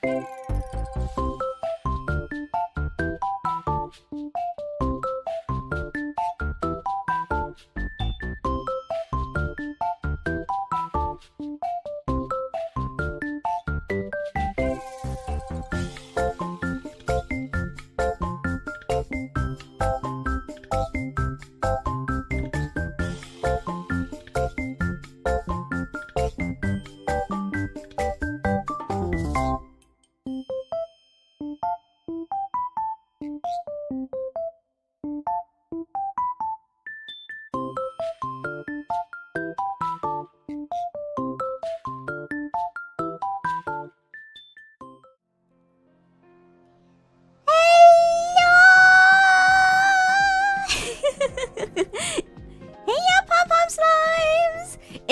It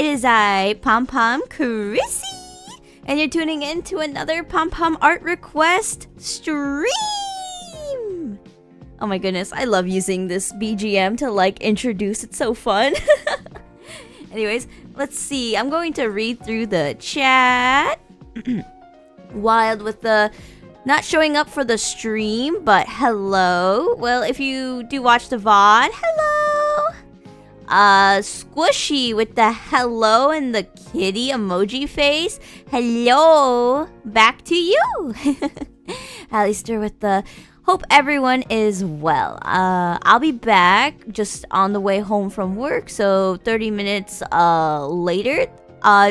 is I, Pom Pom Chrisy, and you're tuning in to another Pom Pom art request stream. Oh my goodness, I love using this BGM to like introduce. It's so fun. Anyways, let's see. I'm going to read through the chat. Wild with the not showing up for the stream, but hello. Well, if you do watch the VOD, hello. Squishy with the hello and the kitty emoji face. Hello. Back to you. Alistair with the hope everyone is well. I'll be back just on the way home from work, so 30 minutes later.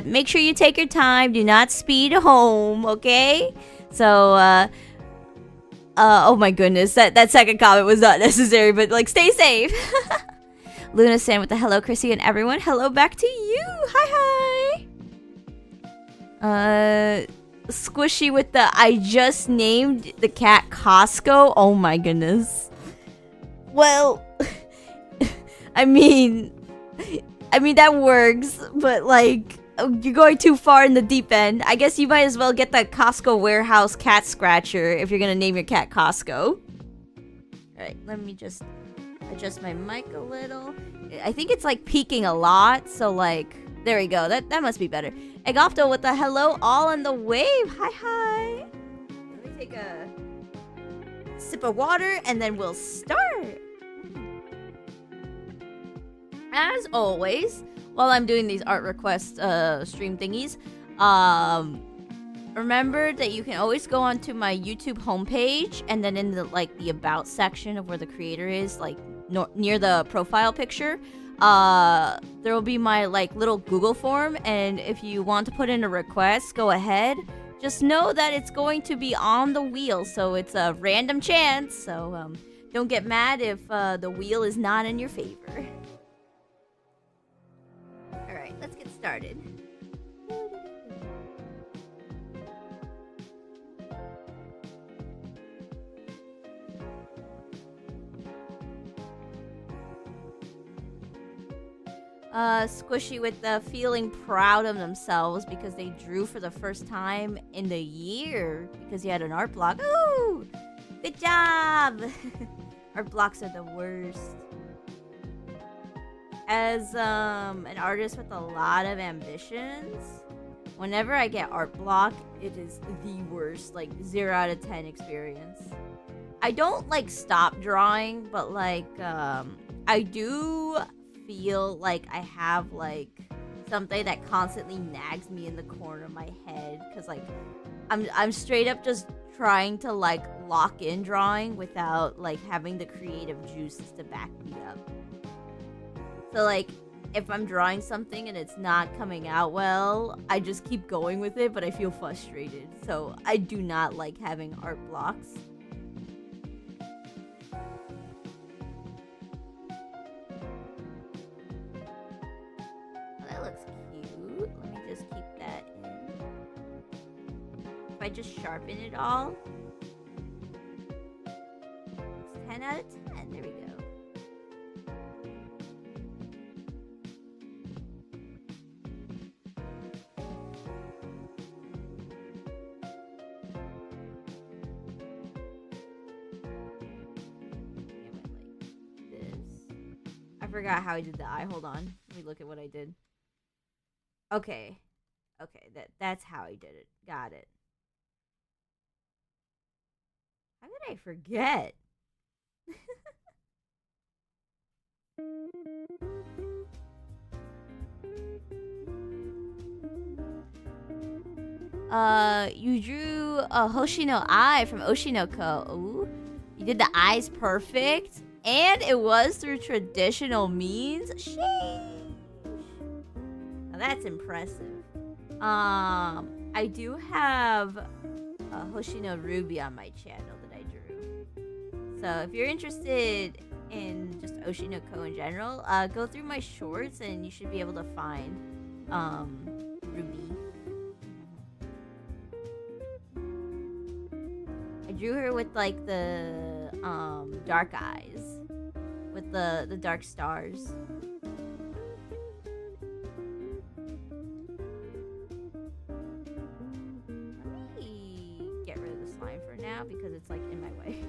Make sure you take your time. Do not speed home, okay? So, oh my goodness, that second comment was not necessary, but like, stay safe. Luna San with the hello, Chrissy and everyone. Hello back to you. Hi, hi. Squishy with the I just named the cat Costco. Oh my goodness. Well, I mean that works, but like you're going too far in the deep end. I guess you might as well get the Costco warehouse cat scratcher if you're gonna name your cat Costco. Alright, let me just adjust my mic a little. I think it's like peaking a lot, so like there we go. That must be better. Egopto with the hello all on the wave. Hi hi. Let me take a sip of water and then we'll start. As always, while I'm doing these art request stream thingies, remember that you can always go onto my YouTube homepage, and then in the the about section of where the creator is, like near the profile picture, there will be my little Google form, and if you want to put in a request, go ahead. Just know that it's going to be on the wheel, so it's a random chance, so don't get mad if the wheel is not in your favor. Alright, let's get started. Squishy with the feeling proud of themselves because they drew for the first time in the year because you had an art block. Ooh! Good job! Art blocks are the worst. As an artist with a lot of ambitions, whenever I get art block, it is the worst, 0 out of 10 experience. I don't stop drawing, but I do feel like I have something that constantly nags me in the corner of my head, because I'm straight up just trying to lock in drawing without having the creative juices to back me up. So if I'm drawing something and it's not coming out well, I just keep going with it, but I feel frustrated. So I do not like having art blocks. That looks cute. Let me just keep that in. If I just sharpen it all, it's 10 out of 10. There we go. I forgot how I did the eye. Hold on. Let me look at what I did. Okay. Okay, that's how I did it. Got it. How did I forget? You drew a Hoshino eye from Oshinoko. Ooh. You did the eyes perfect. And it was through traditional means. Sheesh. Now that's impressive. I do have a Hoshino Ruby on my channel that I drew. So if you're interested in just Oshinoko in general, go through my shorts and you should be able to find Ruby. I drew her with like the dark eyes, with the dark stars. Let me get rid of the slime for now because it's like in my way.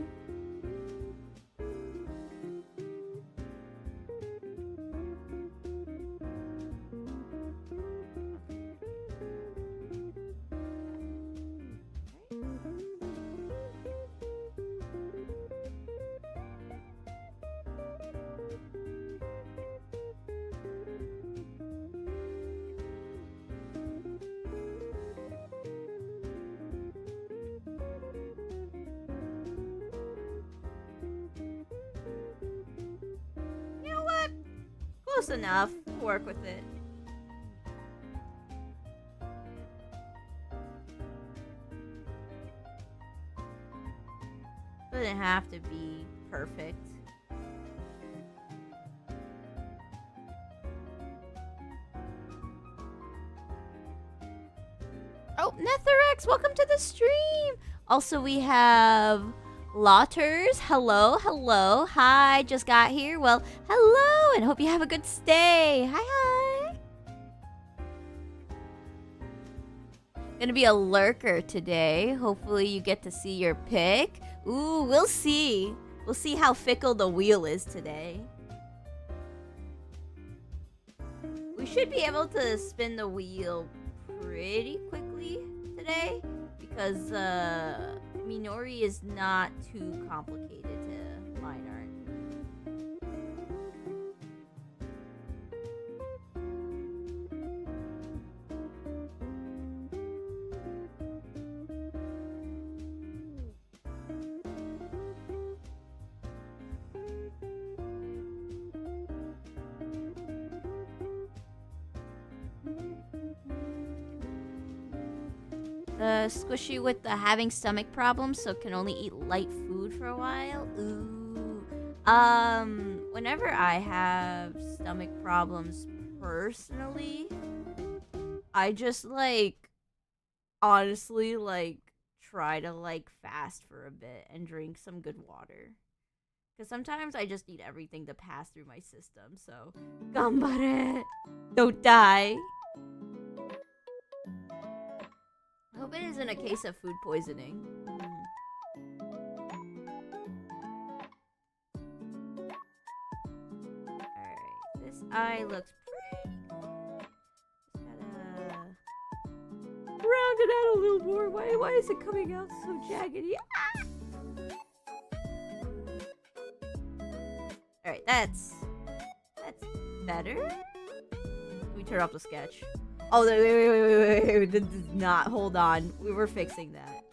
Close enough. Work with it. Doesn't have to be perfect. Oh, Netherex, welcome to the stream. Also, we have Lotters. Hello, hello. Hi, just got here. Well, hello, and hope you have a good stay. Hi, hi. Gonna be a lurker today. Hopefully you get to see your pick. Ooh, we'll see. We'll see how fickle the wheel is today. We should be able to spin the wheel pretty quickly today because Minori is not too complicated to line art. Squishy with the having stomach problems, so can only eat light food for a while. Ooh. Whenever I have stomach problems personally, I just honestly try to fast for a bit and drink some good water. Because sometimes I just need everything to pass through my system, so gambare! Don't die! I hope it isn't a case of food poisoning. Alright, this eye looks pretty cool. Just gotta round it out a little more. Why is it coming out so jaggedy? Ah! Alright, that's better. Let me turn off the sketch. Oh, wait. This does not. Hold on. We were fixing that.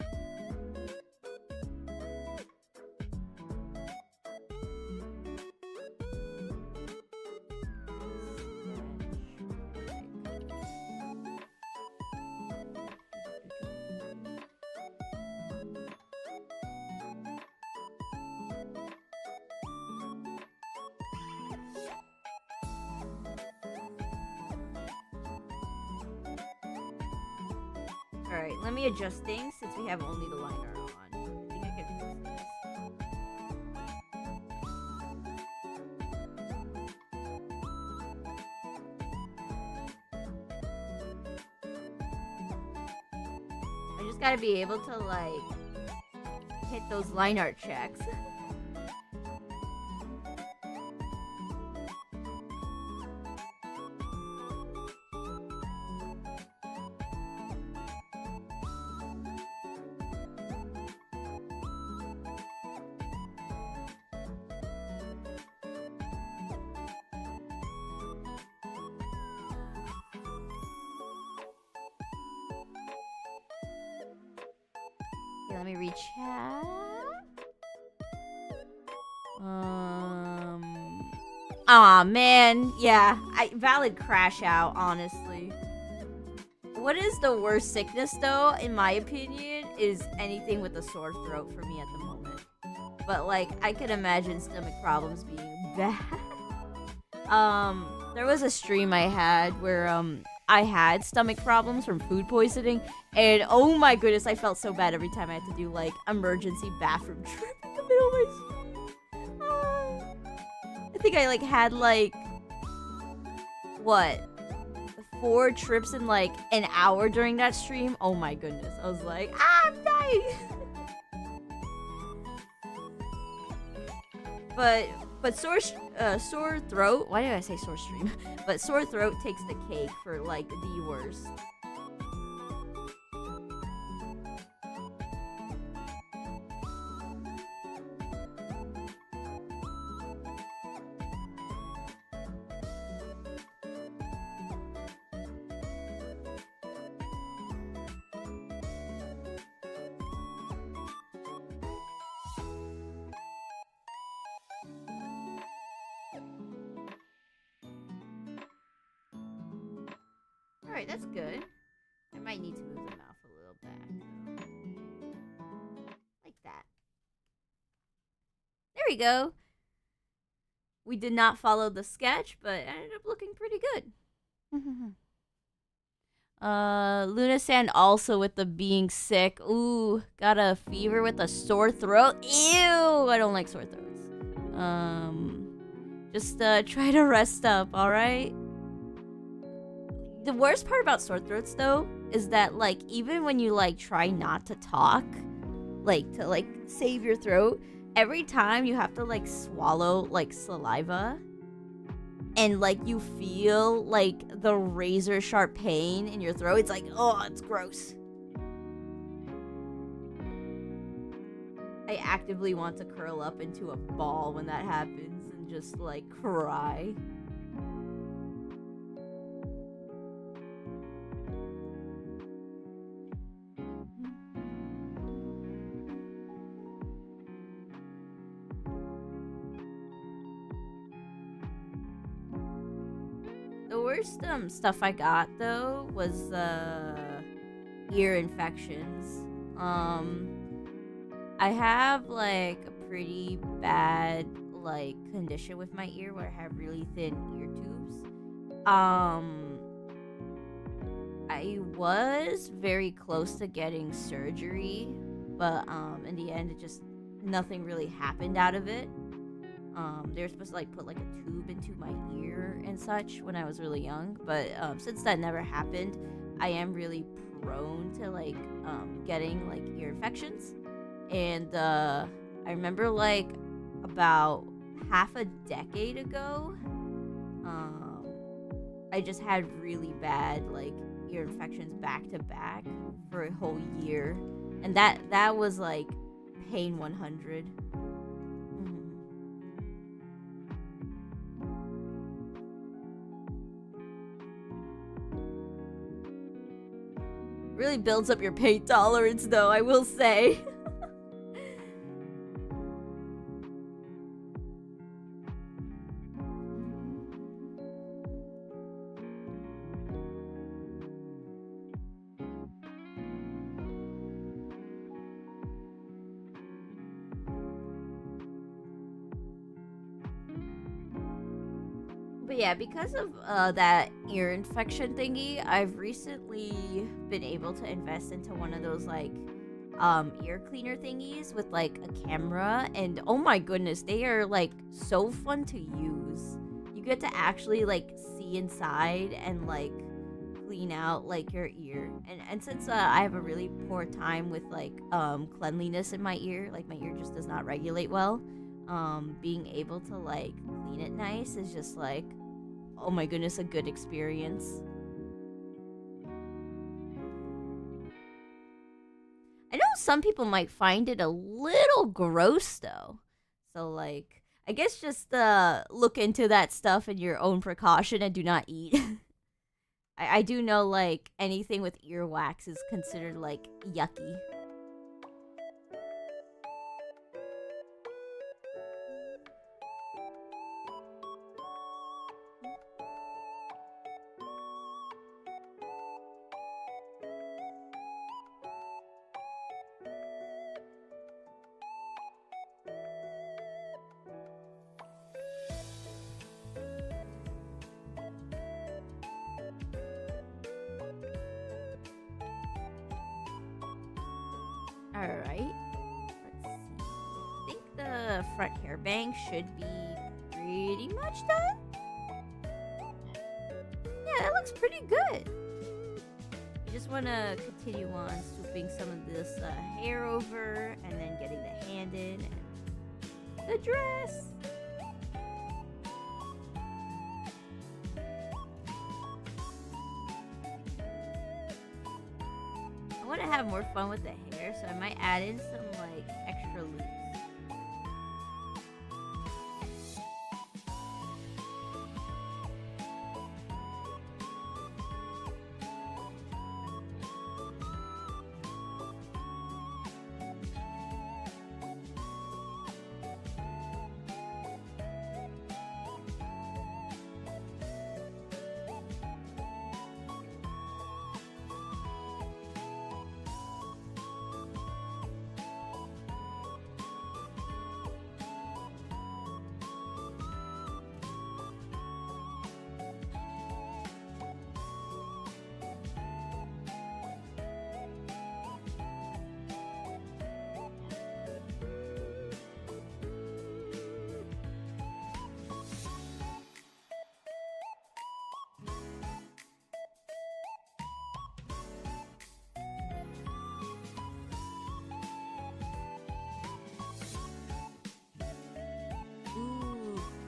Alright, let me adjust things since we have only the line art on. I think I can adjust this. I just gotta be able to, hit those line art checks. Okay, let me read chat. Aw, man. Yeah, valid crash out, honestly. What is the worst sickness, though, in my opinion, is anything with a sore throat for me at the moment. But, like, I can imagine stomach problems being bad. There was a stream I had where, I had stomach problems from food poisoning, and oh my goodness, I felt so bad every time I had to do, like, emergency bathroom trip in the middle of my I think I, like, had, like, what? 4 trips in, like, an hour during that stream? Oh my goodness. I was like, I'm dying! But sore throat, why did I say sore stream? But sore throat takes the cake for, like, the worst. Alright, that's good. I might need to move the mouth a little back, though. Like that. There we go. We did not follow the sketch, but it ended up looking pretty good. Luna-san also with the being sick. Ooh, got a fever with a sore throat. Ew, I don't like sore throats. Just try to rest up, alright? The worst part about sore throats, though, is that, like, even when you, like, try not to talk, like, to, like, save your throat, every time you have to, like, swallow, like, saliva, and, like, you feel, like, the razor sharp pain in your throat. It's like, oh, it's gross. I actively want to curl up into a ball when that happens and just, like, cry. The worst stuff I got, though, was ear infections. I have, like, a pretty bad, like, condition with my ear where I have really thin ear tubes. I was very close to getting surgery, but in the end, nothing really happened out of it. They were supposed to, like, put, like, a tube into my ear and such when I was really young, but since that never happened, I am really prone to, like, getting, like, ear infections. And I remember, like, about half a decade ago, I just had really bad, like, ear infections back to back for a whole year, and that was, like, pain 100. Really builds up your pain tolerance, though, I will say. But yeah, because of that ear infection thingy, I've recently been able to invest into one of those, like, ear cleaner thingies with, like, a camera, and oh my goodness, they are, like, so fun to use. You get to actually, like, see inside and, like, clean out, like, your ear. And since I have a really poor time with, like, cleanliness in my ear, like, my ear just does not regulate well, being able to, like, clean it nice is just, like, oh my goodness, a good experience. I know some people might find it a little gross, though. So, like, I guess just look into that stuff in your own precaution and do not eat. I do know, like, anything with earwax is considered, like, yucky. Alright. Let's see. I think the front hairbang should be pretty much done. Yeah, that looks pretty good. You just want to continue on swooping some of this hair over and then getting the hand in and the dress. I want to have more fun with the hair, so I might add in some like extra loops.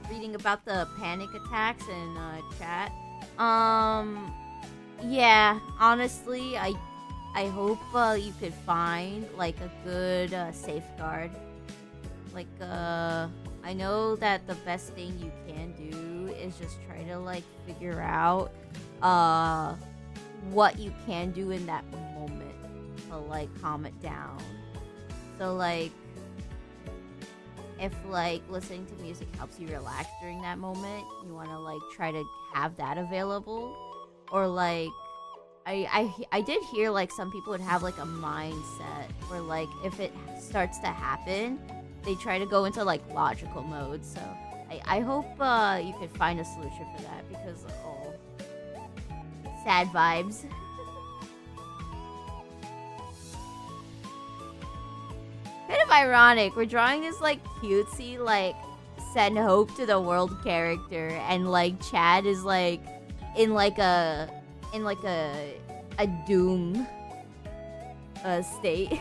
Reading about the panic attacks in chat. Yeah, honestly, I hope you could find like a good safeguard. Like I know that the best thing you can do is just try to like figure out what you can do in that moment to like calm it down. So like if like listening to music helps you relax during that moment, you want to like try to have that available. Or like I did hear like some people would have like a mindset where like if it starts to happen, they try to go into like logical mode. So I hope you could find a solution for that, because oh, sad vibes. Kind of ironic. We're drawing this like cutesy like send hope to the world character, and like Chad is like in a doom state.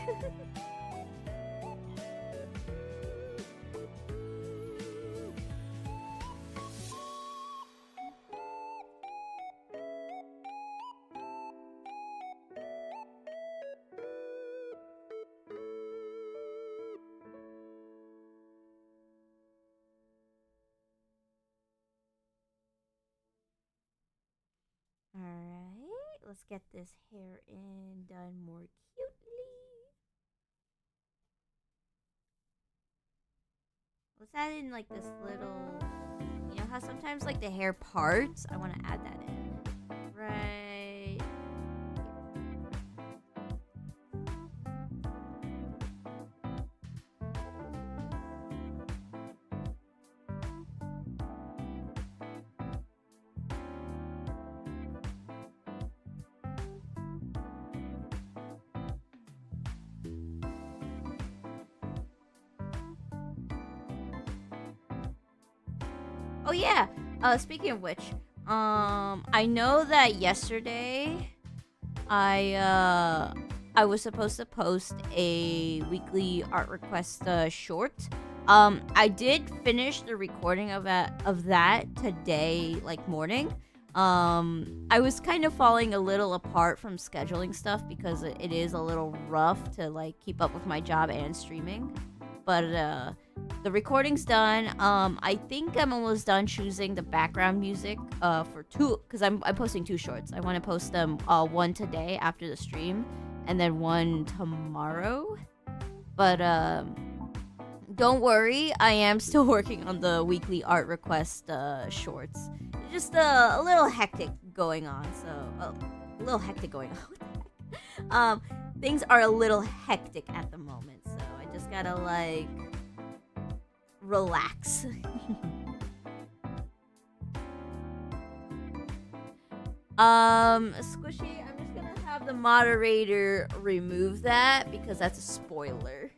Alright, let's get this hair in done more cutely. Let's add in like this little, you know how sometimes like the hair parts? I want to add that in. Right. Oh yeah. Speaking of which, I know that yesterday I was supposed to post a weekly art request short. I did finish the recording of that today, like morning. I was kind of falling a little apart from scheduling stuff because it is a little rough to like keep up with my job and streaming. But the recording's done. I think I'm almost done choosing the background music for two, because I'm posting two shorts. I want to post them one today after the stream, and then one tomorrow. But don't worry, I am still working on the weekly art request shorts. Just a little hectic going on. So a little hectic going on. Things are a little hectic at the moment, so I just gotta like relax. Squishy, I'm just gonna have have the moderator remove that because that's a spoiler.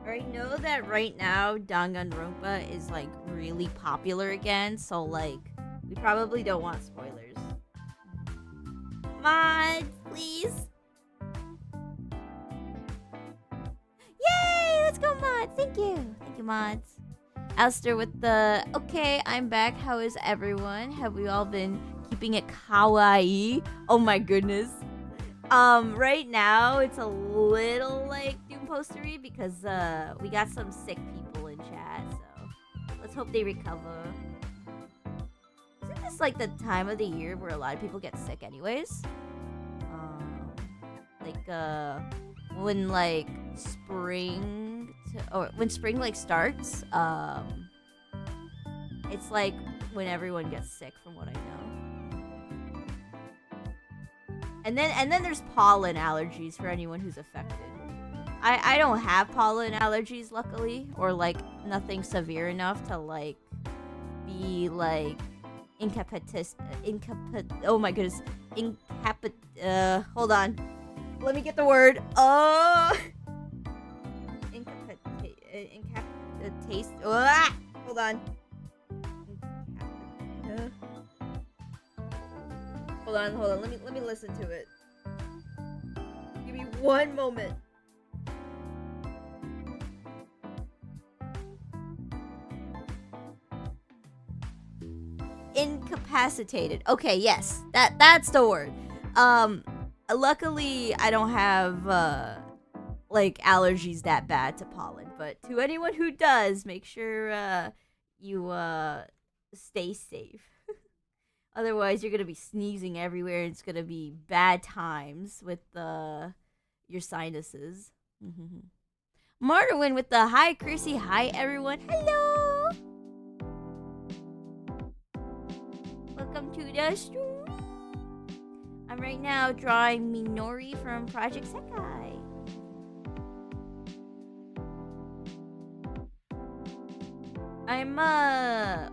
I know that right now Danganronpa is like really popular again, so like we probably don't want spoilers. Mods, please. Yay! Let's go, mods. Thank you. Thank you, mods. Alistair with the okay, I'm back. How is everyone? Have we all been keeping it kawaii? Oh my goodness. Right now it's a little like doom postery because we got some sick people in chat, so let's hope they recover. Isn't this like the time of the year where a lot of people get sick anyways? When like when spring like starts, it's like when everyone gets sick from what I know. And then there's pollen allergies for anyone who's affected. I don't have pollen allergies luckily, or like nothing severe enough to like be like oh my goodness. Hold on. Let me get the word. Taste. Hold on. Hold on. Let me listen to it. Give me one moment. Incapacitated. Okay, yes. That's the word. Luckily I don't have like allergies that bad to pollen, but to anyone who does, make sure you stay safe. Otherwise you're gonna be sneezing everywhere and it's gonna be bad times with your sinuses. Marwin with the hi Chrissy, hi everyone. Hello. Welcome to the stream. I'm right now drawing Minori from Project Sekai.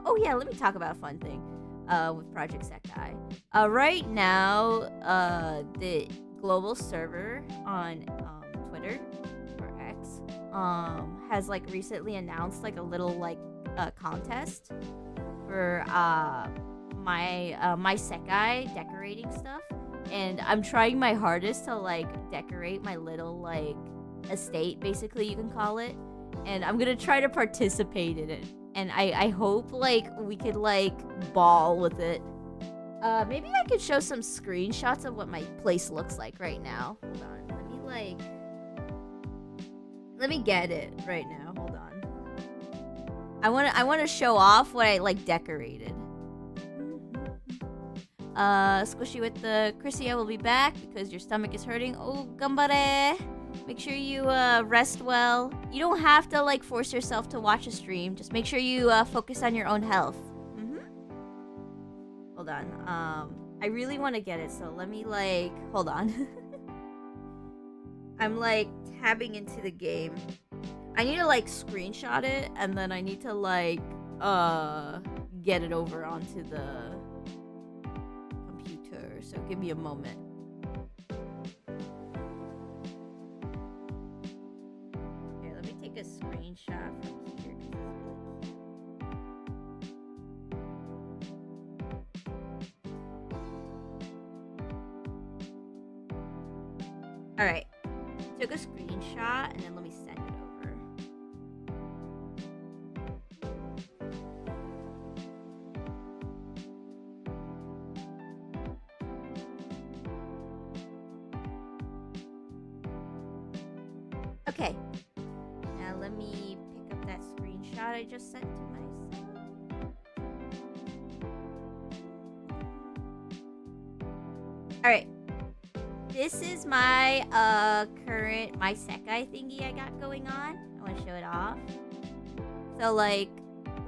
Oh yeah, let me talk about a fun thing with Project Sekai. Right now, the global server on Twitter or X has like recently announced like a little like contest for my Sekai decorating stuff, and I'm trying my hardest to like decorate my little like estate, basically you can call it, and I'm gonna try to participate in it. And I hope like we could like ball with it. Maybe I could show some screenshots of what my place looks like right now. Hold on, let me get it right now. Hold on. I wanna show off what I like decorated. Squishy with the Chrissy, I will be back because your stomach is hurting. Oh, gambare. Make sure you rest well. You don't have to like force yourself to watch a stream. Just make sure you focus on your own health. Hold on. I really want to get it, so let me like hold on. I'm like tabbing into the game. I need to like screenshot it, and then I need to like get it over onto the computer. So give me a moment. Take a screenshot from here. Alright. Took a screenshot and then let me send it over. Okay. Now let me pick up that screenshot I just sent to myself. Alright. This is my current Sekai thingy I got going on. I want to show it off. So like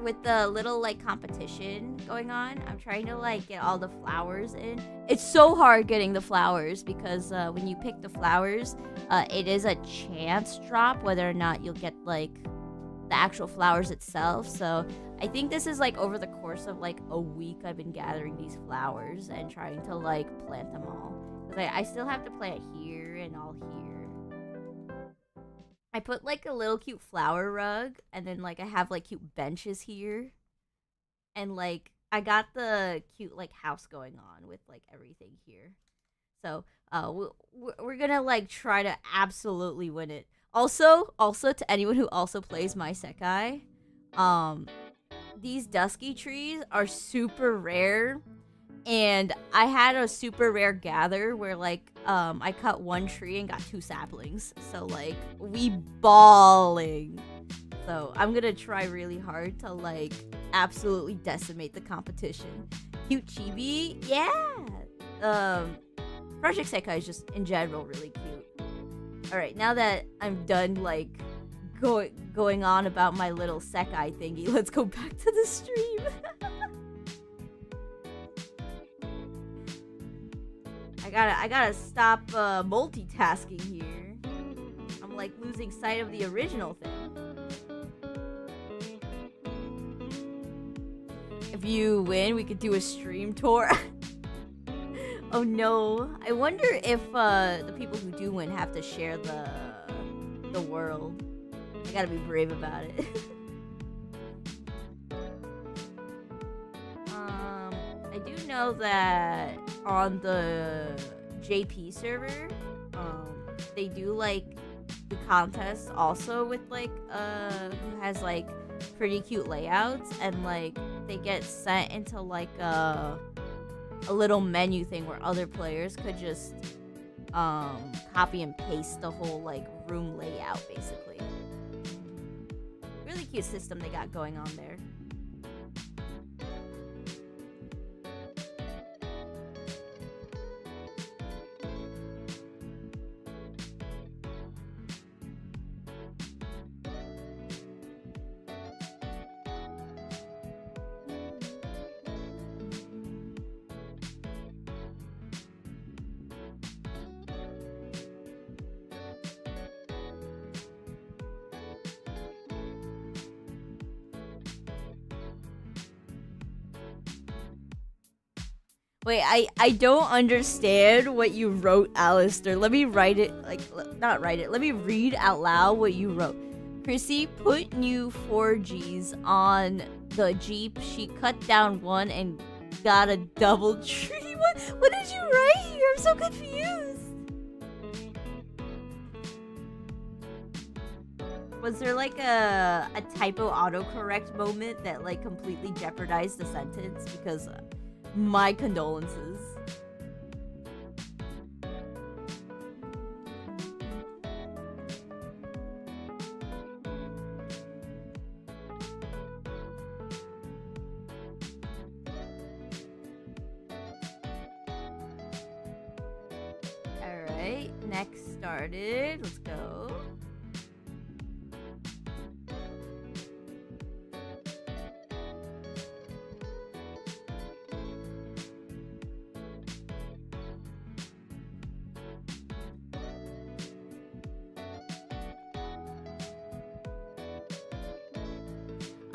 with the little like competition going on, I'm trying to like get all the flowers in. It's so hard getting the flowers because when you pick the flowers, it is a chance drop whether or not you'll get like the actual flowers itself. So I think this is like over the course of like a week I've been gathering these flowers and trying to like plant them all. I still have to play it here and all here. I put like a little cute flower rug, and then like I have like cute benches here, and like I got the cute like house going on with like everything here. So we're gonna like try to absolutely win it. Also to anyone who also plays my Sekai, these dusky trees are super rare, and I had a super rare gather where like I cut one tree and got 2 saplings. So like we balling. So I'm gonna try really hard to like absolutely decimate the competition. Cute chibi, yeah. Project Sekai is just in general really cute. All right, now that I'm done like going on about my little Sekai thingy, let's go back to the stream. I gotta stop multitasking here. I'm like losing sight of the original thing. If you win, we could do a stream tour. Oh no! I wonder if the people who do win have to share the world. I gotta be brave about it. I do know that on the JP server, they do like the contest also with like who has like pretty cute layouts, and like they get sent into like a little menu thing where other players could just copy and paste the whole like room layout basically. Really cute system they got going on there. Wait, I don't understand what you wrote, Alistair. Let me write it, like, not write it. Let me read out loud what you wrote. Chrissy put new 4Gs on the Jeep. She cut down one and got a double tree. What did you write here? I'm so confused. Was there like a typo autocorrect moment that like completely jeopardized the sentence? Because my condolences. Alright, next started. Let's go.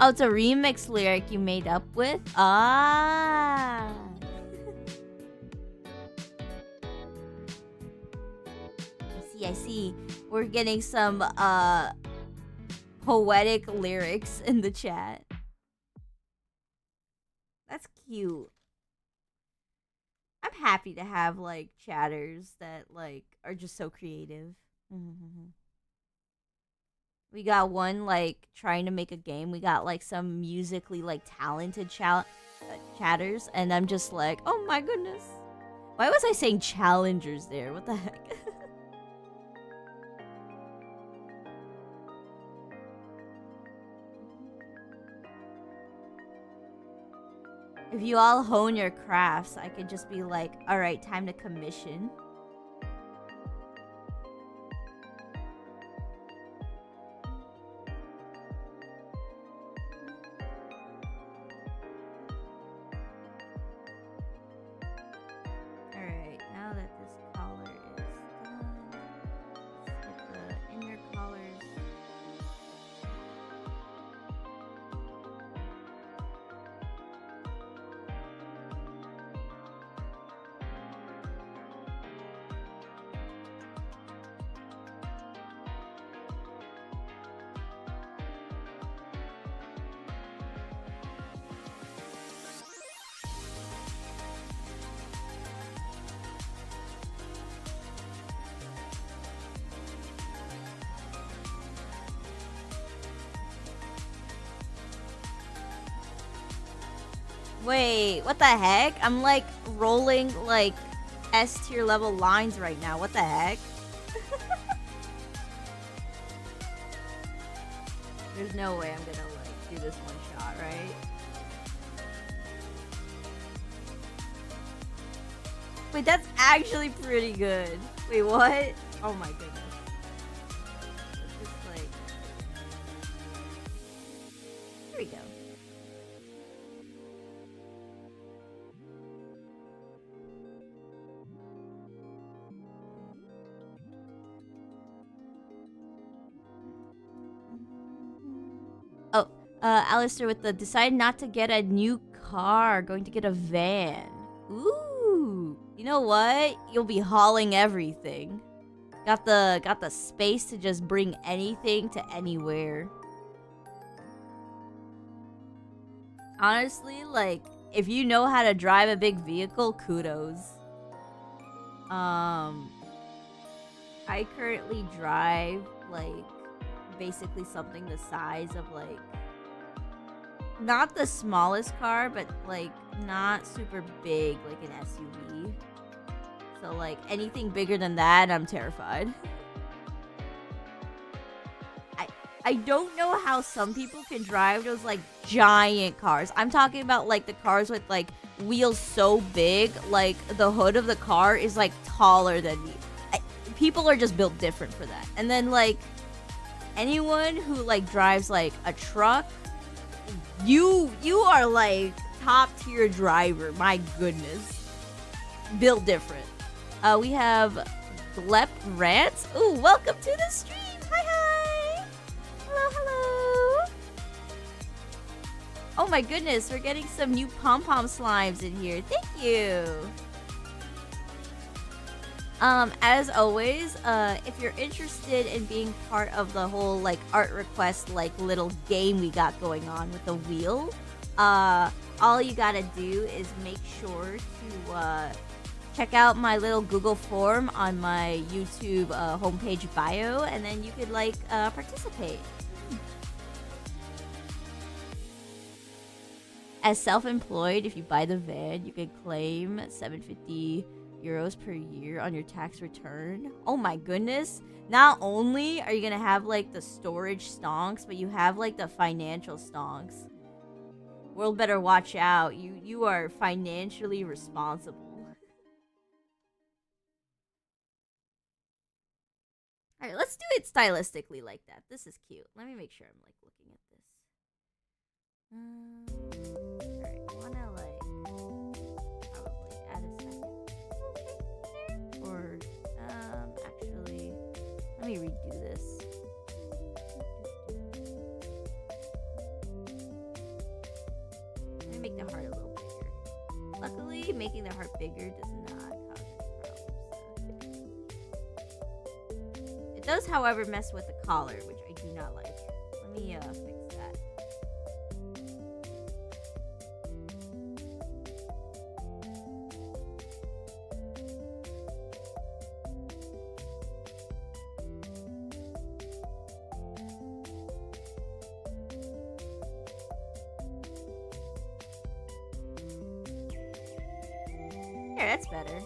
Oh, it's a remix lyric you made up with? Ah. I see. We're getting some poetic lyrics in the chat. That's cute. I'm happy to have like chatters that like are just so creative. We got one like trying to make a game. We got like some musically like talented chatters, and I'm just like, oh my goodness. Why was I saying challengers there? What the heck? If you all hone your crafts, I could just be like, alright, time to commission. Alright, now that this collar is done, let's get the inner collars. Wait, what the heck? I'm like rolling like S tier level lines right now. What the heck? There's no way I'm gonna like do this one shot, right? Wait, that's actually pretty good. Wait, what? Oh my goodness. It's just like... Here we go. Oh, Alistair with the decide not to get a new car, going to get a van. Ooh, you know what? You'll be hauling everything. Got the space to just bring anything to anywhere. Honestly, like, if you know how to drive a big vehicle, kudos. I currently drive, like, basically something the size of, like, not the smallest car, but, like, not super big, like an SUV. So, like, anything bigger than that, I'm terrified. I don't know how some people can drive those, like, giant cars. I'm talking about, like, the cars with, like, wheels so big, like, the hood of the car is, like, taller than me. People are just built different for that. And then, like, anyone who, like, drives, like, a truck, you are, like, top-tier driver. My goodness. Built different. We have Glep Rants. Ooh, welcome to the stream. Hi, hi. Hello, hello. Oh my goodness, we're getting some new pom-pom slimes in here. Thank you. As always, if you're interested in being part of the whole, like, art request, like, little game we got going on with the wheel, all you gotta do is make sure to, check out my little Google form on my YouTube homepage bio, and then you could, like, participate. As self-employed, if you buy the van, you can claim 750 euros per year on your tax return. Oh my goodness. Not only are you gonna have, like, the storage stonks, but you have, like, the financial stonks. World better watch out. You are financially responsible. Alright, let's do it stylistically like that. This is cute. Let me make sure I'm, like, looking at this. Alright, I wanna, like, probably add a second. Or, actually, let me redo this. Let me make the heart a little bigger. Luckily, making the heart bigger does not cause any problems. It does, however, mess with the collar, which I do not like. Let me fix that. There, that's better.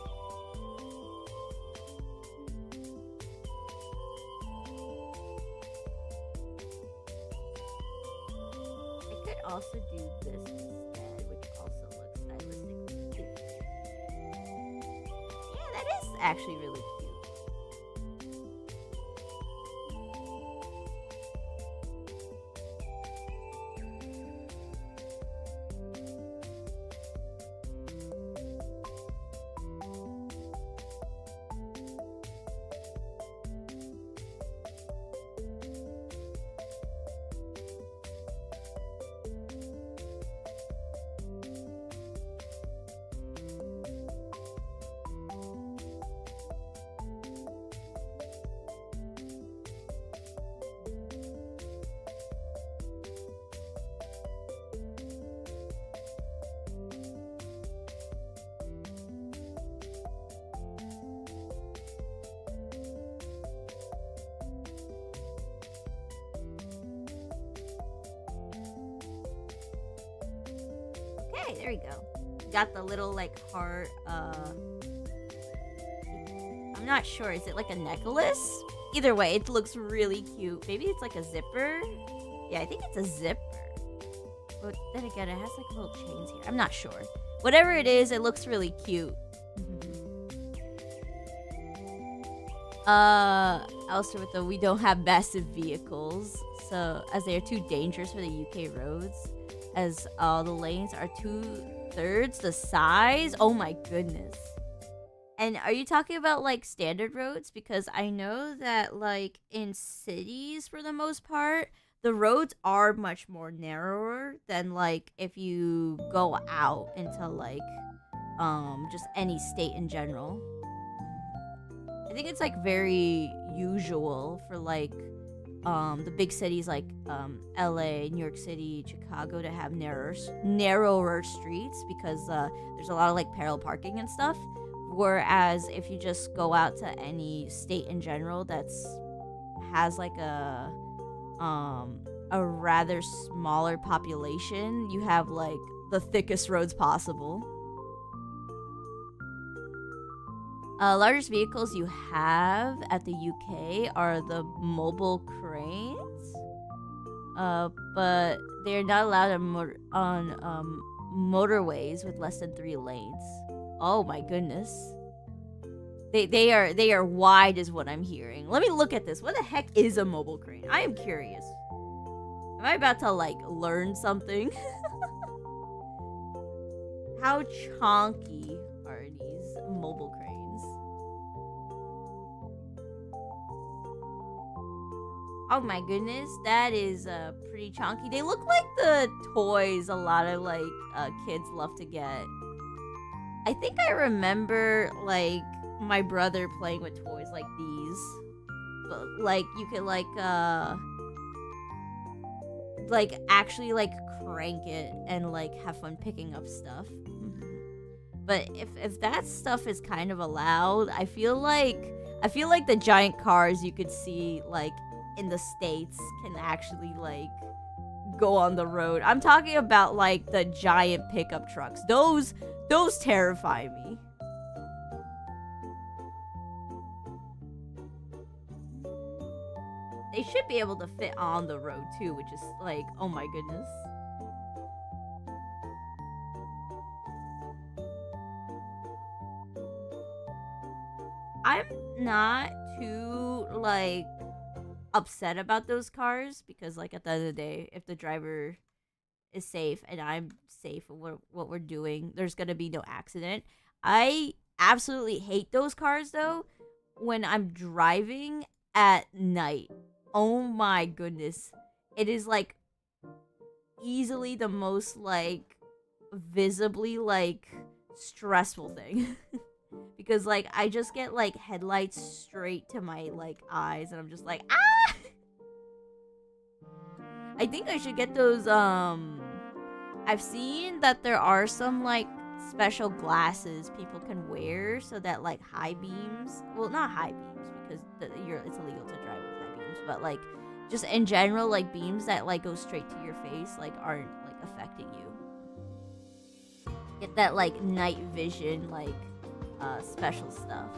Also do this instead, which also looks stylistically cute. Yeah, that is actually really cute. Hey, there we go. Got the little like heart. I'm not sure. Is it like a necklace? Either way, it looks really cute. Maybe it's like a zipper. Yeah, I think it's a zipper. But then again, it has like little chains here. I'm not sure. Whatever it is, it looks really cute. Also with the we don't have massive vehicles, so as they are too dangerous for the UK roads, as all the lanes are 2/3 the size. Oh my goodness. And are you talking about like standard roads? Because I know that like in cities for the most part, the roads are much more narrower than like if you go out into like just any state in general. I think it's like very usual for like the big cities like LA, New York City, Chicago to have narrower streets because there's a lot of like parallel parking and stuff. Whereas if you just go out to any state in general that's has like a rather smaller population, you have like the thickest roads possible. Largest vehicles you have at the UK are the mobile cranes, but they're not allowed on motorways with less than 3 lanes. Oh my goodness. They are wide is what I'm hearing. Let me look at this. What the heck is a mobile crane? I am curious. Am I about to like learn something? How chonky are these mobile cranes? Oh my goodness, that is pretty chonky. They look like the toys a lot of like kids love to get. I think I remember like my brother playing with toys like these, but like you could like actually like crank it and like have fun picking up stuff. But if that stuff is kind of allowed, I feel like the giant cars you could see like in the States can actually like go on the road. I'm talking about like the giant pickup trucks. Those terrify me. They should be able to fit on the road too, which is like, oh my goodness. I'm not too like upset about those cars because like at the end of the day, if the driver is safe and I'm safe with what we're doing, there's gonna be no accident. I absolutely hate those cars though when I'm driving at night. Oh my goodness. It is like easily the most like visibly like stressful thing. Because like I just get like headlights straight to my like eyes and I'm just like ah. I think I should get those I've seen that there are some like special glasses people can wear so that like high beams, well not high beams because it's illegal to drive with high beams, but like just in general like beams that like go straight to your face like aren't like affecting you. Get that like night vision like special stuff.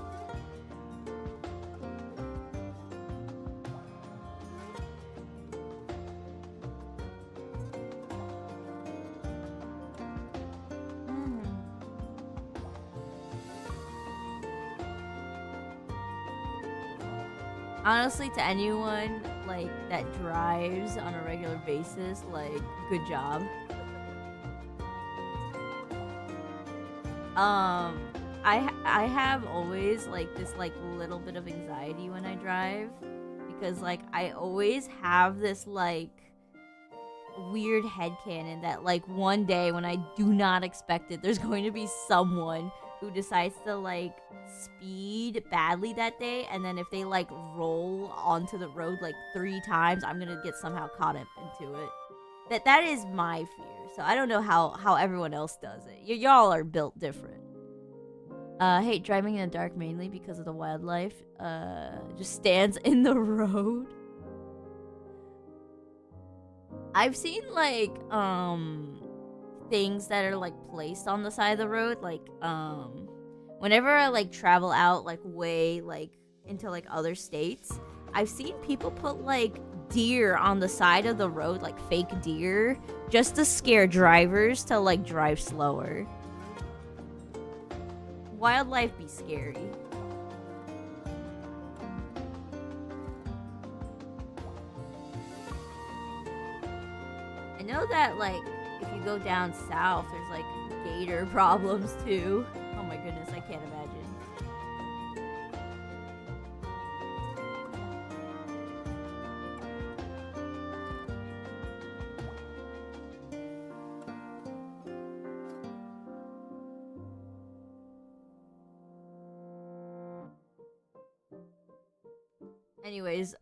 Honestly, to anyone like that drives on a regular basis, like good job. I have always like this like little bit of anxiety when I drive because like I always have this like weird headcanon that like one day when I do not expect it, there's going to be someone who decides to like speed badly that day, and then if they like roll onto the road like 3 times, I'm gonna get somehow caught up into it. That is my fear. So I don't know how everyone else does it. Y'all are built different. Hate driving in the dark mainly because of the wildlife. Just stands in the road. I've seen like things that are like placed on the side of the road. Like whenever I like travel out like way like into like other states, I've seen people put like deer on the side of the road, like fake deer, just to scare drivers to like drive slower. Wildlife be scary. I know that like if you go down south, there's like gator problems too. Oh my goodness, I can't imagine. Anyways,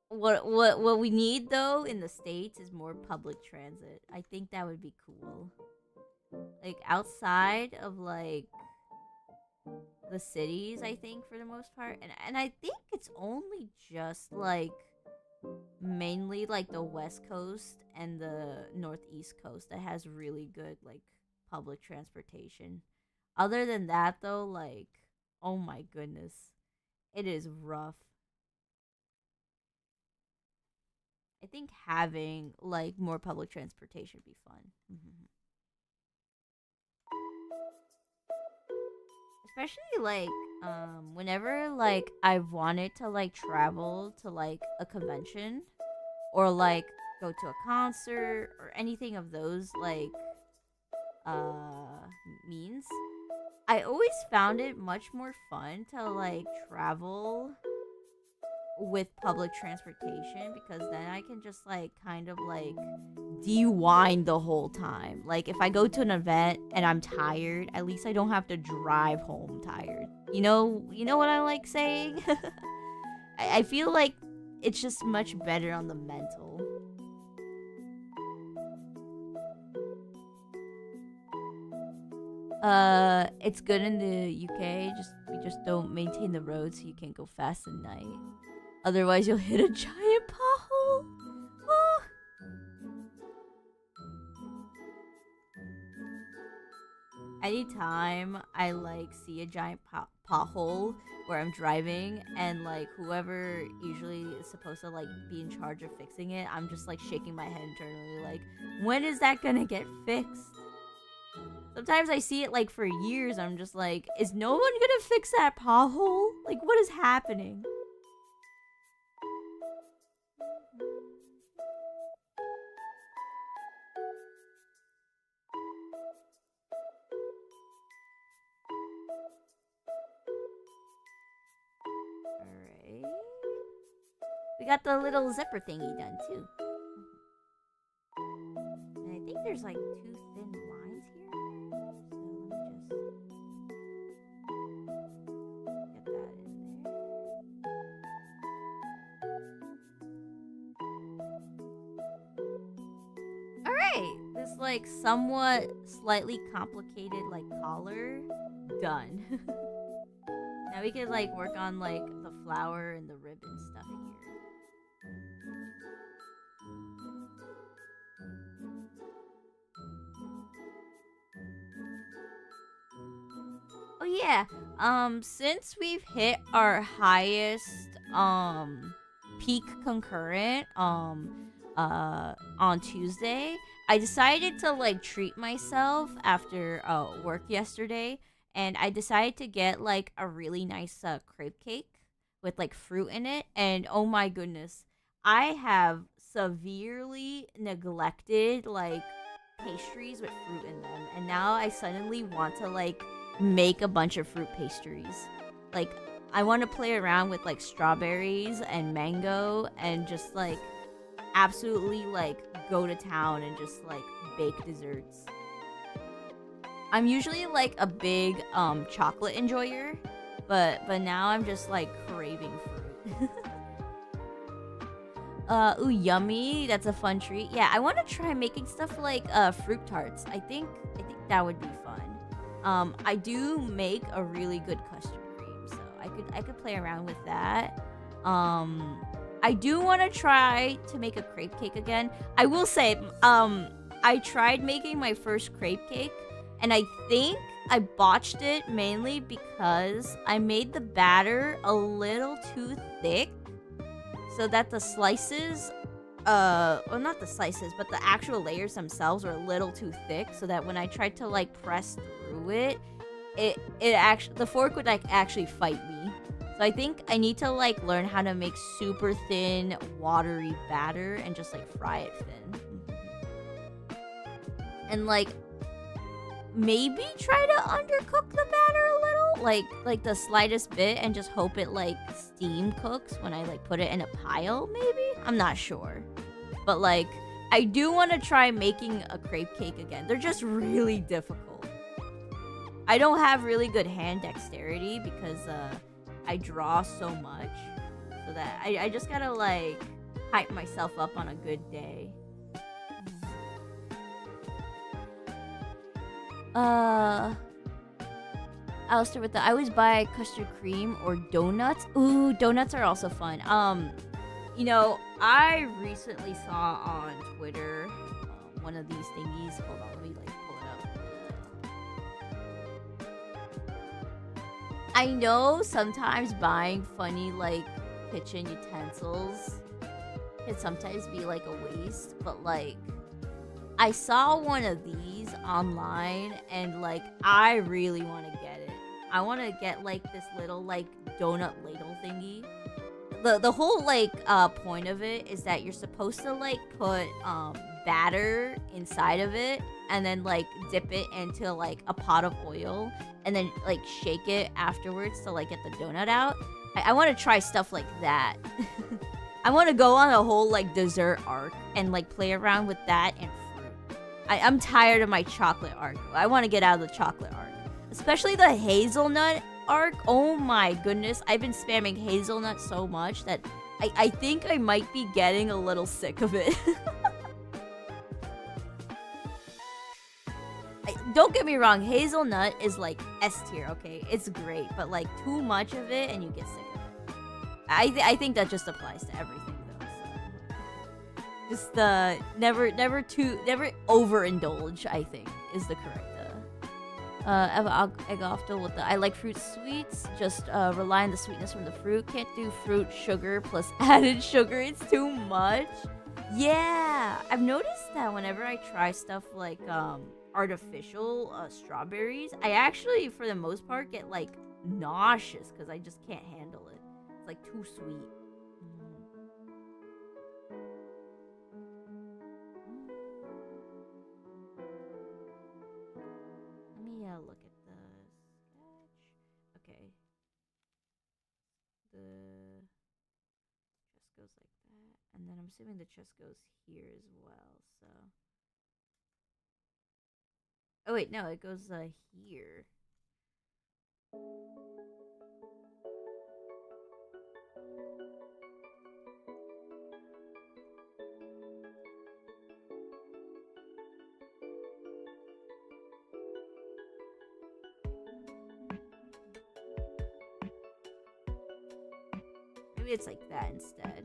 what we need though in the States is more public transit. I think that would be cool. Like outside of like the cities, I think for the most part. And I think it's only just like mainly like the West Coast and the Northeast Coast that has really good like public transportation. Other than that though, like oh my goodness. It is rough. I think having like more public transportation would be fun. Especially like whenever like I've wanted to like travel to like a convention or like go to a concert or anything of those like means, I always found it much more fun to like travel with public transportation because then I can just like kind of like de-wind the whole time. Like if I go to an event and I'm tired, at least I don't have to drive home tired. You know what I like saying? I feel like it's just much better on the mental. It's good in the UK. We just don't maintain the roads so you can't go fast at night. Otherwise, you'll hit a giant pothole. Ah. Anytime I like see a giant pothole where I'm driving and like whoever usually is supposed to like be in charge of fixing it, I'm just like shaking my head internally like, when is that gonna get fixed? Sometimes I see it like for years. I'm just like, is no one gonna fix that pothole? Like, what is happening? Alright. We got the little zipper thingy done too. And I think there's like two thin lines here. So let me just get that in there. Alright. This like somewhat slightly complicated like collar done. Now we could like work on like the flower and the ribbon stuff here. Oh yeah. Since we've hit our highest peak concurrent on Tuesday, I decided to like treat myself after work yesterday, and I decided to get like a really nice crepe cake with like fruit in it. And oh my goodness, I have severely neglected like pastries with fruit in them, and now I suddenly want to like make a bunch of fruit pastries. Like I want to play around with like strawberries and mango and just like absolutely like go to town and just like bake desserts. I'm usually like a big chocolate enjoyer, but now I'm just like craving fruit. Ooh, yummy. That's a fun treat. Yeah, I want to try making stuff like fruit tarts. I think that would be fun. I do make a really good custard cream, so I could play around with that. I do want to try to make a crepe cake again. I will say, I tried making my first crepe cake, and I think I botched it mainly because I made the batter a little too thick so that the slices, well, not the slices, but the actual layers themselves were a little too thick so that when I tried to, like, press through it, it actually, the fork would, like, actually fight me. So I think I need to, like, learn how to make super thin, watery batter and just, like, fry it thin. And, like, maybe try to undercook the batter a little, like the slightest bit, and just hope it, like, steam cooks when I, like, put it in a pile, maybe? I'm not sure. But, like, I do want to try making a crepe cake again. They're just really difficult. I don't have really good hand dexterity because, I draw so much. So that I just gotta, like, hype myself up on a good day. Alistair with the I always buy custard cream or donuts. Ooh, donuts are also fun. You know, I recently saw on Twitter one of these thingies. Hold on, let me like pull it up. I know sometimes buying funny like kitchen utensils can sometimes be like a waste, but like I saw one of these online and like I really want to get it. I want to get like this little like donut ladle thingy. The whole like point of it is that you're supposed to like put batter inside of it and then like dip it into like a pot of oil and then like shake it afterwards to like get the donut out. I want to try stuff like that. I want to go on a whole like dessert arc and like play around with that and fruit. I'm tired of my chocolate arc. I want to get out of the chocolate arc. Especially the hazelnut arc. Oh my goodness. I've been spamming hazelnut so much that I think I might be getting a little sick of it. Don't get me wrong, hazelnut is like S tier, okay? It's great, but like too much of it and you get sick of it. I think that just applies to everything though. So. Just never overindulge, I think, is the correct. Egg often with the I like fruit sweets. Just rely on the sweetness from the fruit. Can't do fruit sugar plus added sugar. It's too much. Yeah, I've noticed that whenever I try stuff like artificial strawberries, I actually, for the most part, get like nauseous because I just can't handle it. It's like too sweet. Look at the sketch. Okay. The chest goes like that. And then I'm assuming the chest goes here as well, so. Oh wait, no, it goes here. Maybe it's like that instead.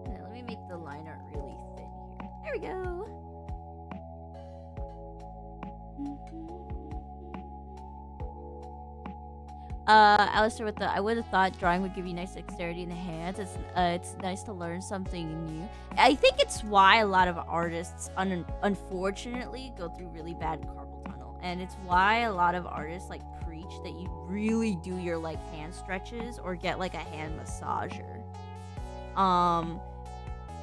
Now, let me make the line art really thin here. There we go. Alistair with the I would have thought drawing would give you nice dexterity in the hands. It's nice to learn something new. I think it's why a lot of artists unfortunately go through really bad carpal tunnel, and it's why a lot of artists like preach that you really do your like hand stretches or get like a hand massager.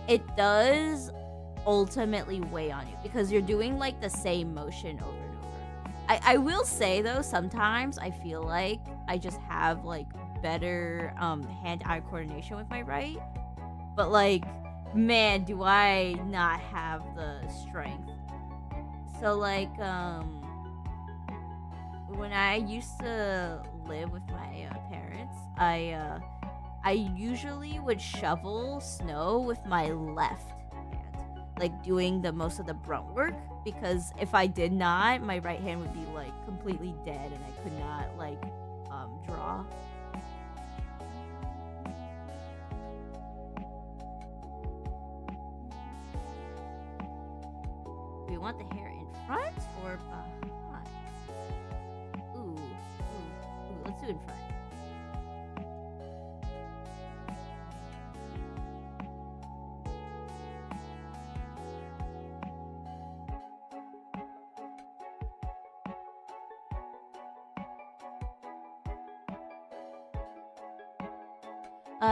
It does ultimately weigh on you because you're doing like the same motion over and over. I will say though, sometimes I feel like I just have like better hand-eye coordination with my right, but like, man, do I not have the strength. So like, when I used to live with my parents, I usually would shovel snow with my left hand, like doing the most of the brunt work. Because if I did not, my right hand would be like completely dead, and I could not like draw. Do we want the hair in front or behind? Ooh, let's do it in front.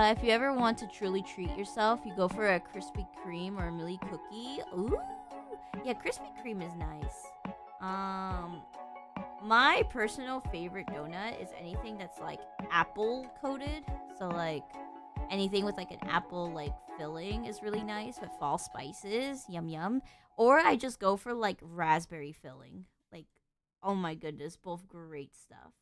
If you ever want to truly treat yourself, you go for a Krispy Kreme or a Millie cookie. Ooh, yeah, Krispy Kreme is nice. My personal favorite donut is anything that's like apple coated. So like anything with like an apple like filling is really nice with fall spices. Yum yum. Or I just go for like raspberry filling. Like, oh my goodness, both great stuff.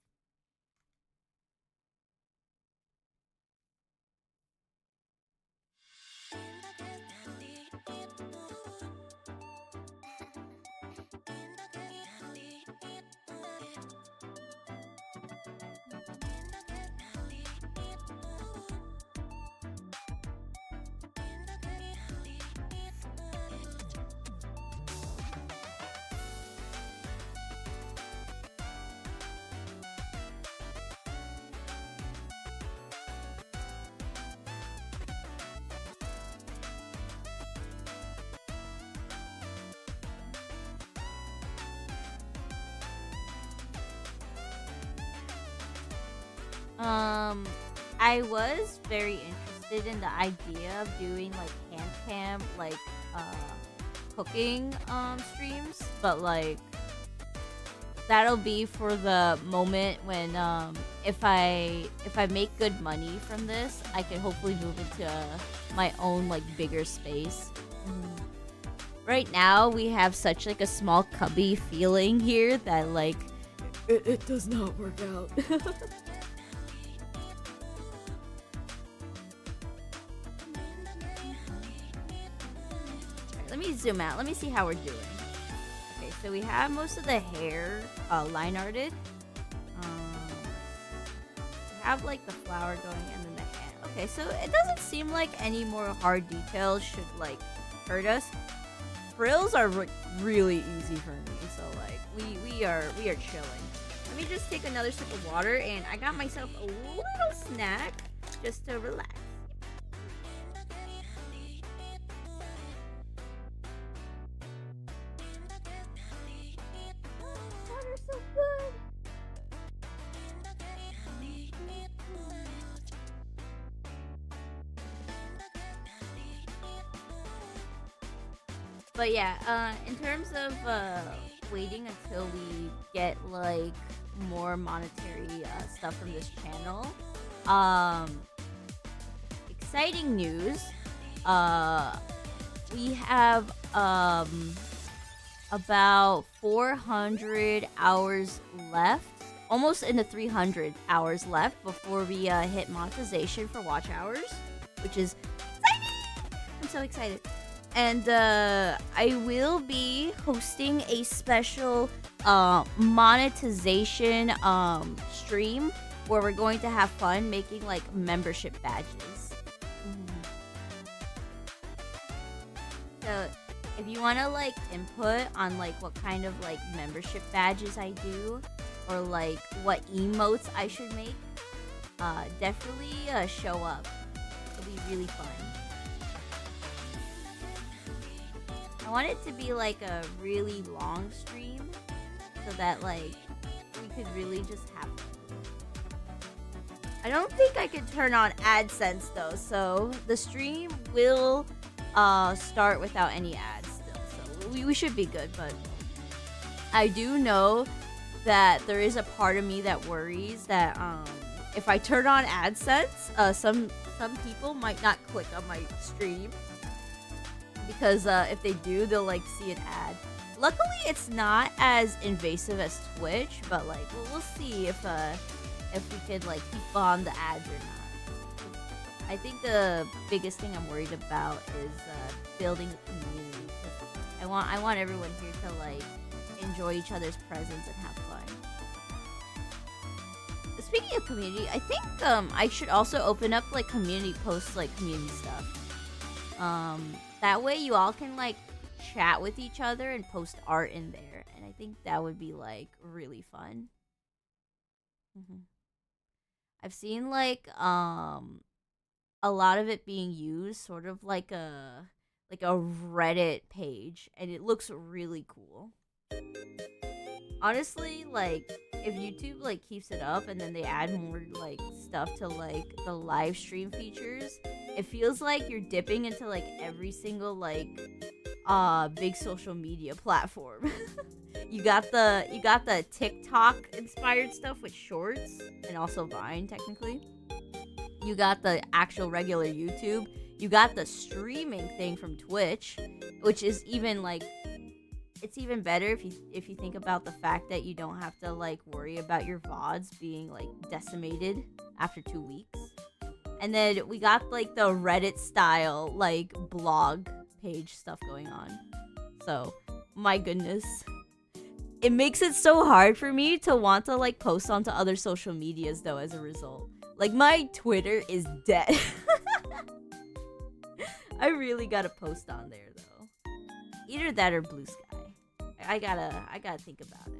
I was very interested in the idea of doing like hand cam, like cooking streams, but like that'll be for the moment when if I make good money from this, I can hopefully move into my own like bigger space. Right now we have such like a small cubby feeling here that like it does not work out. Let me zoom out. Let me see how we're doing. Okay, so we have most of the hair line arted. We have like the flower going and then the hand. Okay, so it doesn't seem like any more hard details should like hurt us. Frills are really easy for me, so like we are chilling. Let me just take another sip of water, and I got myself a little snack just to relax. Water's so good. But yeah, in terms of waiting until we get like more monetary stuff from this channel, exciting news. We have about 400 hours left, almost in the 300 hours left before we hit monetization for watch hours, which is exciting. I'm so excited. And I will be hosting a special monetization stream where we're going to have fun making like membership badges. So if you want to like input on like what kind of like membership badges I do, or like what emotes I should make, definitely show up. It'll be really fun. I want it to be like a really long stream so that like we could really just have fun. I don't think I could turn on AdSense though, so the stream will start without any ads still, so we should be good. But I do know that there is a part of me that worries that if I turn on AdSense, some people might not click on my stream. Because if they do, they'll like see an ad. luckily it's not as invasive as Twitch, but like we'll see if we could like keep on the ads or not. I think the biggest thing I'm worried about is building a community. 'Cause I want everyone here to like enjoy each other's presence and have fun. Speaking of community, I think I should also open up like community posts, like community stuff. That way you all can like chat with each other and post art in there, and I think that would be like really fun. I've seen like a lot of it being used sort of like a Reddit page, and it looks really cool. Honestly, like if YouTube like keeps it up and then they add more like stuff to like the live stream features, it feels like you're dipping into like every single like big social media platform. you got the TikTok inspired stuff with shorts and also Vine technically. You got the actual regular YouTube. You got the streaming thing from Twitch, which is even like it's even better if you think about the fact that you don't have to like worry about your VODs being like decimated after 2 weeks. And then we got like the Reddit style like blog page stuff going on. So, my goodness. It makes it so hard for me to want to like post onto other social medias though as a result. Like my Twitter is dead. I really gotta post on there though. Either that or Blue Sky. I gotta think about it.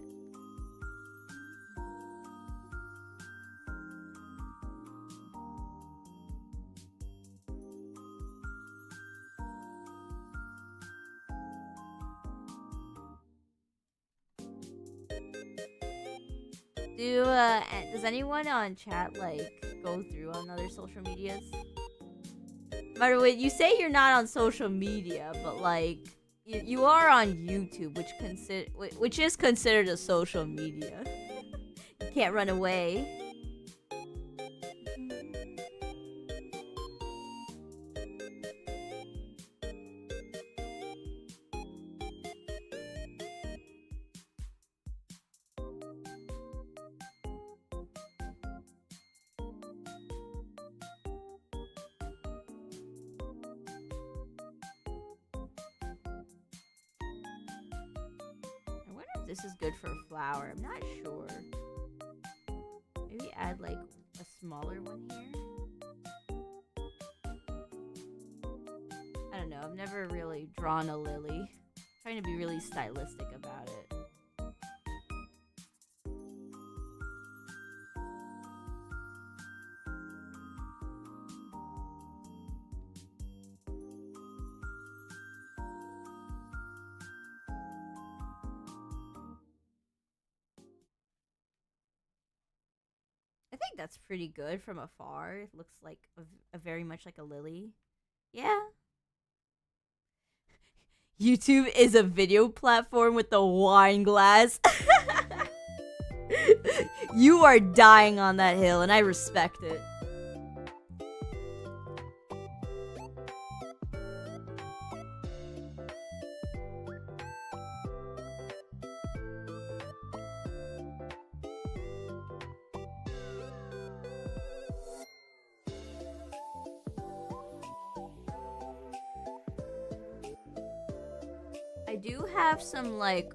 Does anyone on chat like go through on other social medias? By the way, you say you're not on social media, but like you are on YouTube, which is considered a social media. You can't run away. This is good for a flower. I'm not sure. Maybe add like a smaller one here. I don't know. I've never really drawn a lily. I'm trying to be really stylistic about it. That's pretty good from afar. It looks like a very much like a lily. Yeah. YouTube is a video platform with the wine glass. You are dying on that hill, and I respect it. I do have some like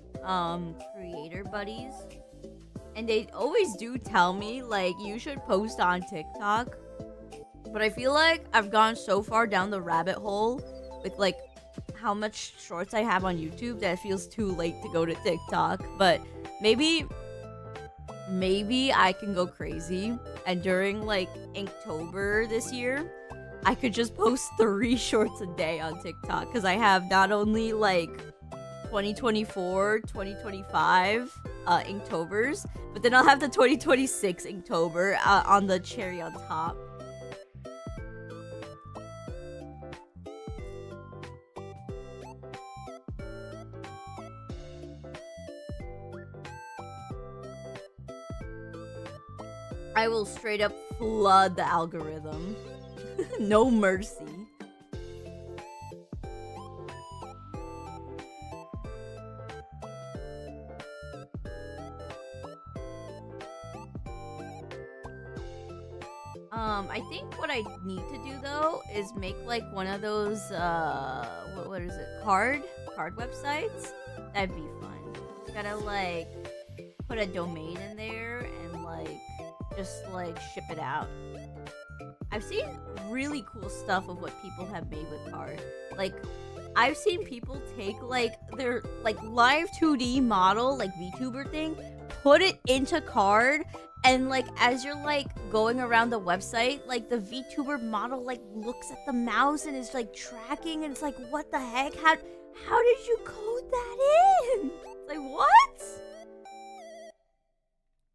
creator buddies, and they always do tell me like you should post on TikTok, but I feel like I've gone so far down the rabbit hole with like how much shorts I have on YouTube that it feels too late to go to TikTok. But maybe I can go crazy, and during like Inktober this year I could just post 3 shorts a day on TikTok, because I have not only like 2024, 2025 Inktovers, but then I'll have the 2026 Inktober on the cherry on top. I will straight up flood the algorithm. No mercy. I think what I need to do though is make like one of those what is it? Card websites. That'd be fun. Gotta like put a domain in there and like just like ship it out. I've seen really cool stuff of what people have made with card. Like I've seen people take like their like live 2D model like VTuber thing, put it into card, and like as you're like going around the website, like the VTuber model like looks at the mouse and is like tracking, and it's like, what the heck? How did you code that in? Like what?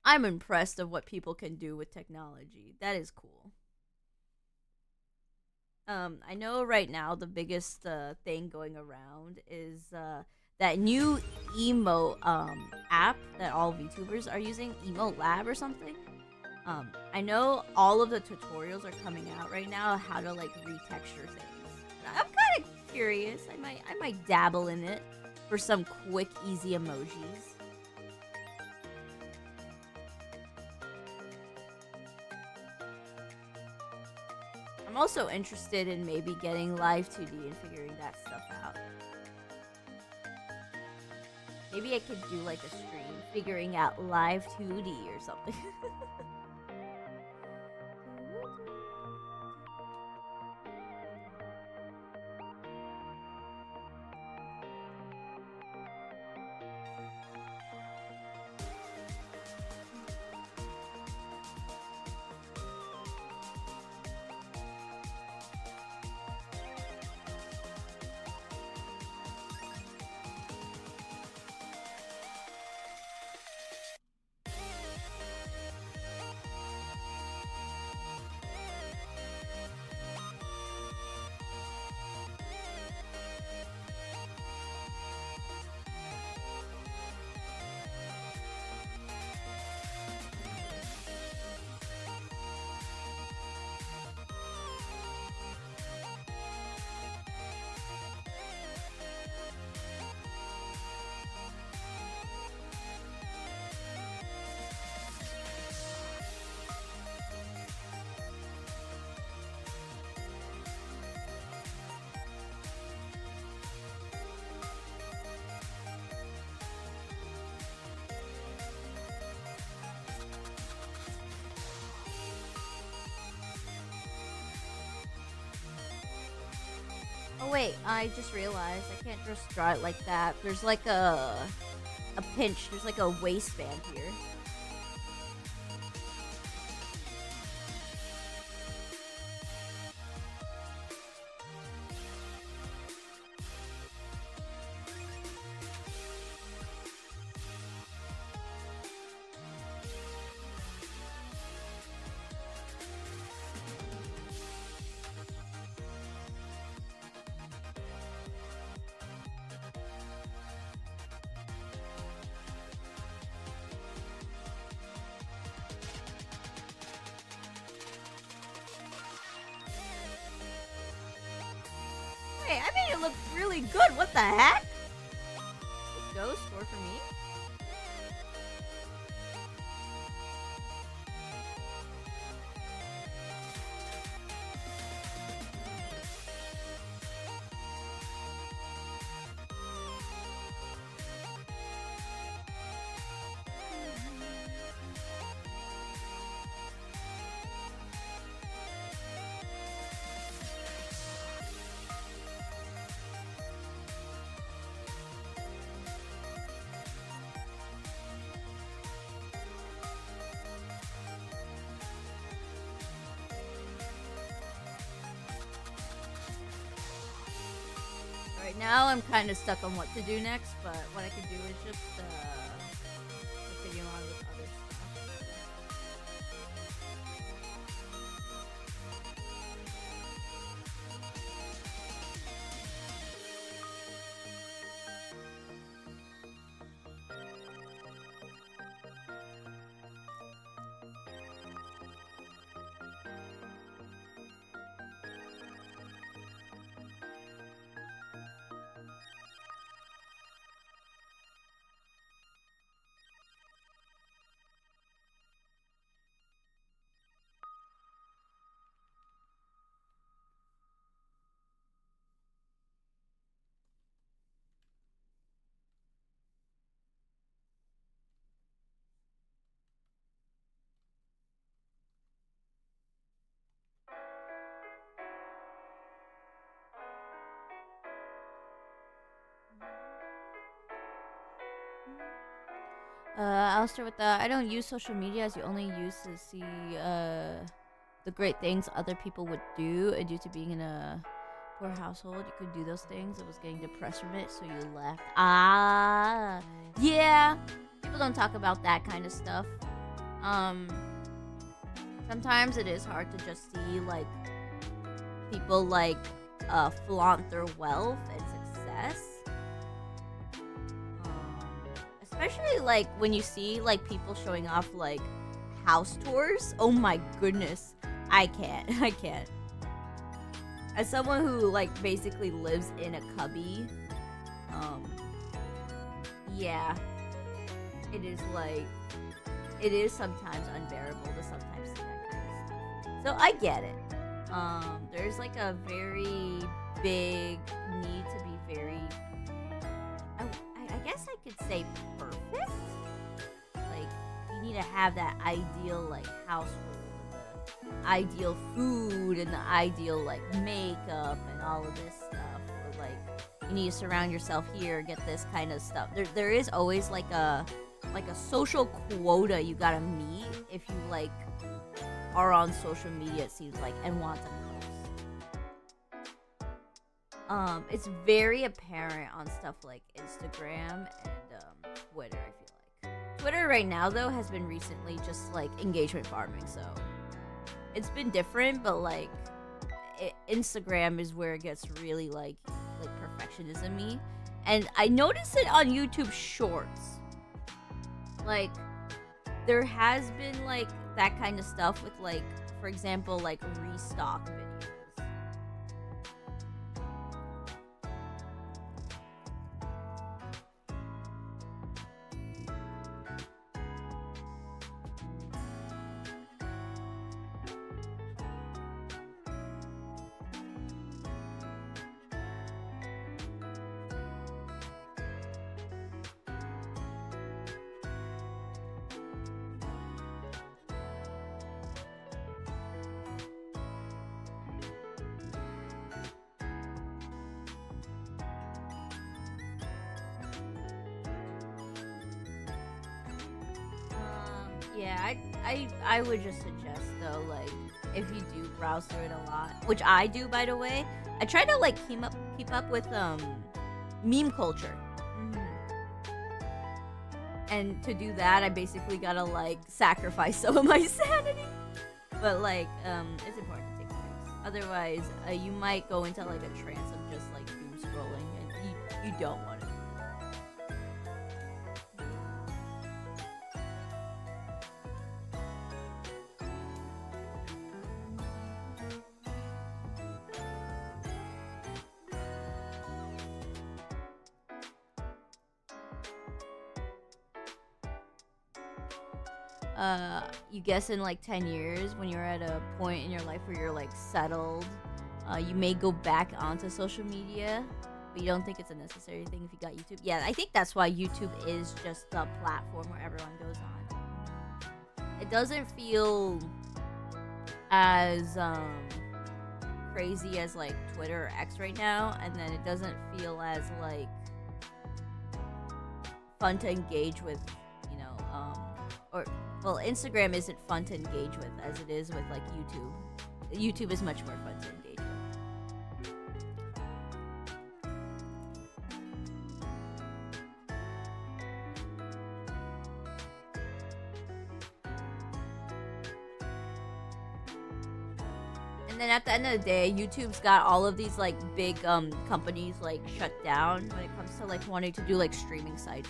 I'm impressed of what people can do with technology. That is cool. I know right now the biggest thing going around is that new emo app that all VTubers are using, Emo Lab or something. I know all of the tutorials are coming out right now how to like retexture things. I'm kind of curious. I might dabble in it for some quick, easy emojis. I'm also interested in maybe getting live 2D and figuring that stuff out. Maybe I could do like a stream figuring out live 2D or something. Oh wait, I just realized I can't just draw it like that. There's like a pinch. There's like a waistband here. Hey, I made it look really good. What the heck? Let's go. Score for me. Right now, I'm kind of stuck on what to do next, but what I could do is just continue on with other stuff. I'll start with that. I don't use social media as you only use to see the great things other people would do, and due to being in a poor household, you could do those things. I was getting depressed from it, so you left. Yeah. People don't talk about that kind of stuff. Sometimes it is hard to just see like people like flaunt their wealth and success. Especially like when you see like people showing off like house tours. Oh my goodness. I can't. As someone who like basically lives in a cubby, yeah, it is sometimes unbearable to sometimes see that kind of stuff. So I get it. There's like a very big need to be very, I guess I could say perfect. Like you need to have that ideal like household, and the ideal food, and the ideal like makeup, and all of this stuff. Or like you need to surround yourself here, get this kind of stuff. There is always like a social quota you gotta meet if you like are on social media, it seems like, and want to post. It's very apparent on stuff like Instagram and Twitter, I feel like. Twitter right now though has been recently just like engagement farming, so it's been different, but like Instagram is where it gets really like perfectionism-y. And I noticed it on YouTube Shorts. Like there has been like that kind of stuff with like, for example, like restock videos. Yeah, I would just suggest though, like if you do browse through it a lot, which I do by the way, I try to like keep up with meme culture. And to do that, I basically gotta like sacrifice some of my sanity. But like it's important to take breaks. Otherwise, you might go into like a trance of just like doom scrolling, and you don't want to. You guess in like 10 years when you're at a point in your life where you're like settled, you may go back onto social media, but you don't think it's a necessary thing if you got YouTube. Yeah, I think that's why YouTube is just the platform where everyone goes on. It doesn't feel as crazy as like Twitter or X right now, and then it doesn't feel as like fun to engage with, you know, well, Instagram isn't fun to engage with as it is with like YouTube. YouTube is much more fun to engage with. And then at the end of the day, YouTube's got all of these like big companies like shut down when it comes to like wanting to do like streaming sites.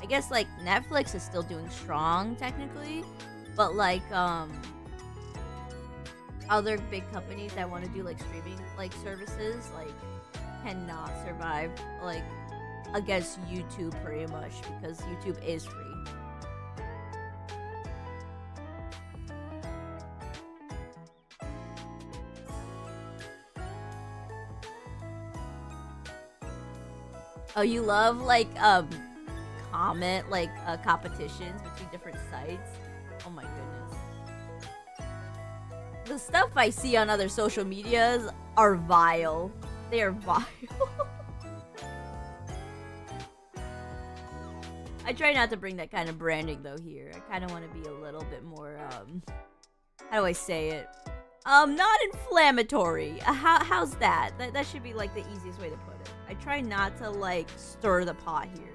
I guess like Netflix is still doing strong technically, but like other big companies that want to do like streaming like services like cannot survive like against YouTube pretty much, because YouTube is free. Oh, you love like comment like competitions between different sites. Oh my goodness. The stuff I see on other social medias are vile. They are vile. I try not to bring that kind of branding though here. I kind of want to be a little bit more, how do I say it? Not inflammatory. How's that? That should be like the easiest way to put it. I try not to like stir the pot here.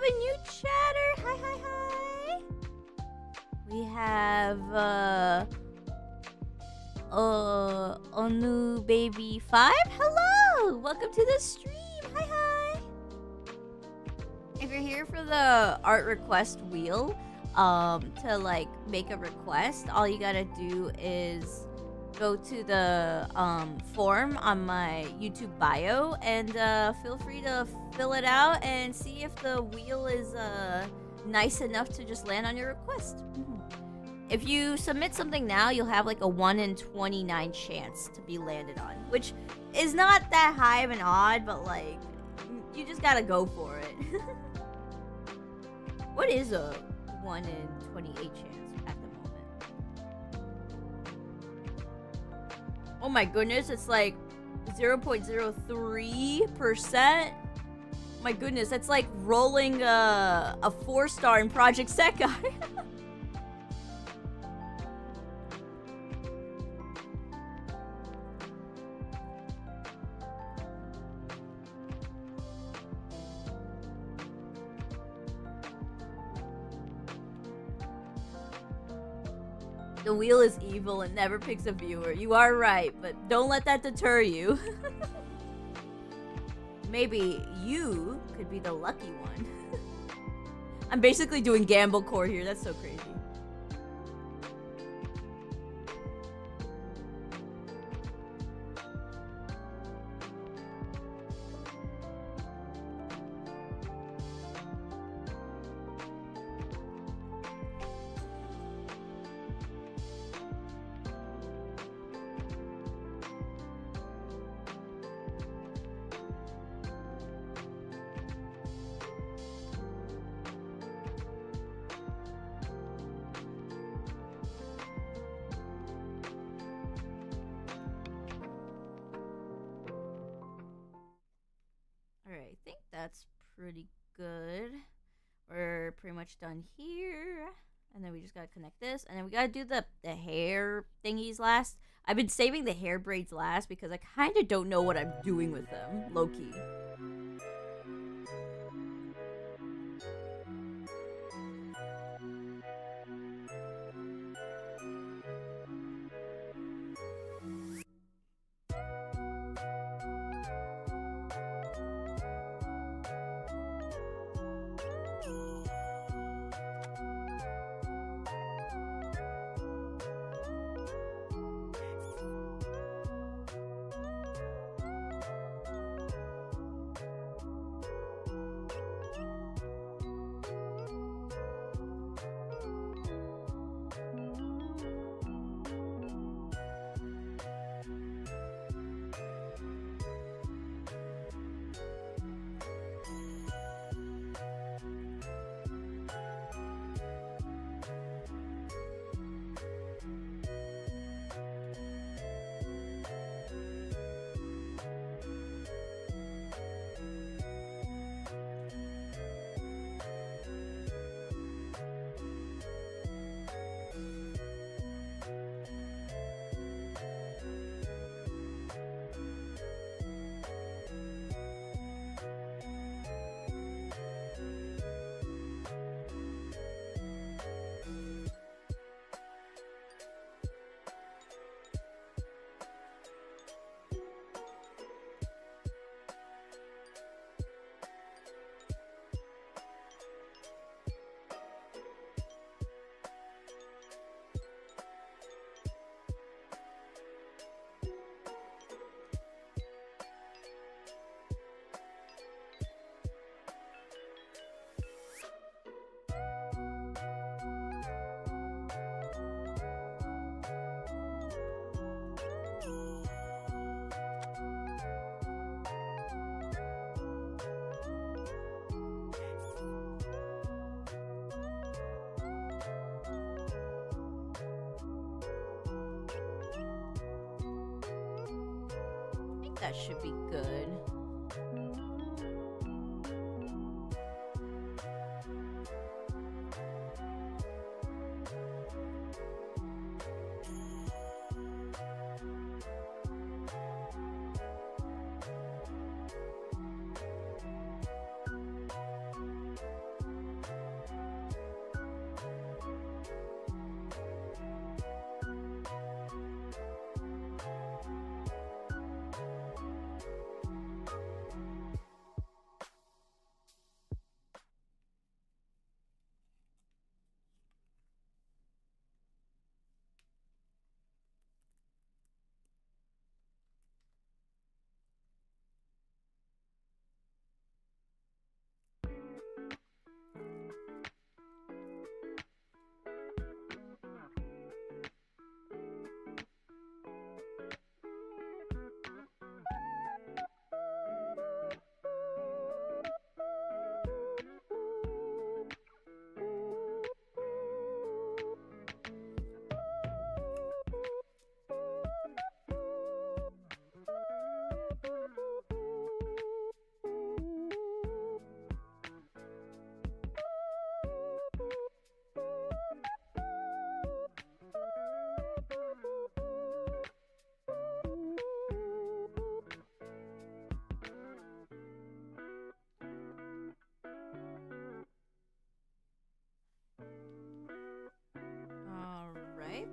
A new chatter. Hi, hi, hi. We have Onu Baby 5. Hello. Welcome to the stream. Hi, hi. If you're here for the art request wheel, to like make a request, all you gotta do is go to the form on my YouTube bio and feel free to fill it out and see if the wheel is nice enough to just land on your request. If you submit something now, you'll have like a 1 in 29 chance to be landed on, which is not that high of an odd, but like you just gotta go for it. What is a 1 in 28 chance at the moment? Oh my goodness, it's like 0.03%. My goodness, that's like rolling a 4-star in Project Sekai. The wheel is evil and never picks a viewer. You are right, but don't let that deter you. Maybe you could be the lucky one. I'm basically doing gamble core here. That's so crazy. Alright, I think that's pretty good. We're pretty much done here. And then we just gotta connect this. And then we gotta do the hair thingies last. I've been saving the hair braids last because I kind of don't know what I'm doing with them, low-key. that should be good.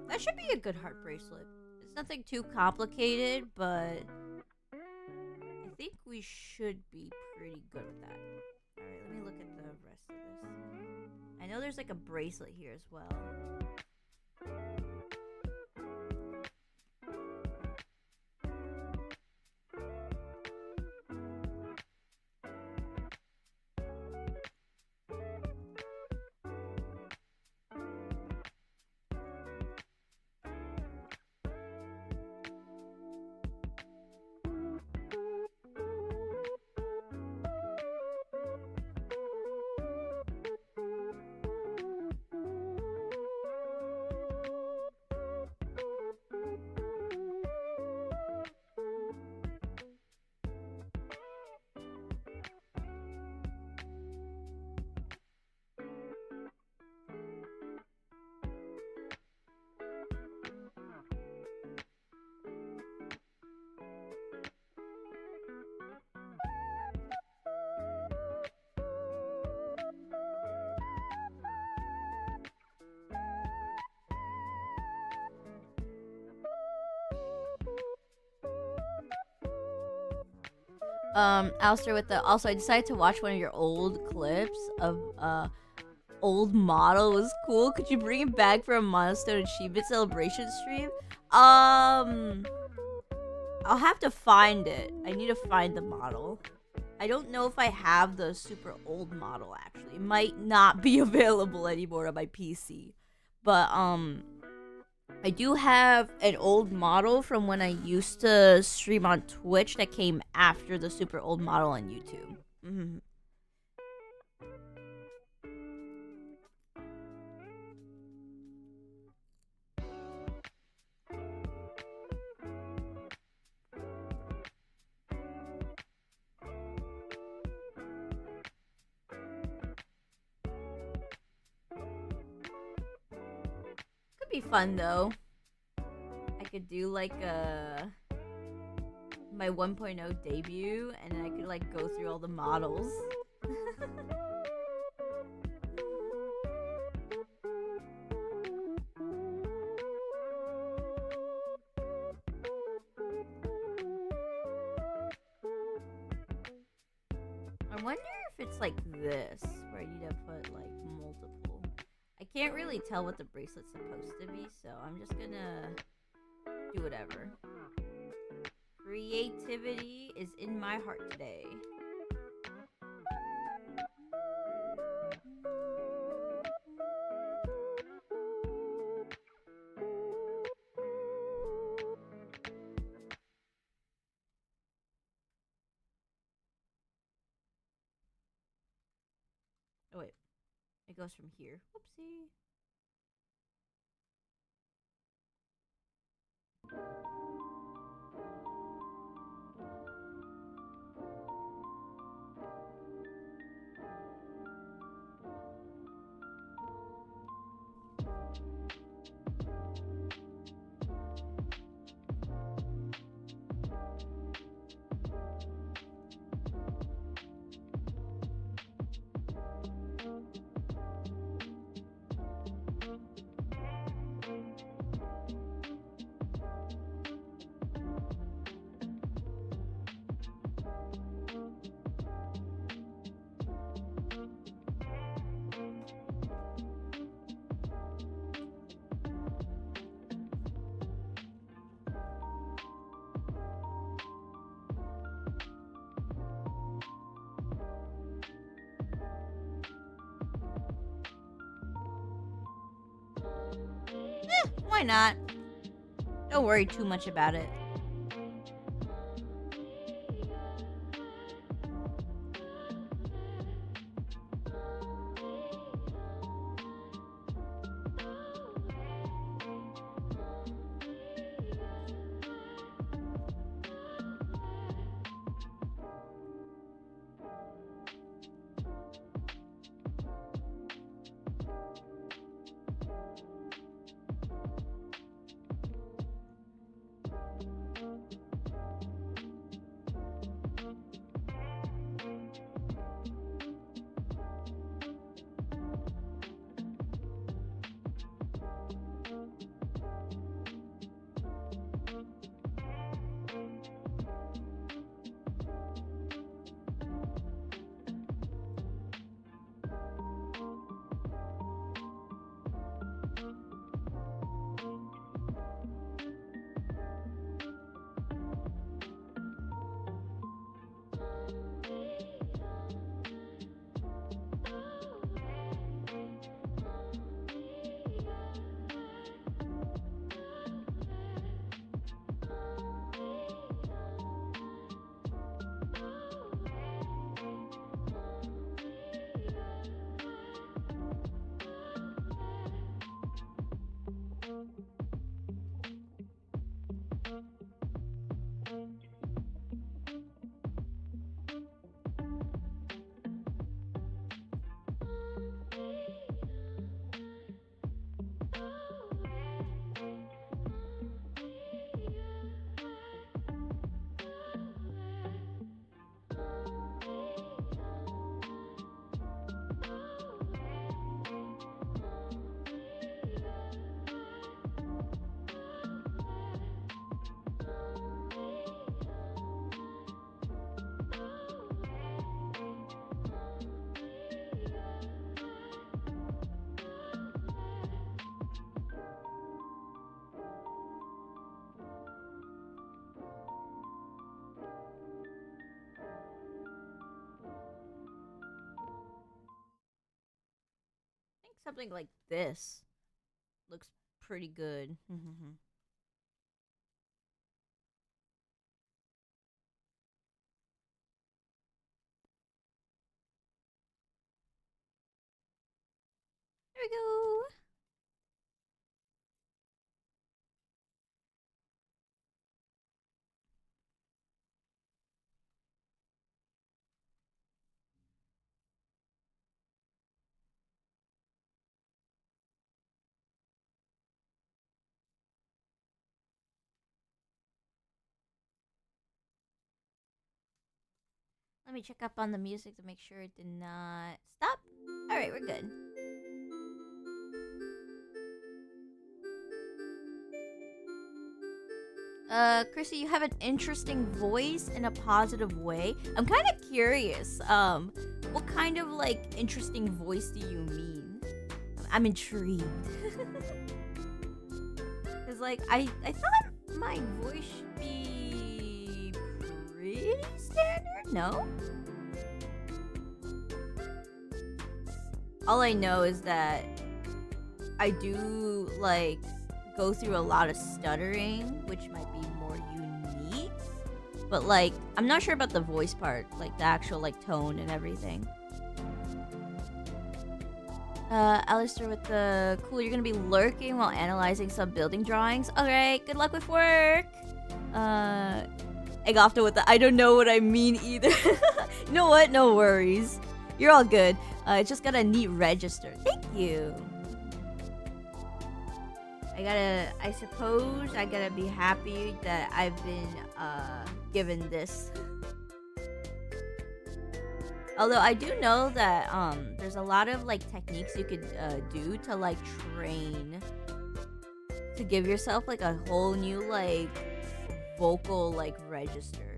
That should be a good heart bracelet. It's nothing too complicated, but I think we should be pretty good with that. Alright, let me look at the rest of this. I know there's like a bracelet here as well. Alistair with the also I decided to watch one of your old clips of old model. It was cool. Could you bring it back for a milestone achievement celebration stream? I'll have to find it. I need to find the model. I don't know if I have the super old model actually. It might not be available anymore on my PC. But I do have an old model from when I used to stream on Twitch that came after the super old model on YouTube. Mm-hmm. Could be fun though. I could do like my 1.0 debut, and then I could like go through all the models. I wonder if it's like this, where you need to put like multiple. I can't really tell what the bracelet's supposed to be, so I'm just gonna do whatever. Creativity is in my heart today. Oh wait, it goes from here. Whoopsie. why not? Don't worry too much about it. I think something like this looks pretty good. There we go. Let me check up on the music to make sure it did not stop. Alright, we're good. Chrissy, you have an interesting voice in a positive way. I'm kind of curious. What kind of like interesting voice do you mean? I'm intrigued. Cause like I thought my voice should be pretty standard. No. All I know is that I do like go through a lot of stuttering, which might be more unique. But like, I'm not sure about the voice part, like the actual like tone and everything. Alistair with the cool, you're gonna be lurking while analyzing some building drawings. Alright, good luck with work. Egofta with the I don't know what I mean either. You know what? No worries. You're all good. Just got a neat register. Thank you. I suppose I gotta be happy that I've been given this. Although I do know that there's a lot of like techniques you could do to like train to give yourself like a whole new like vocal like register.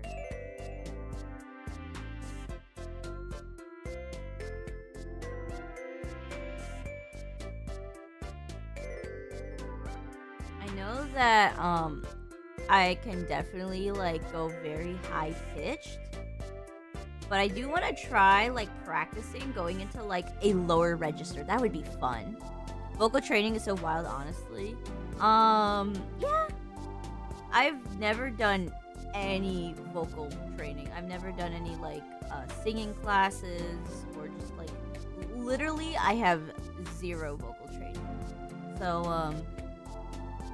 I know that I can definitely like go very high pitched. But I do want to try like practicing going into like a lower register. That would be fun. Vocal training is so wild, honestly. Yeah, I've never done any vocal training. I've never done any like singing classes or just like literally I have zero vocal training. So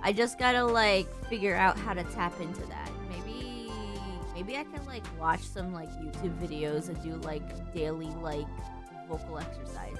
I just gotta like figure out how to tap into that. Maybe I can like watch some like YouTube videos and do like daily like vocal exercises.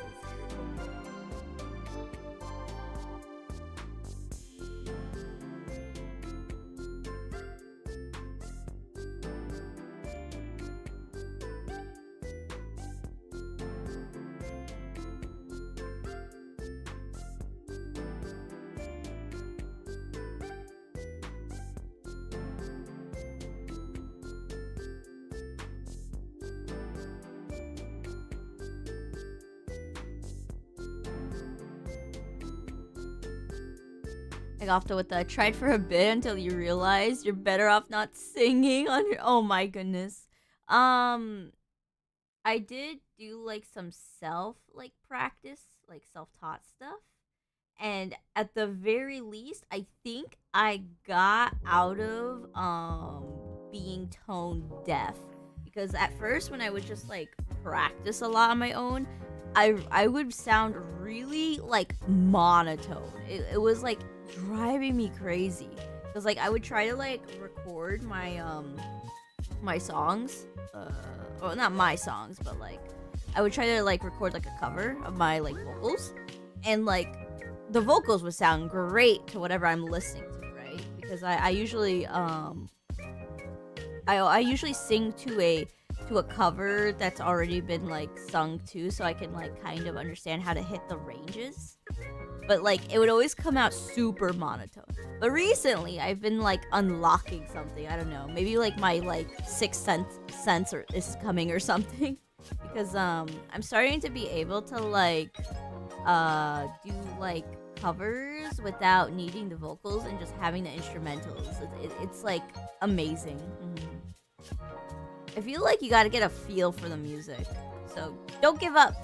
Like often with the tried for a bit until you realize you're better off not singing on your. Oh my goodness. Um, I did do like some self like practice, like self taught stuff, and at the very least, I think I got out of being tone deaf because at first when I would just like practice a lot on my own, I would sound really like monotone. It was like driving me crazy because like I would try to like record my songs, well not my songs, but like I would try to like record like a cover of my like vocals, and like the vocals would sound great to whatever I'm listening to, right? Because I usually I usually sing to a cover that's already been like sung to, so I can like kind of understand how to hit the ranges. But like it would always come out super monotone. But recently I've been like unlocking something. I don't know. Maybe like my like sixth sense is coming or something. Because I'm starting to be able to like do like covers without needing the vocals and just having the instrumentals. It's like amazing. I feel like you gotta get a feel for the music. So don't give up.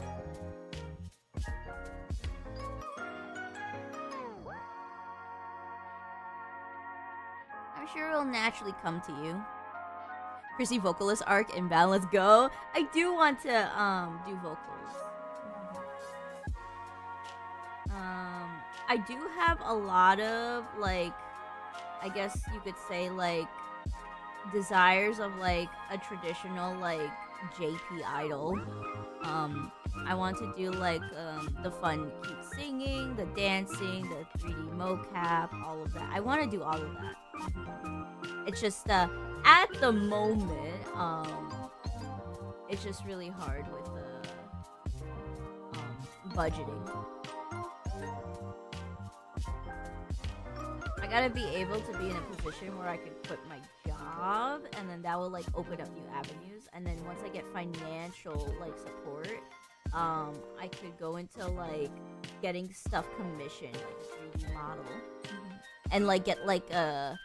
I'm sure it'll naturally come to you. Chrissy vocalist arc inbound. Let's go. I do want to do vocals. I do have a lot of like, I guess you could say like desires of like a traditional like JP idol. I want to do like the fun cute singing, the dancing, the 3D mocap, all of that. I want to do all of that. It's just at the moment it's just really hard with budgeting. I gotta be able to be in a position where I can quit my job, and then that will like open up new avenues. And then once I get financial like support, I could go into like getting stuff commissioned, like a 3D model, and like get like the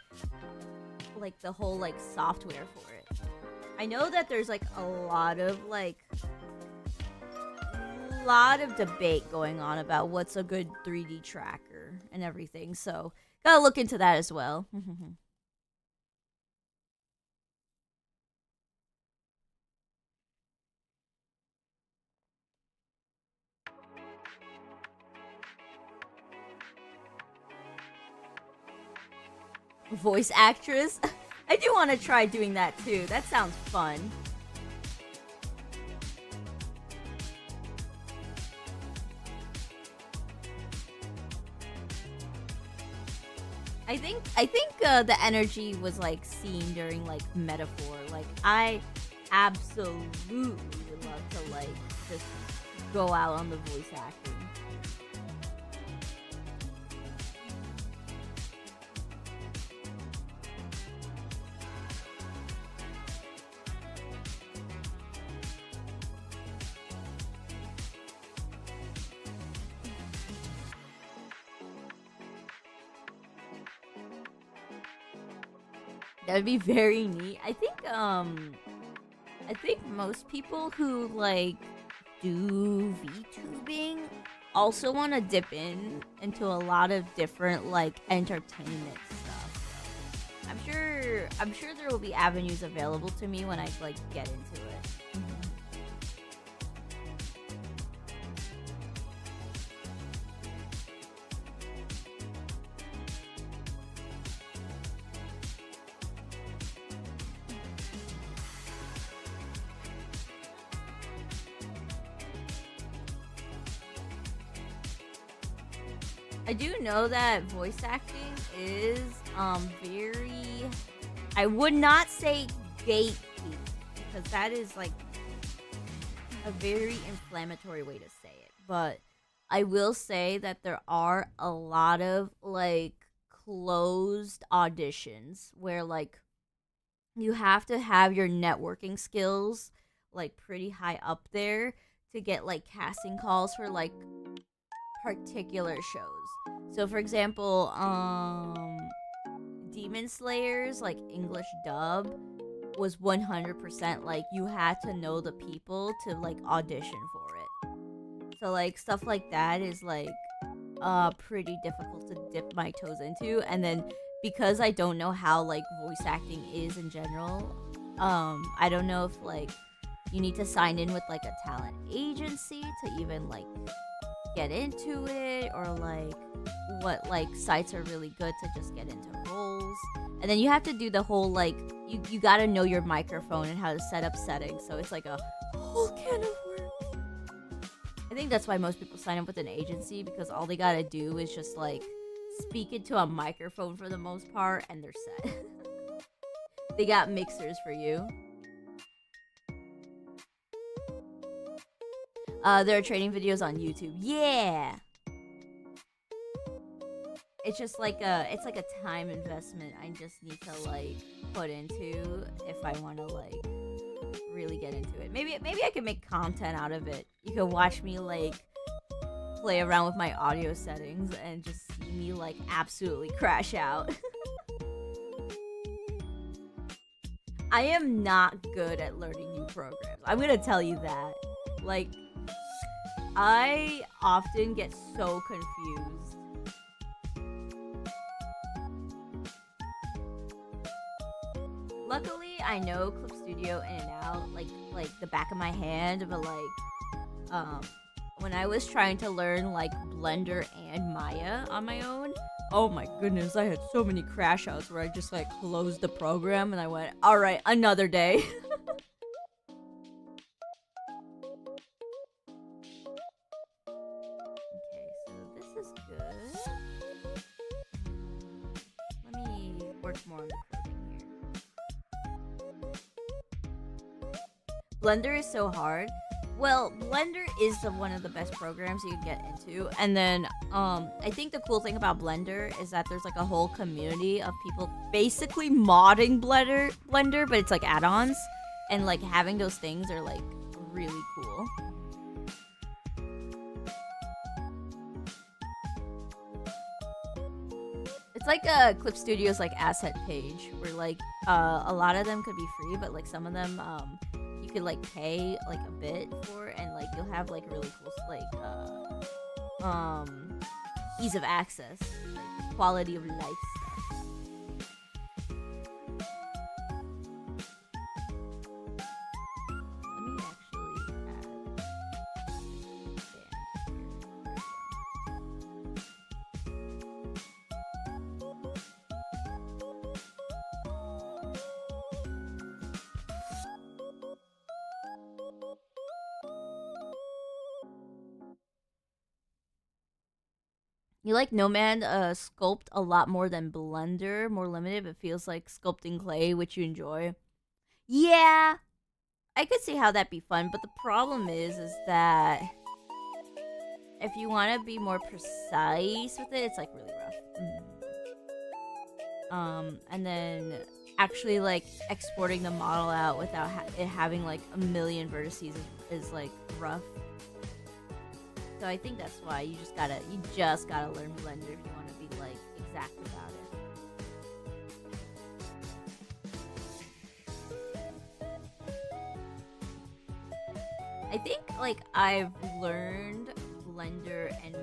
whole like software for it. I know that there's like a lot of debate going on about what's a good 3D tracker and everything, so gotta look into that as well. Voice actress? I do want to try doing that too. That sounds fun. I think the energy was like seen during like Metaphor. Like I absolutely would love to like just go out on the voice acting. That would be very neat. I think most people who like do VTubing also want to dip into a lot of different like entertainment stuff. I'm sure there will be avenues available to me when I like get into it. I do know that voice acting is very, I would not say gatekeep, because that is like a very inflammatory way to say it, but I will say that there are a lot of like closed auditions where like you have to have your networking skills like pretty high up there to get like casting calls for like particular shows. So for example, Demon Slayer's like English dub was 100% like you had to know the people to like audition for it. So like stuff like that is like pretty difficult to dip my toes into. And then because I don't know how like voice acting is in general, I don't know if like you need to sign in with like a talent agency to even like get into it, or like what like sites are really good to just get into roles. And then you have to do the whole like you gotta know your microphone and how to set up settings, so it's like a whole can of worms. I think that's why most people sign up with an agency, because all they gotta do is just like speak into a microphone for the most part and they're set. They got mixers for you. There are training videos on YouTube. Yeah. It's just like it's like a time investment I just need to like put into if I want to like really get into it. Maybe I can make content out of it. You can watch me like play around with my audio settings and just see me like absolutely crash out. I am not good at learning new programs. I'm gonna tell you that. Like, I often get so confused. Luckily, I know Clip Studio in and out, like the back of my hand, but like, when I was trying to learn like Blender and Maya on my own, oh my goodness, I had so many crash outs where I just like closed the program and I went, all right, another day. Okay, so this is good. Let me work more on the coding here. Blender is so hard. Well, Blender is one of the best programs you can get into, and then I think the cool thing about Blender is that there's like a whole community of people basically modding Blender, but it's like add-ons, and like having those things are like really cool. It's like a Clip Studio's like asset page where like a lot of them could be free, but like some of them you could like pay like a bit for, and like you'll have like really cool like ease of access, like, quality of life stuff. Let me actually add band here. You like Nomad sculpt a lot more than Blender, more limited. It feels like sculpting clay, which you enjoy. Yeah, I could see how that'd be fun, but the problem is that if you want to be more precise with it, it's like really rough. And then actually like exporting the model out without it having like a million vertices is like rough. So I think that's why you just gotta learn Blender if you want to be like exact about it. I think like I've learned Blender and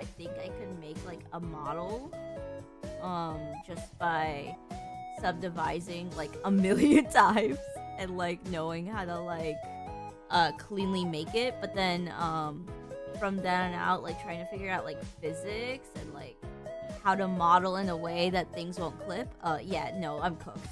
I think I could make like a model just by subdividing like a million times and like knowing how to like cleanly make it, but then from then on out like trying to figure out like physics and like how to model in a way that things won't clip. Yeah, no, I'm cooked.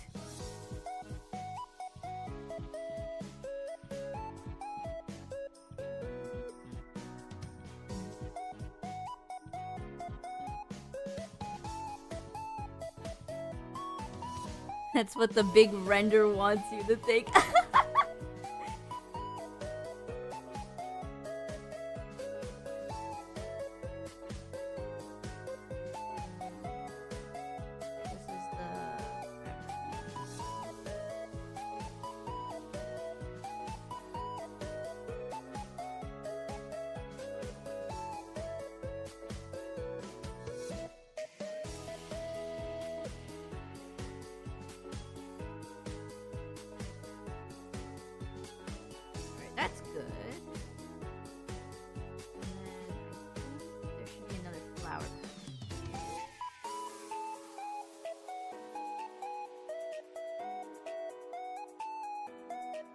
That's what the big render wants you to think. That's good. And then there should be another flower.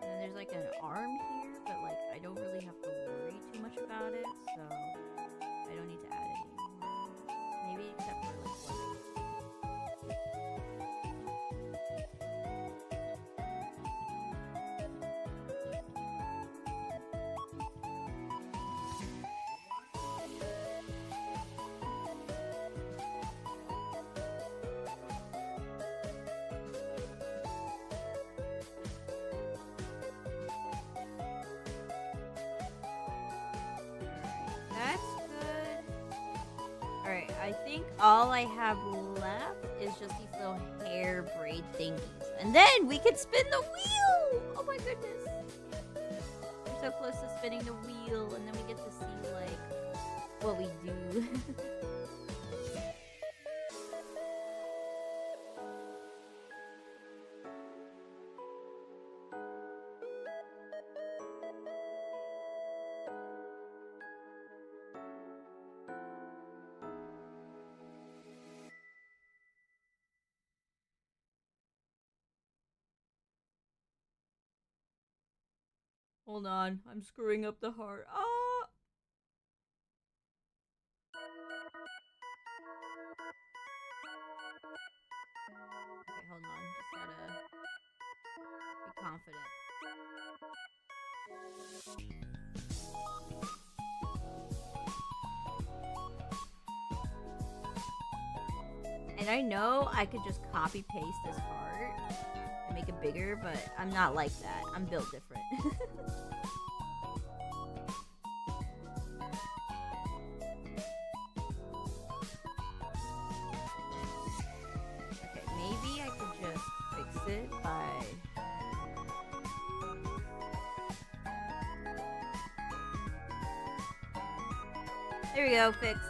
And then there's like an arm here, but like I don't really have to worry too much about it, so I don't need to add any more. Maybe except for like one. Alright, I think all I have left is just these little hair braid thingies. And then we can spin the wheel! Oh my goodness. We're so close to spinning the wheel, and then we get to see, like, what we do. Hold on, I'm screwing up the heart. Ah! Okay, hold on. Just gotta be confident. And I know I could just copy paste this heart and make it bigger, but I'm not like that. I'm built different. Okay, maybe I could just fix it by... There we go, fixed.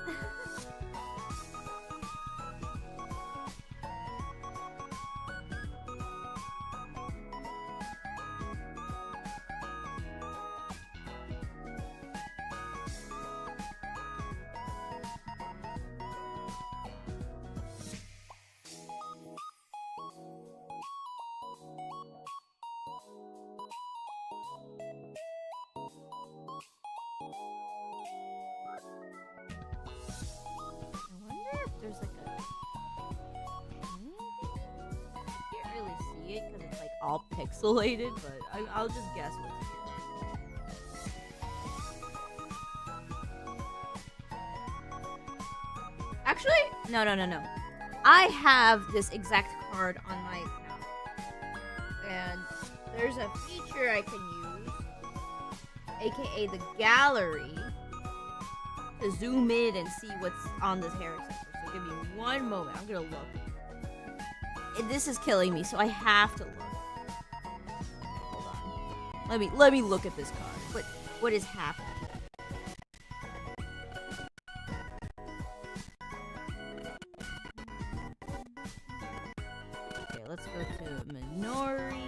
There's like a... Can't really see it because it's like all pixelated, but I'll just guess what's here. Actually, no. I have this exact card on my account. And there's a feature I can use, aka the gallery, to zoom in and see what's on this hair accessory. So give me one moment. I'm gonna look. And this is killing me, so I have to look. Hold on. Let me look at this card. What is happening? Okay, let's go to Minori.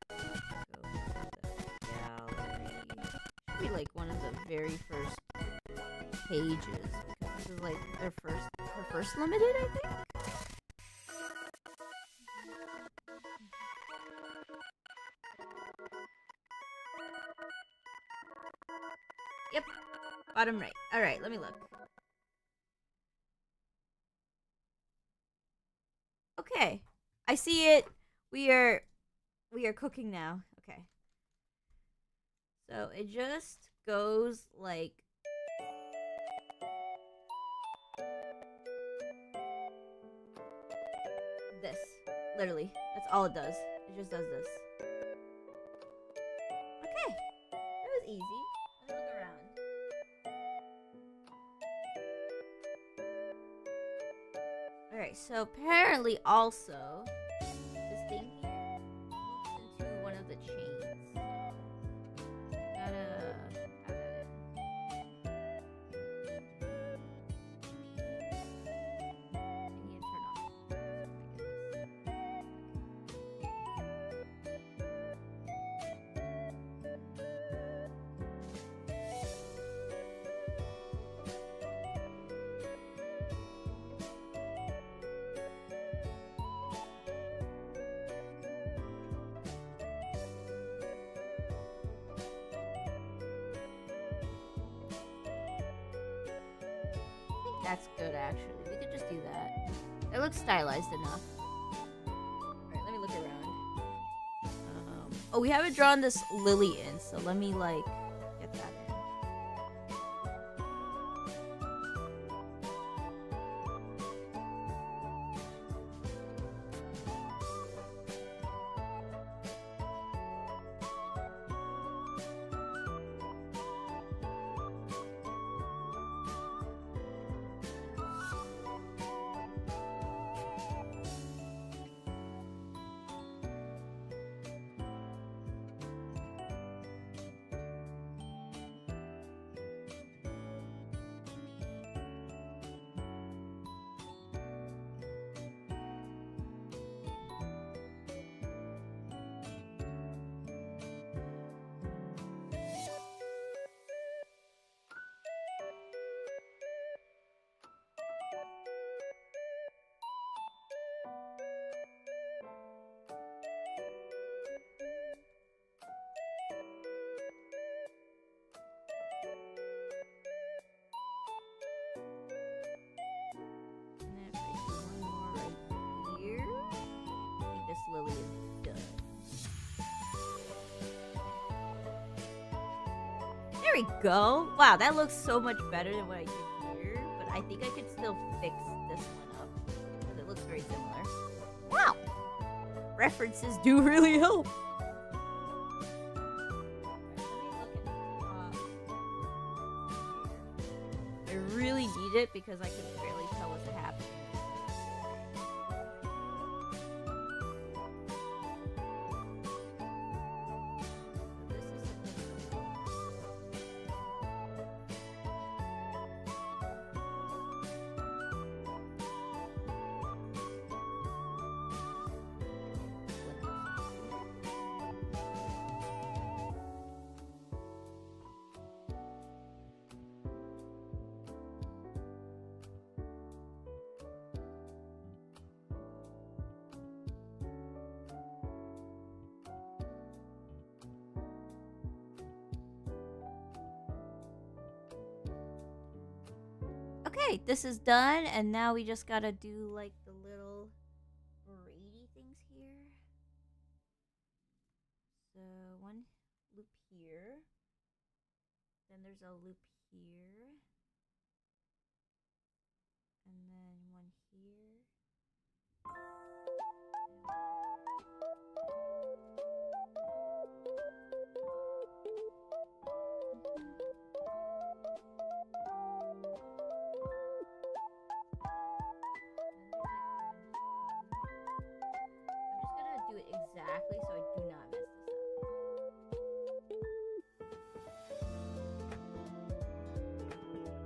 Go to the gallery. Should be like one of the very first pages. This is like her first limited, I think. Yep, bottom right. All right, let me look. Okay, I see it. We are cooking now. Okay. So it just goes like this. Literally. That's all it does. It just does this. Okay. That was easy. Let me look around. Alright, so apparently also this thing here loops into one of the chains. So gotta have that in. I need to turn off. Oh my That's good, actually. We could just do that. It looks stylized enough. Alright, let me look around. Oh, we haven't drawn this lily in, so let me, like, get that in. Lily is done. There we go. Wow, that looks so much better than what I did here. But I think I could still fix this one up because it looks very similar. Wow, references do really help. I really need it because I can barely tell what's happening. Okay, this is done, and now we just gotta do like the little braidy things here. So one loop here, then there's a loop here, and then one here. Exactly, so I do not mess this up.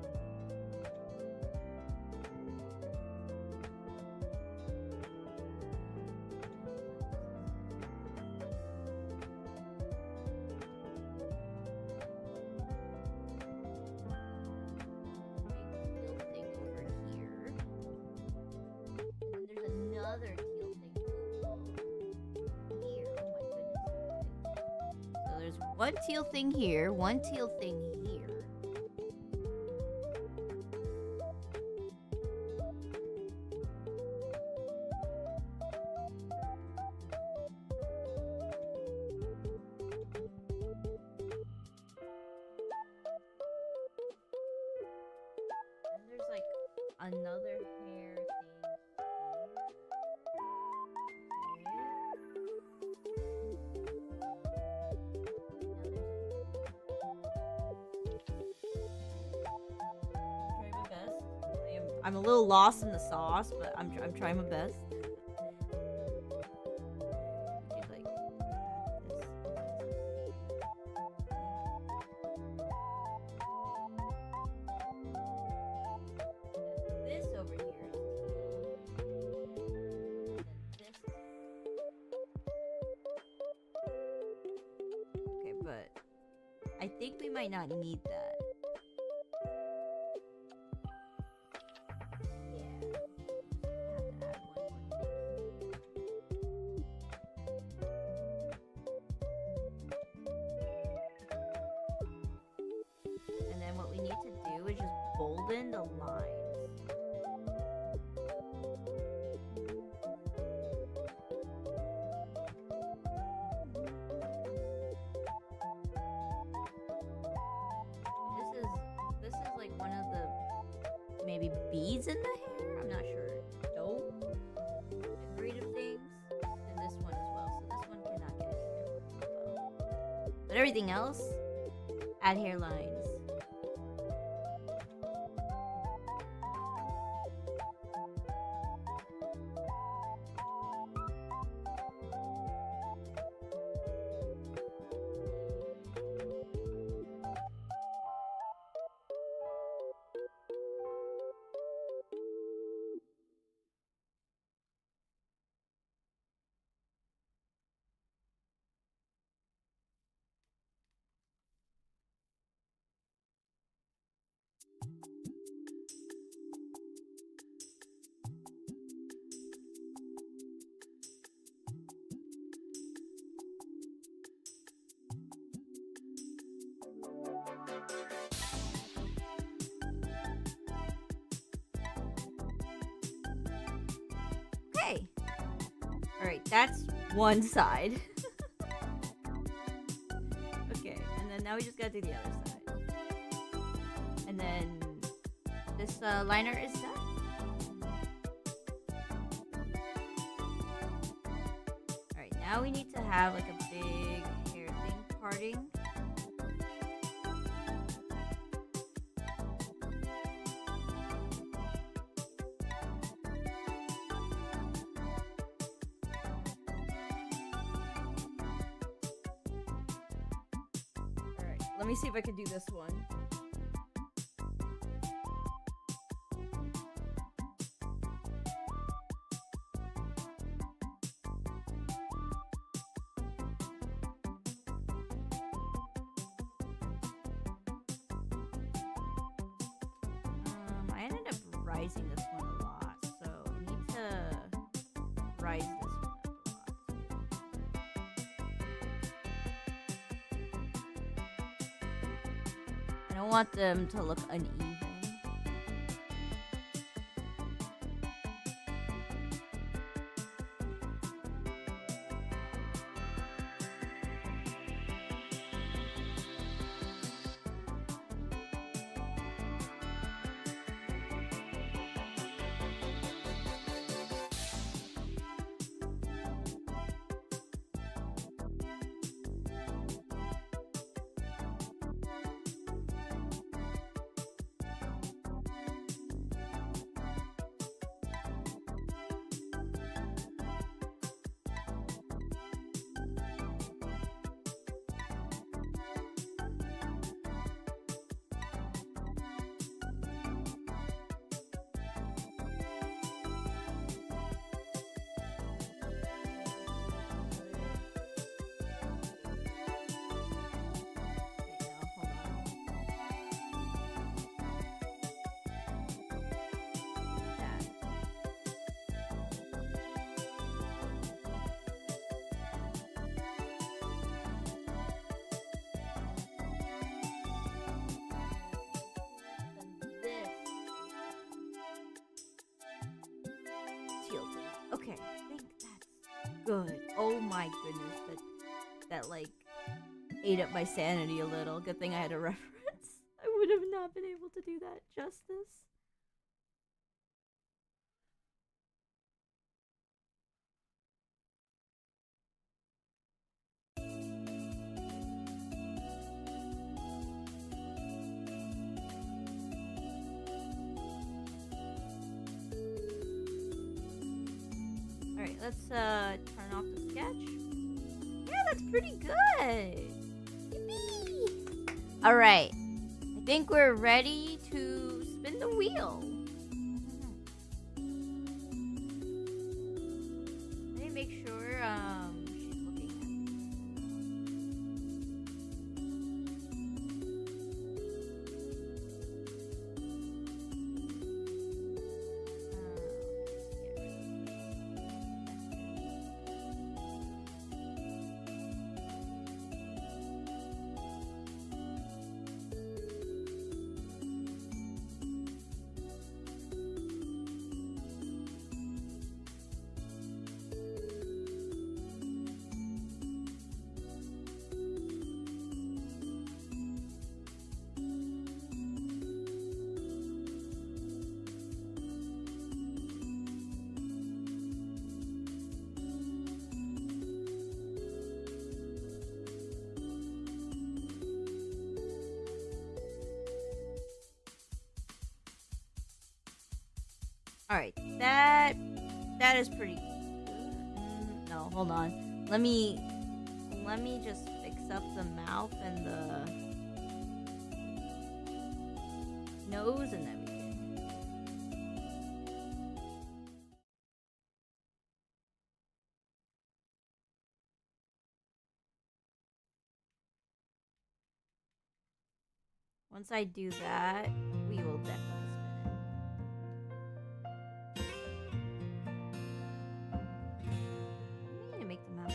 other teal thing here. Oh my goodness. So there's one teal thing here, one teal thing here. Another hair thing here. Okay. Trying my best. I'm a little lost in the sauce, but I'm trying my best. I think we might not need that. Yeah. Have to add one more. And then what we need to do is just bolden the lines. Maybe beads in the hair? I'm not sure. Dope. Decorative things. And this one as well. So this one cannot get any hair as well. But everything else, add hair lines. Okay. Alright, that's one side. Okay, and then now we just gotta do the other side. And then this liner is done. Alright, now we need to have like a big hair thing parting. Let me see if I can do this one. I ended up rising this one a lot, so I need to rise this one up a lot. I don't want them to look uneven. good. Oh my goodness, that like ate up my sanity a little. Good thing I had a reference. I would have not been able to do that justice. Alright, let's turn off the sketch. Yeah, that's pretty good. Yippee! Alright. I think we're ready to spin the wheel. Let me make sure she's looking at me. Alright, that is pretty good. No, hold on. Let me just fix up the mouth and the nose and everything. Once I do that, we will definitely spin it. I need to make the mouth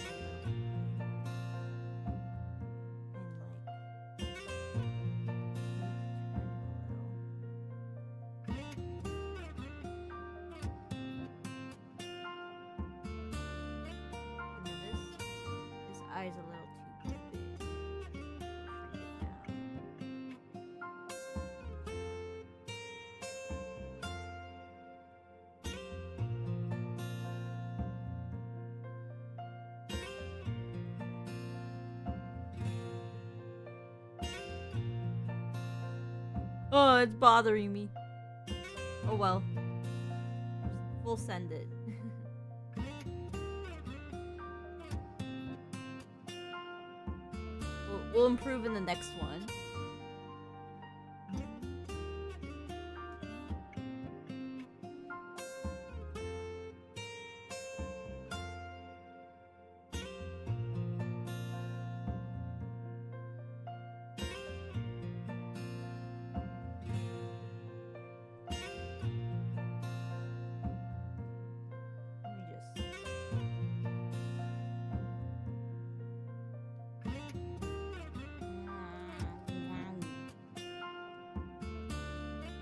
this eye's a little too big. Shrink it down. Oh, it's bothering me. Oh well. We'll send it. We'll improve in the next one.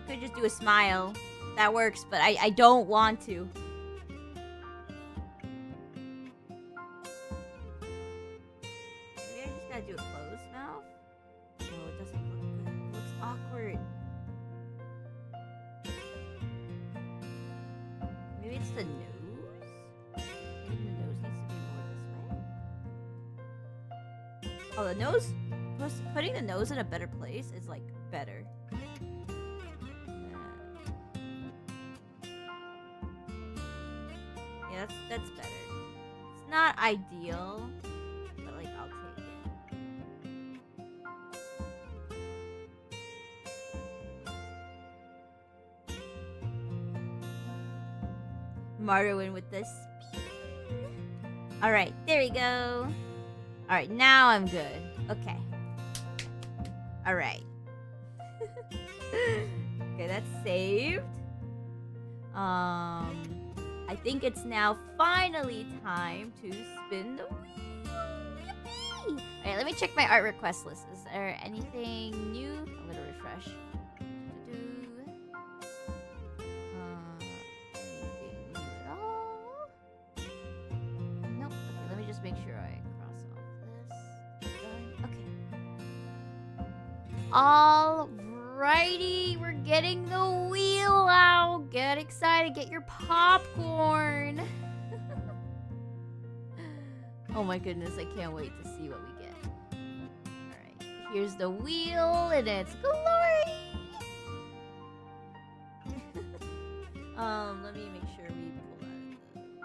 Could just do a smile. That works, but I don't want to. Maybe I just gotta do a closed mouth? No, it doesn't look good. It looks awkward. Maybe it's the nose? Maybe the nose needs to be more this way? Oh, the nose? Putting the nose in a better place is, like, better. Yeah, that's better. It's not ideal, but like I'll take it. Mario in with this. Alright, there we go. Alright, now I'm good. Okay. Alright. Okay, that's saved. I think it's now finally time to spin the wheel. Yippee! Alright, let me check my art request list. Is there anything new? I'm gonna refresh. Anything new at all? Nope. Alrighty, we're getting the wheel out. Get excited, get your popcorn. Oh my goodness, I can't wait to see what we get. Alright, here's the wheel and it's glory. Let me make sure we pull out the thing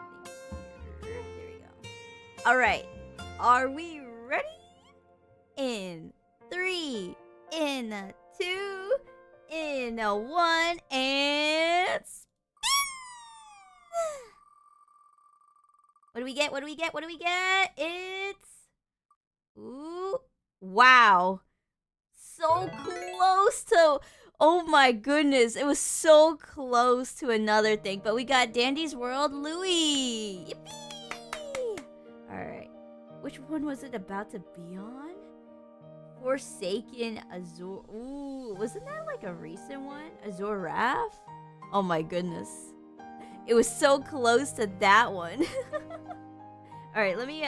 here. There we go. Alright, are we ready? In 3, in 2, in 1, and spin! What do we get? What do we get? What do we get? It's... Ooh. Wow. So close to... Oh my goodness. It was so close to another thing. But we got Dandy's World Louis. Yippee! Alright. Which one was it about to be on? Forsaken Azor. Ooh, wasn't that like a recent one? Azor Raph? Oh my goodness. It was so close to that one. Alright, let me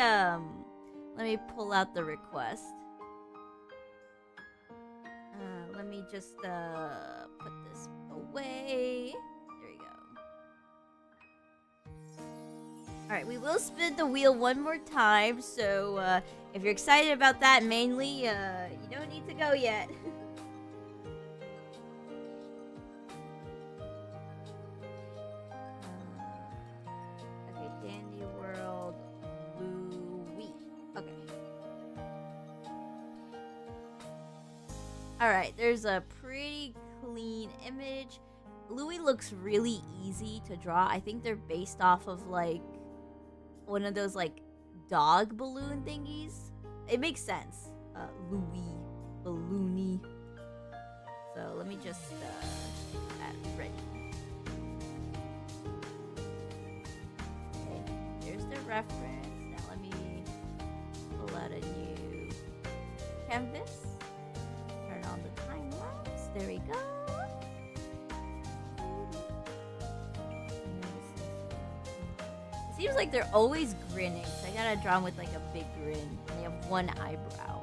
pull out the request. Let me just put this away. There we go. Alright, we will spin the wheel one more time, so if you're excited about that mainly, you don't need to go yet. Okay, Dandy World Louis. Okay. Alright, there's a pretty clean image. Louis looks really easy to draw. I think they're based off of like one of those like dog balloon thingies. It makes sense. Louis Balloony. So let me just get that ready. Okay, there's the reference. Now let me pull out a new canvas. Turn on the time lapse. There we go. Seems like they're always grinning, so I gotta draw them with like a big grin. And they have one eyebrow.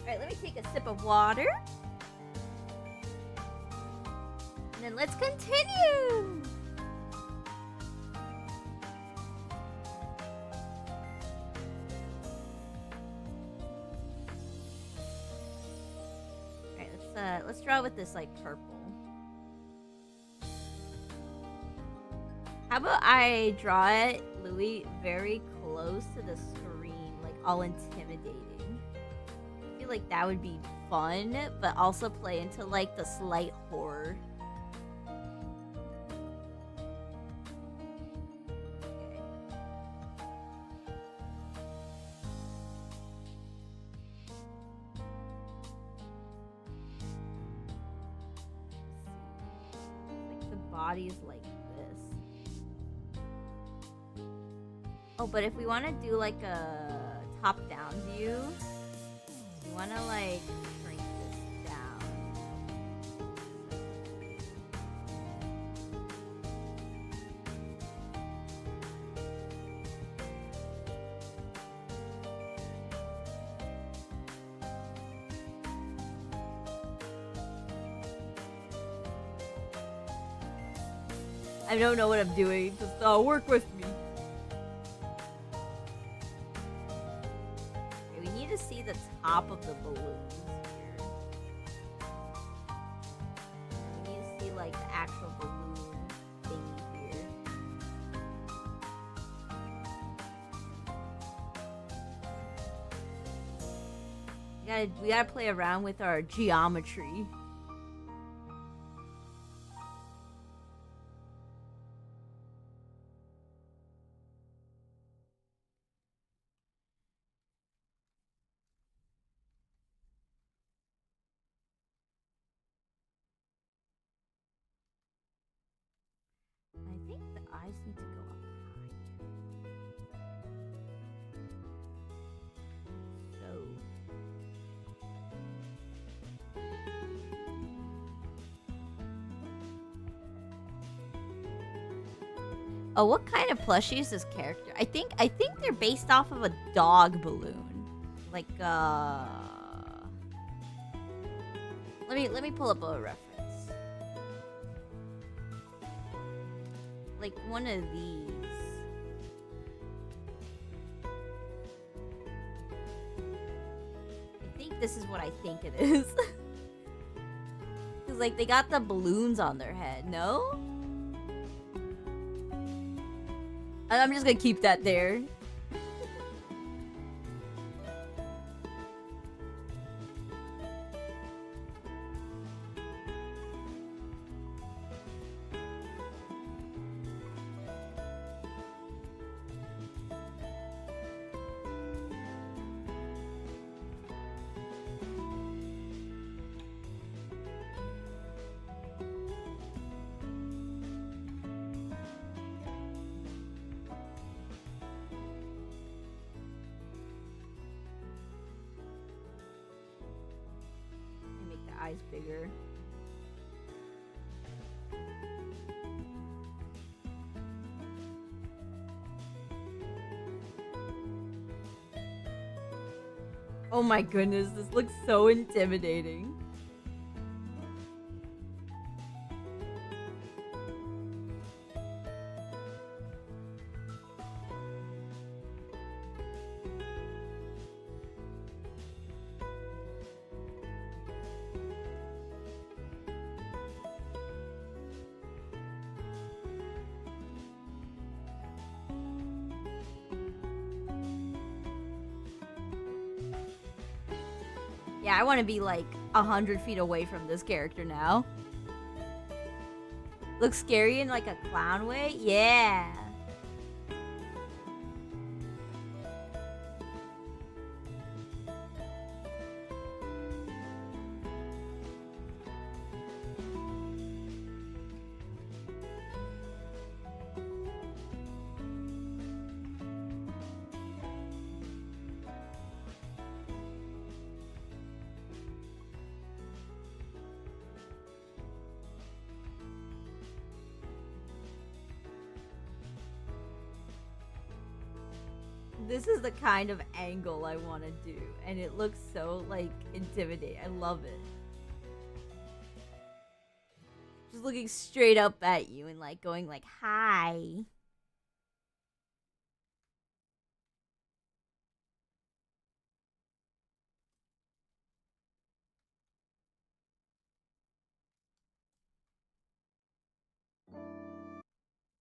Alright, let me take a sip of water. And then let's continue! Alright, let's draw with this like purple. How about I draw it, Louis, very close to the screen, like all intimidating. I feel like that would be fun, but also play into like the slight horror. Okay. Like the body's like this. Oh, but if we want to do like a top-down view, we want to like shrink this down. I don't know what I'm doing. Just work with me. See the top of the balloons here. We need to see like the actual balloon thingy here. We gotta play around with our geometry. I think the eyes need to go up higher. So Oh, what kind of plushie is this character? I think they're based off of a dog balloon. Like let me pull up a reference. Like one of these. I think this is what I think it is. Cause like they got the balloons on their head, no? I'm just gonna keep that there. Eyes bigger. Oh my goodness, this looks so intimidating. Yeah, I want to be like 100 feet away from this character now. Looks scary in like a clown way? Yeah. This is the kind of angle I want to do, and it looks so, like, intimidating. I love it. Just looking straight up at you and, like, going, like, hi.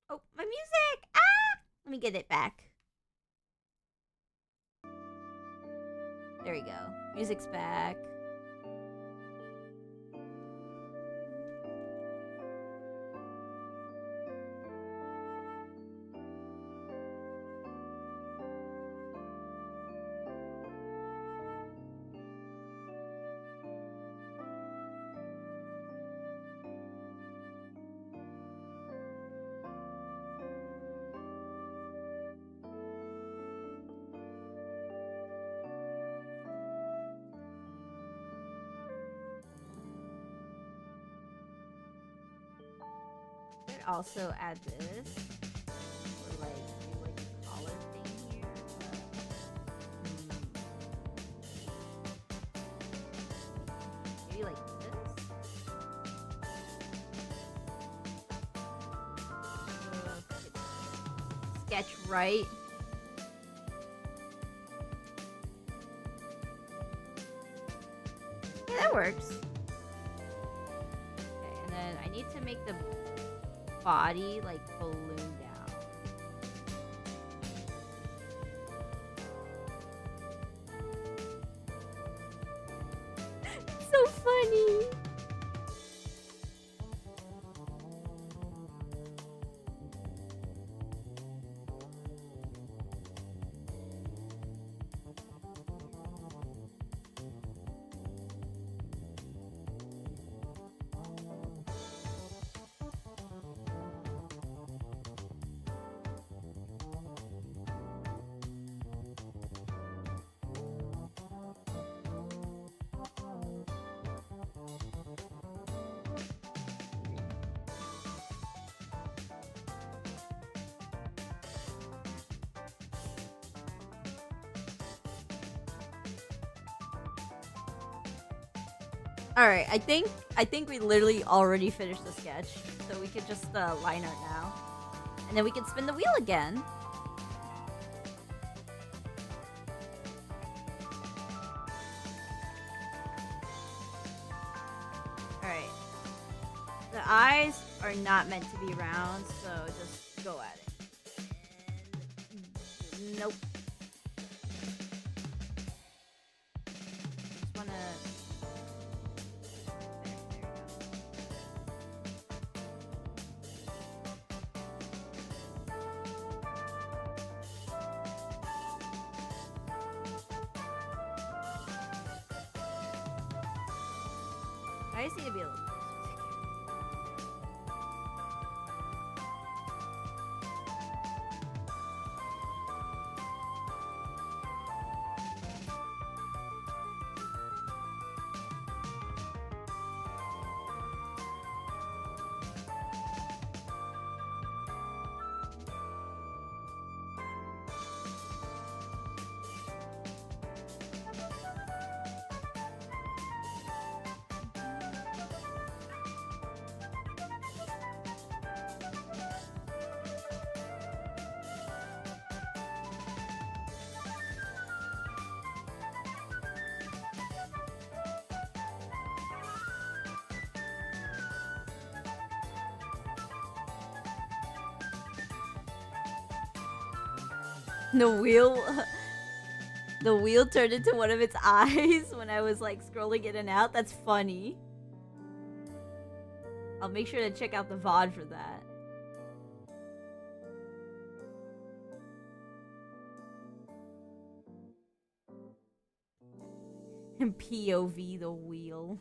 Oh, my music! Ah! Let me get it back. There we go. Music's back. Also add this, or like do like a collar thing here. Maybe like this. Sketch right. Yeah, that works. Okay, and then I need to make the body like balloon down. So funny. Alright, I think we literally already finished the sketch. So we could just line art now. And then we can spin the wheel again. Alright. The eyes are not meant to be round, so just go at it. And... nope. Just wanna... I just need to be a little closer. The wheel turned into one of its eyes when I was like scrolling in and out. That's funny. I'll make sure to check out the VOD for that. And POV the wheel.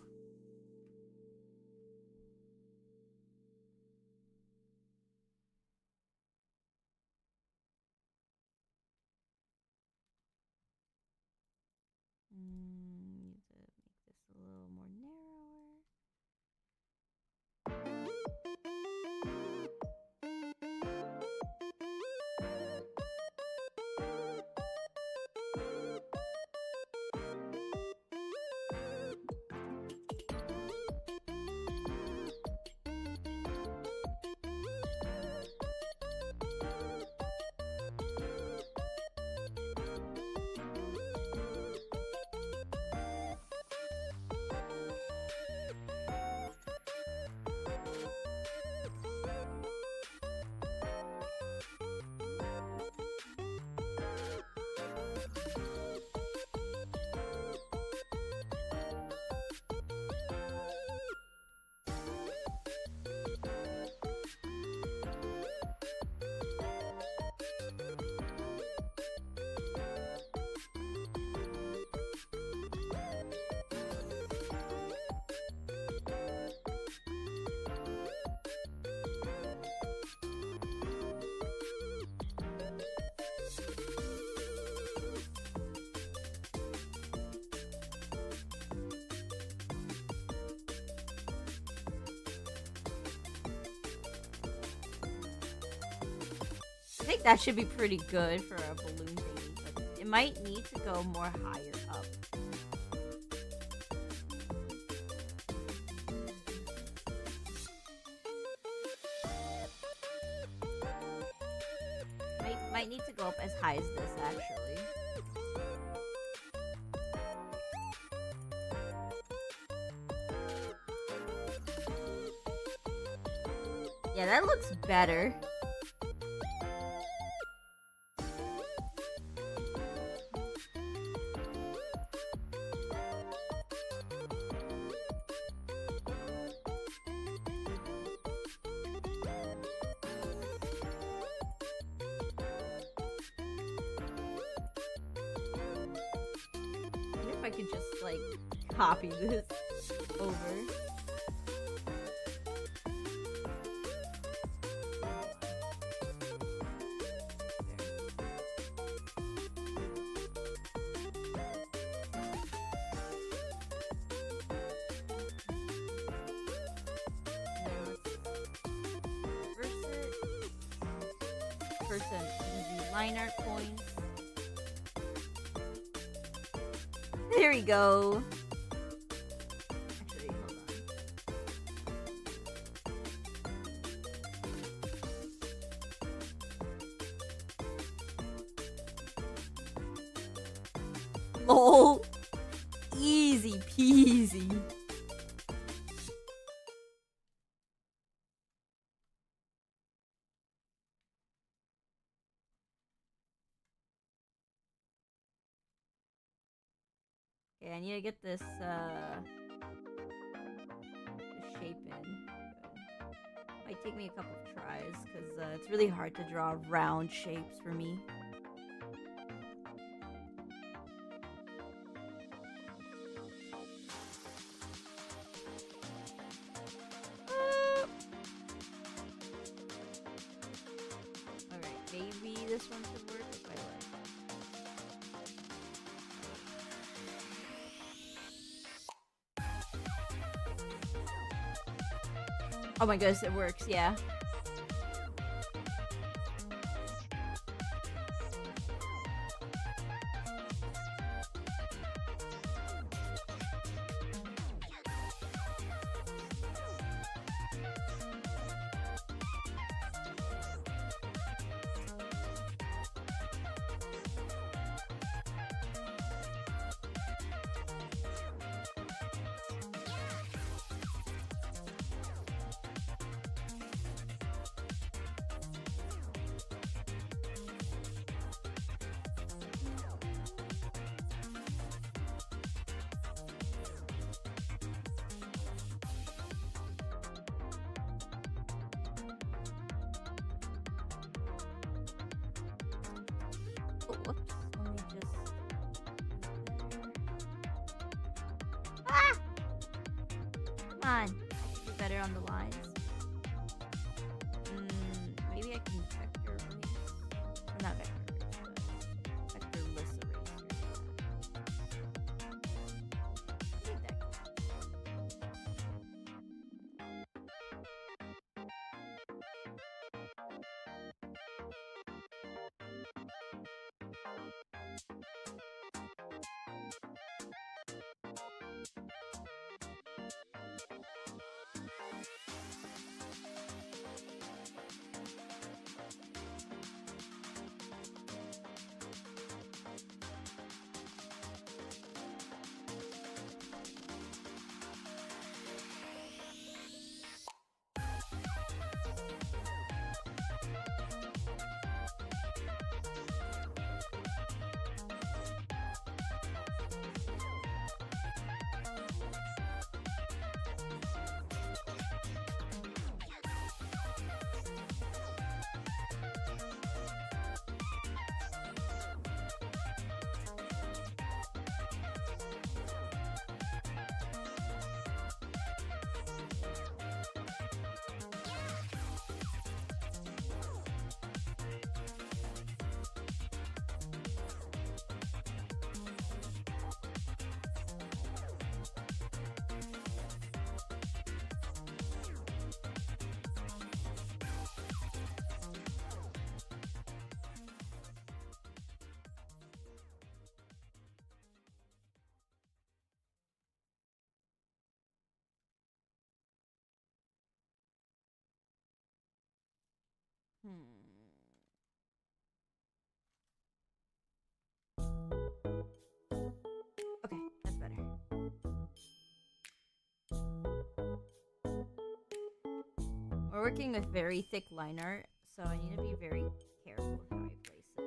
Need to make this a little more narrower. I think that should be pretty good for a balloon baby, but it might need to go more higher up. Might need to go up as high as this, actually. Yeah, that looks better. I could just like copy this over. For some easy line art points. There we go. Actually, Lol. Easy peasy. Okay, I need to get this shape in. Might take me a couple of tries because it's really hard to draw round shapes for me. Alright, maybe this one should work if I like. Oh my goodness, it works, yeah. Oh, whoops. Let me just... Ah! Come on. I should do better on the lines. Maybe I can vector erase. Or not vector erase, but vectorless erase. Maybe that Okay, that's better. We're working with very thick line art, so I need to be very careful with how I place it.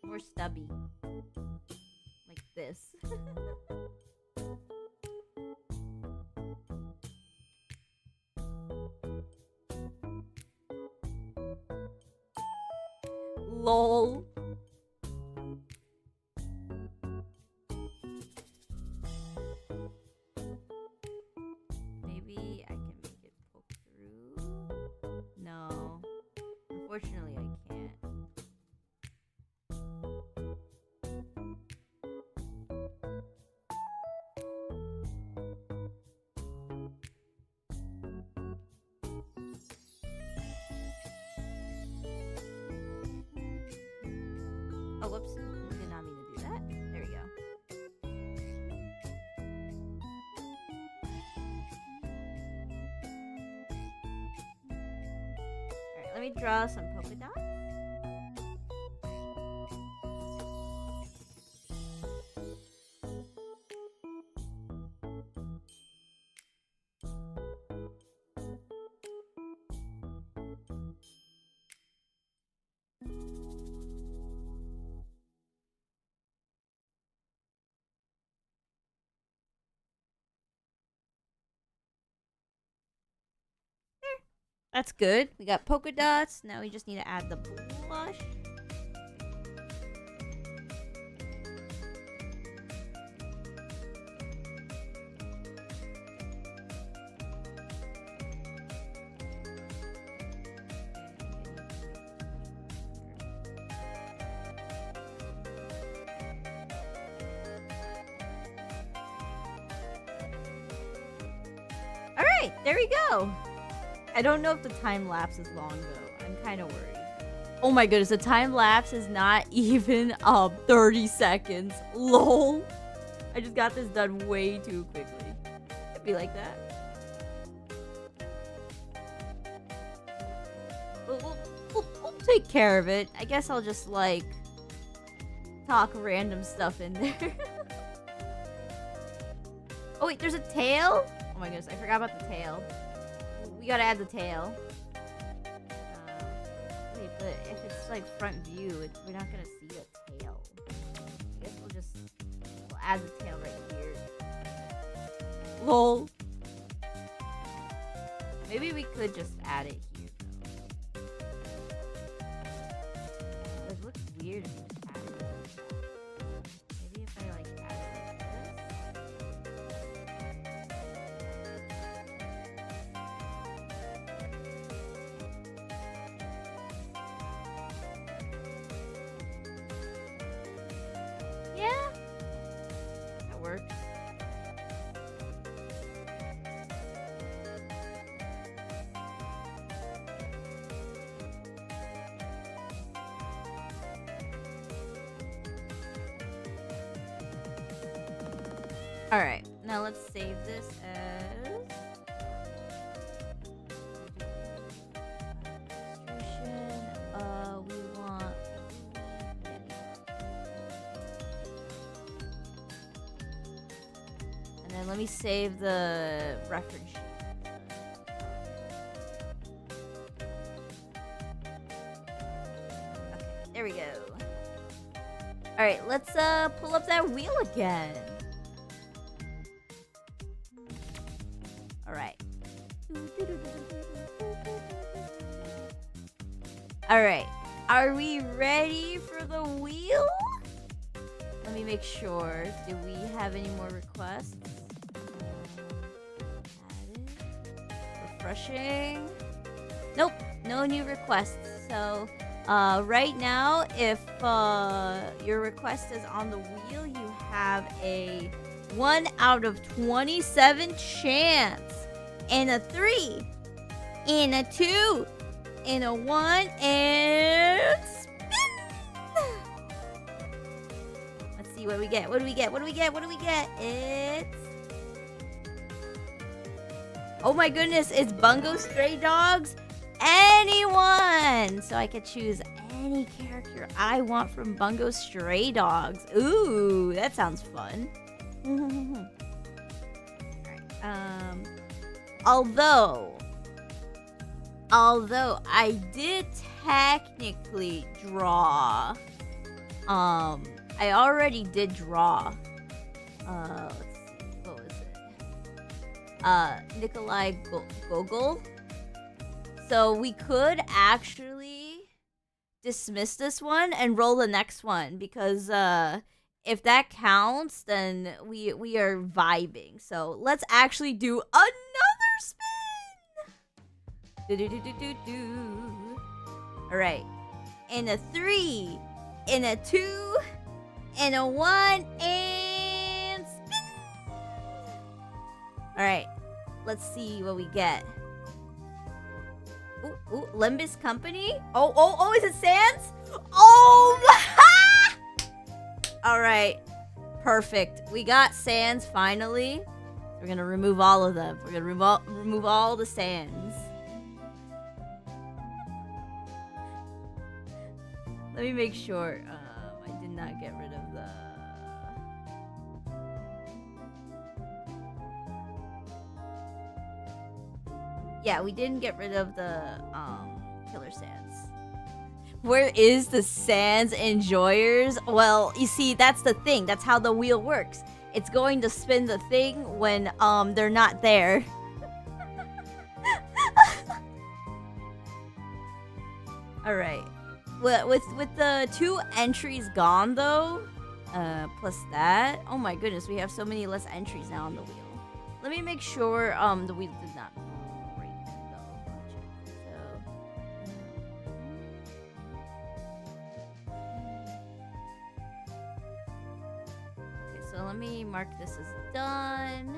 More stubby. Like this. LOL. Maybe I can make it poke through. No. Unfortunately, I can't. Oh, whoops. Did not mean to do that. There we go. Alright, let me draw some polka dots. That's good. We got polka dots. Now we just need to add the blush. Alright, there we go. I don't know if the time lapse is long though. I'm kind of worried. Oh my goodness, the time lapse is not even 30 seconds. LOL. I just got this done way too quickly. It'd be like that. We'll take care of it. I guess I'll just like talk random stuff in there. Oh wait, there's a tail? Oh my goodness, I forgot about the tail. We gotta add the tail. Wait, but if it's like front view, we're not gonna see the tail. I guess we'll add the tail right here. LOL. Maybe we could just add it here though. It looks weird if you just add it like that. Maybe if I like add it like this. Yeah, that works. All right, now let's save this as we want. And then let me save the reference sheet. Okay, there we go. All right, let's pull up that wheel again. All right. All right. Are we ready for the wheel? Let me make sure. Do we have any more requests? Added. Refreshing. Nope. No new requests. So, right now, if your request is on the wheel, you have a 1 out of 27 chance. And a 3. And a 2. And a 1. And spin! Let's see what we get. What do we get? What do we get? What do we get? It's... Oh my goodness, it's Bungo Stray Dogs. Anyone! So I could choose any character I want from Bungo Stray Dogs. Ooh, that sounds fun. Alright, although I did technically draw, I already did draw, let's see, what was it? Nikolai Gogol. So we could actually dismiss this one and roll the next one because if that counts, then we are vibing. So let's actually do another spin. Do. All right, in a 3, in a 2, in a 1, and spin. All right, let's see what we get. Ooh, Limbus Company? Oh, is it Sans? Oh! Alright. Perfect. We got Sans finally. We're gonna remove all of them. We're gonna remove all the Sans. Let me make sure I did not get rid of the... Yeah, we didn't get rid of the killer Sans. Where is the Sans enjoyers? Well, you see, that's the thing. That's how the wheel works. It's going to spin the thing when they're not there. All right. Well, with the 2 entries gone though, plus that. Oh my goodness, we have so many less entries now on the wheel. Let me make sure the wheel did not. So let me mark this as done.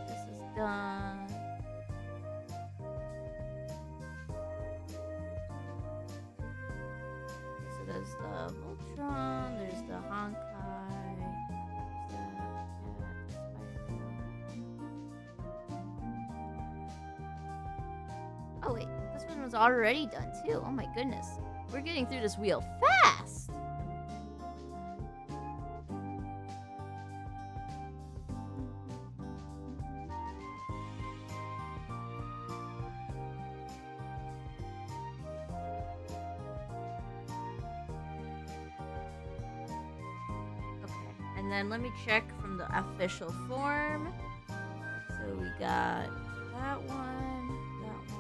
This is done. So there's the Voltron, there's the Honkai, there's the Spyro. Oh wait, this one was already done too. Oh my goodness. We're getting through this wheel fast! And then let me check from the official form. So we got that one, that one.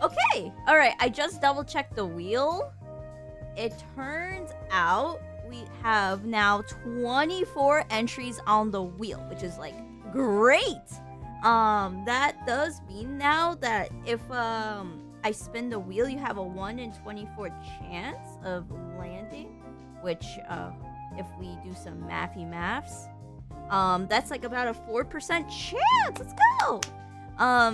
Okay, all right, I just double checked the wheel. It turns out we have now 24 entries on the wheel, which is like great. That does mean now that if I spin the wheel, you have a 1 in 24 chance of landing, which if we do some mathy maths, that's like about a 4% chance. Let's go.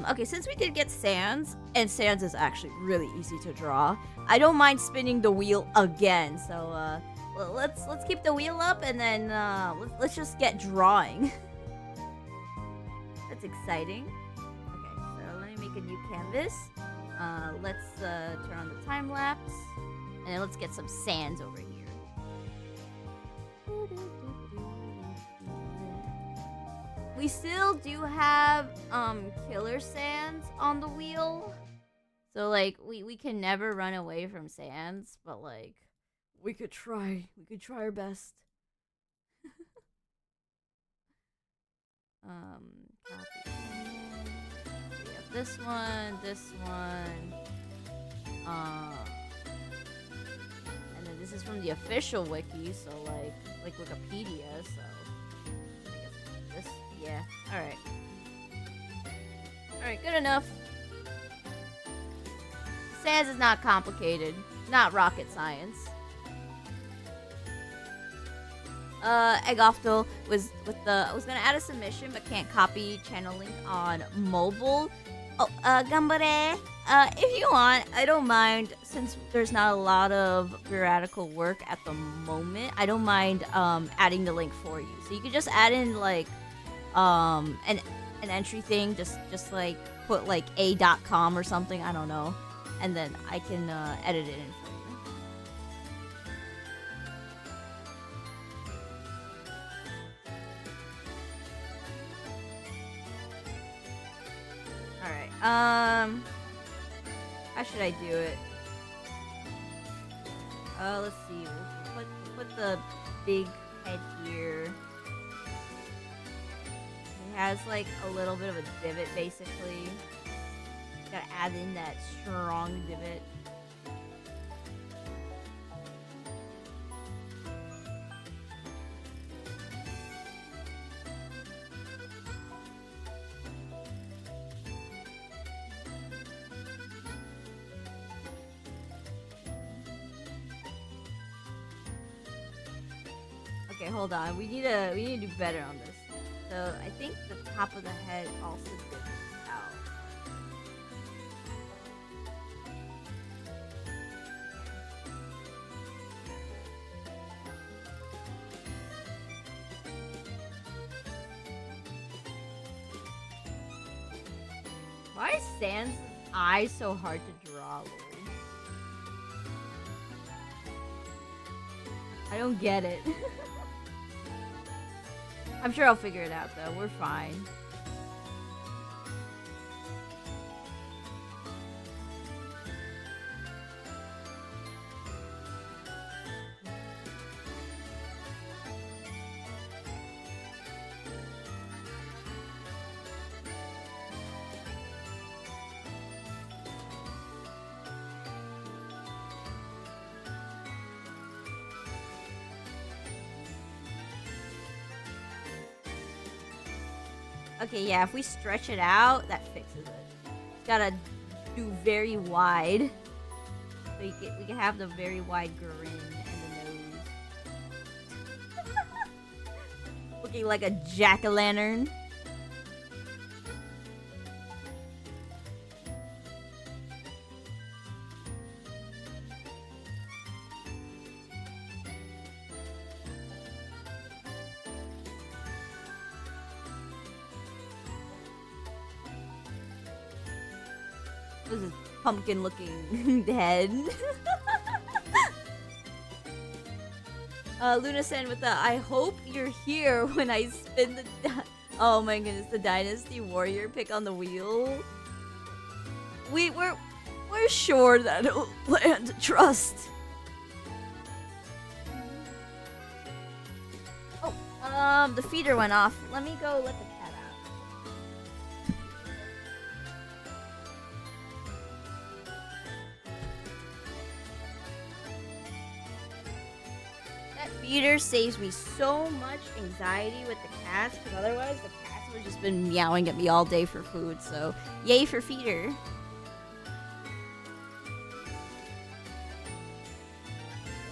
Okay, since we did get Sans, and Sans is actually really easy to draw, I don't mind spinning the wheel again. So let's keep the wheel up and then let's just get drawing. That's exciting. Okay, so let me make a new canvas. Let's turn on the time lapse, and then let's get some Sans over here. We still do have killer Sans on the wheel. So like we can never run away from Sans, but like we could try. We could try our best. Copy. We have this one, and then this is from the official wiki, so like Wikipedia, so I guess this. Yeah, alright. Alright, good enough. Sans is not complicated. Not rocket science. Eggoftel was I was gonna add a submission but can't copy channel link on mobile. Oh, Gambare. If you want, I don't mind, since there's not a lot of bureaucratical work at the moment, I don't mind adding the link for you. So you could just add in like an entry thing, just like put like a.com or something, I don't know, and then I can edit it in for you. Alright, how should I do it? Let's see. We'll put the big head here. It has like a little bit of a divot, basically. Gotta add in that strong divot. Okay, hold on. We need to do better on this. So I think the top of the head also dips out. Why is Sans' eye so hard to draw, Lord? I don't get it. I'm sure I'll figure it out though. We're fine. Okay, yeah, if we stretch it out, that fixes it. Just gotta do very wide. So we can have the very wide grin and the nose. Looking like a jack-o'-lantern. This is pumpkin looking head. Luna-san with the I hope you're here when I spin the oh my goodness, the Dynasty Warrior pick on the wheel. We're sure that it'll land, trust. Oh, the feeder went off. Let me go let the cat out. That feeder saves me so much anxiety with the cats, because otherwise the cats would have just been meowing at me all day for food, so yay for feeder.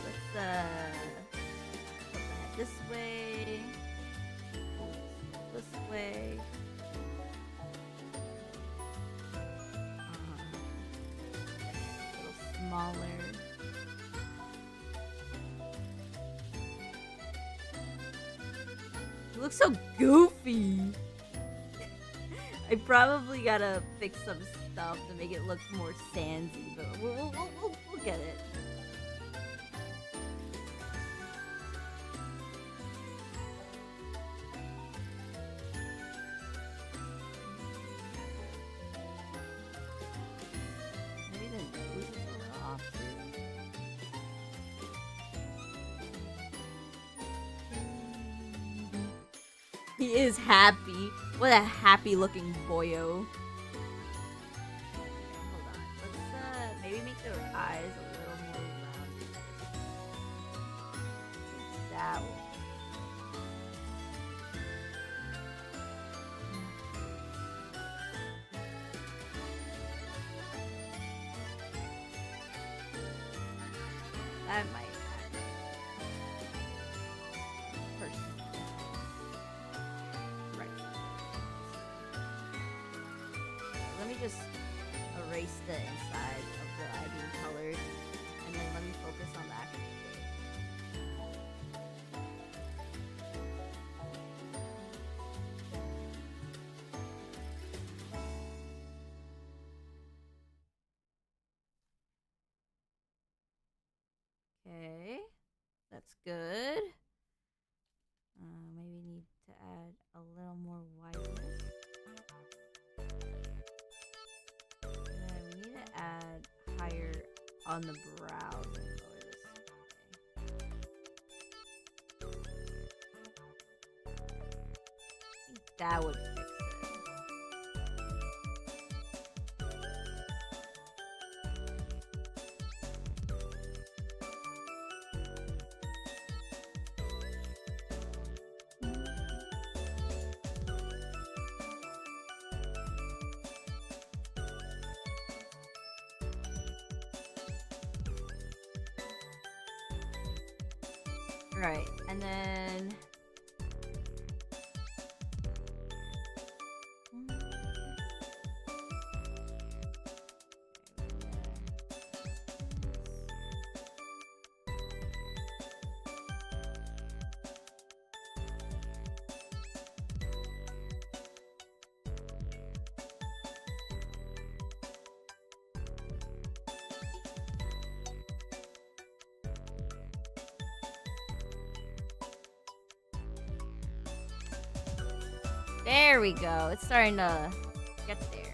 Let's put that this way. This way. A little smaller. It looks so goofy. I probably gotta fix some stuff to make it look more Sansy, but we'll get it. Maybe the nose is a little off too. He is happy. What a happy looking boyo. Okay, hold on. Let's maybe make their eyes a little more rounded. That one. That might just erase the inside of the eye being colored, and then let me focus on the actual shape. Okay, that's good. Maybe need to add a little more whiteness. on the brow. I think that would fix it. Right, and then there we go. It's starting to get there.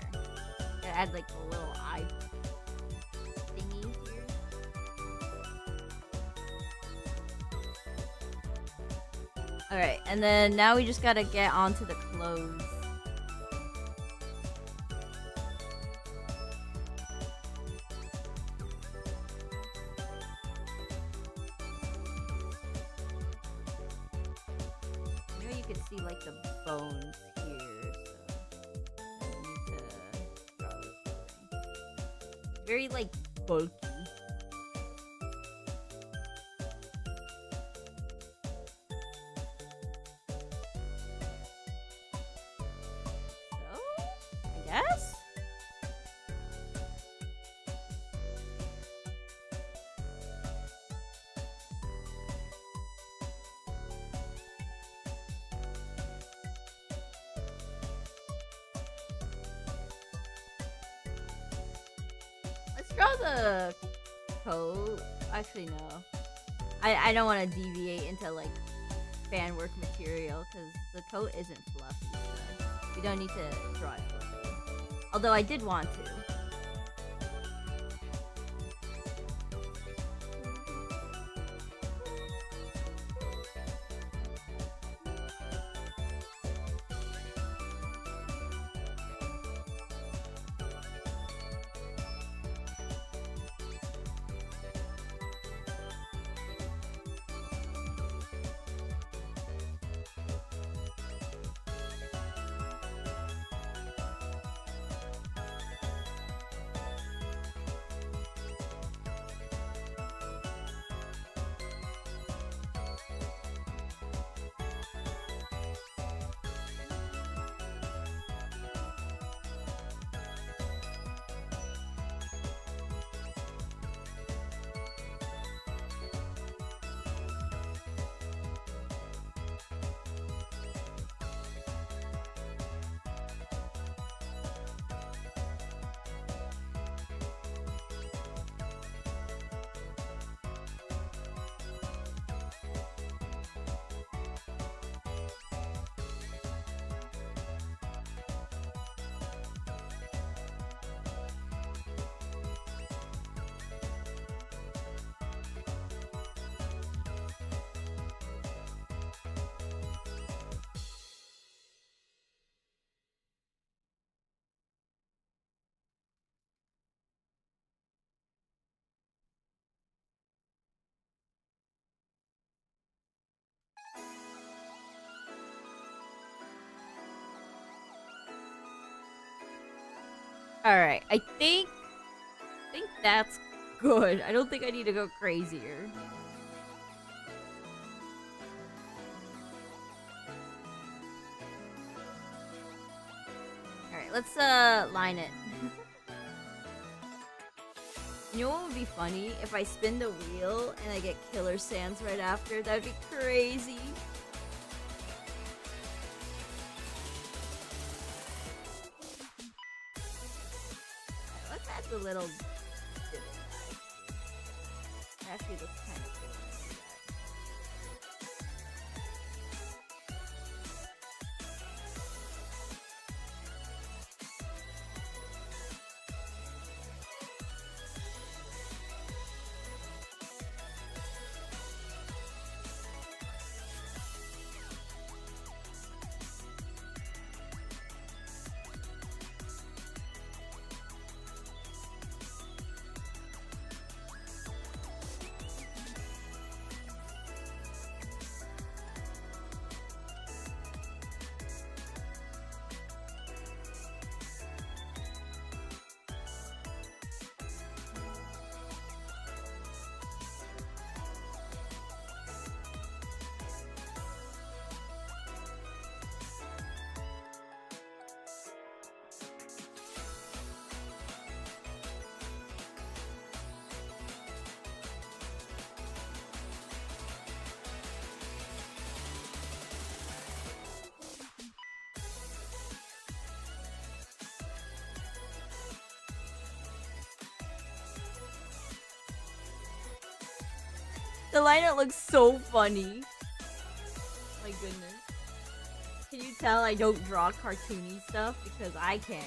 Gotta add like a little eye thingy here. Alright, and then now we just gotta get onto the clothes. I know you can see like the bones here, so I need to draw this. Very like bulky. I guess? Let's draw the coat. Actually, no. I don't want to deviate into like fan work material because the coat isn't fluffy. So we don't need to draw it fluffy. Although I did want to. Alright, I think that's good. I don't think I need to go crazier. Alright, let's line it. You know what would be funny? If I spin the wheel and I get killer sands right after, that'd be crazy. Let's add the little dip eyes. It actually looks kind of cool. The liner looks so funny. My goodness. Can you tell I don't draw cartoony stuff? Because I can.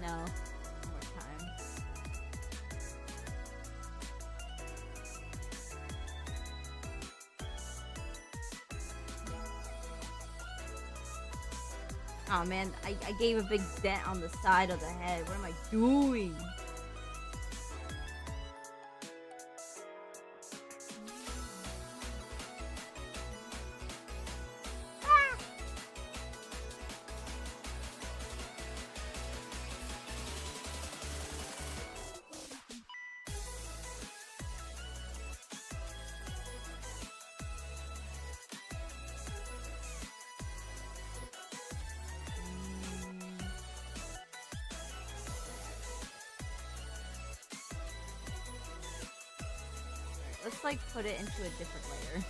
No. More time. Oh man, I gave a big dent on the side of the head. What am I doing? Let's like put it into a different layer.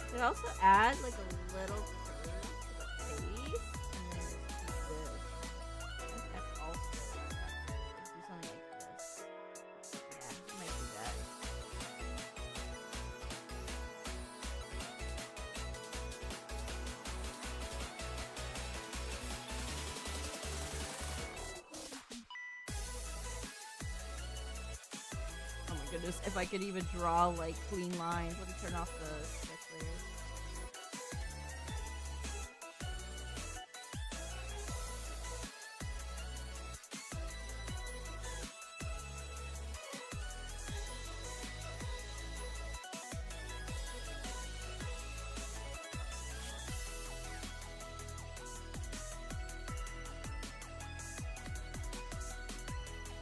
Could also add like a little curve to the face, and then just do this. I think that's also like do something like this. Yeah, I might do that. Oh my goodness, if I could even draw like clean lines. Let me turn off the sketch layers.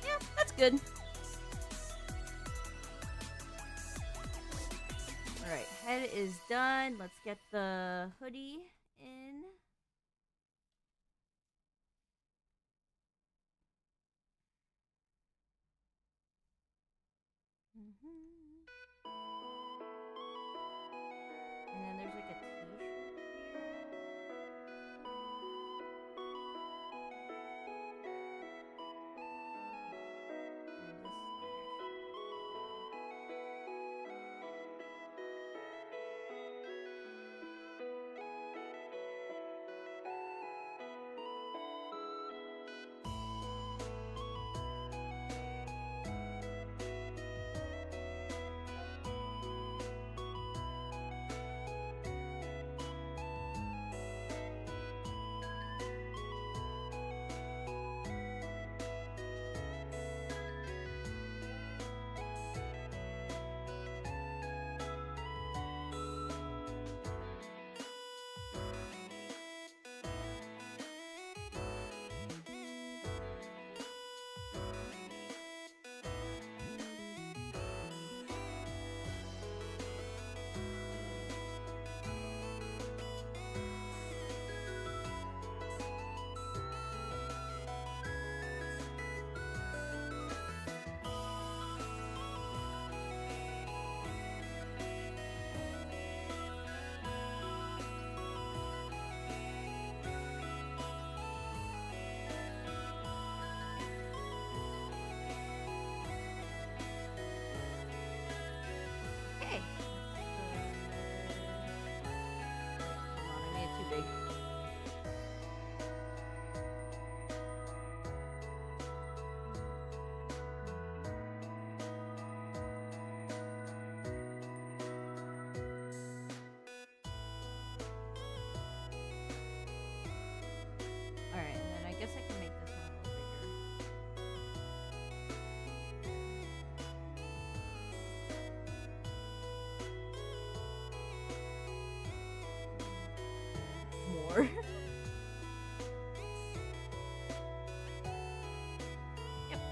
Yeah, that's good. Alright, head is done. Let's get the hoodie in. And then there's like a t-shirt here. And this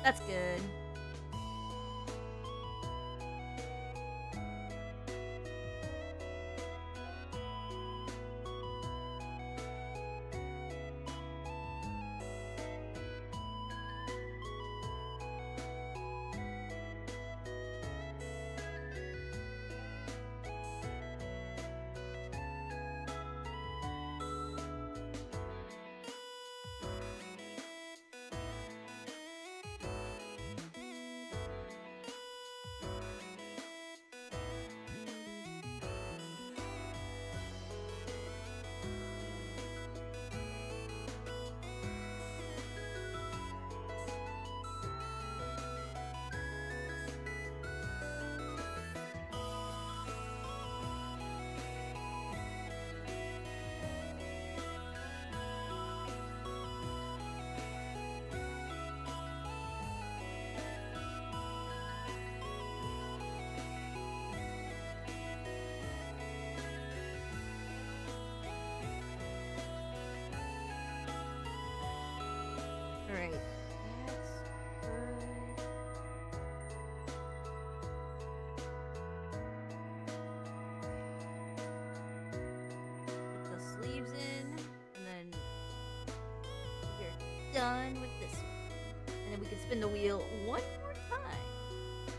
That's good. Alright. That's good. Put the sleeves in, and then we're done with this one. And then we can spin the wheel one more time.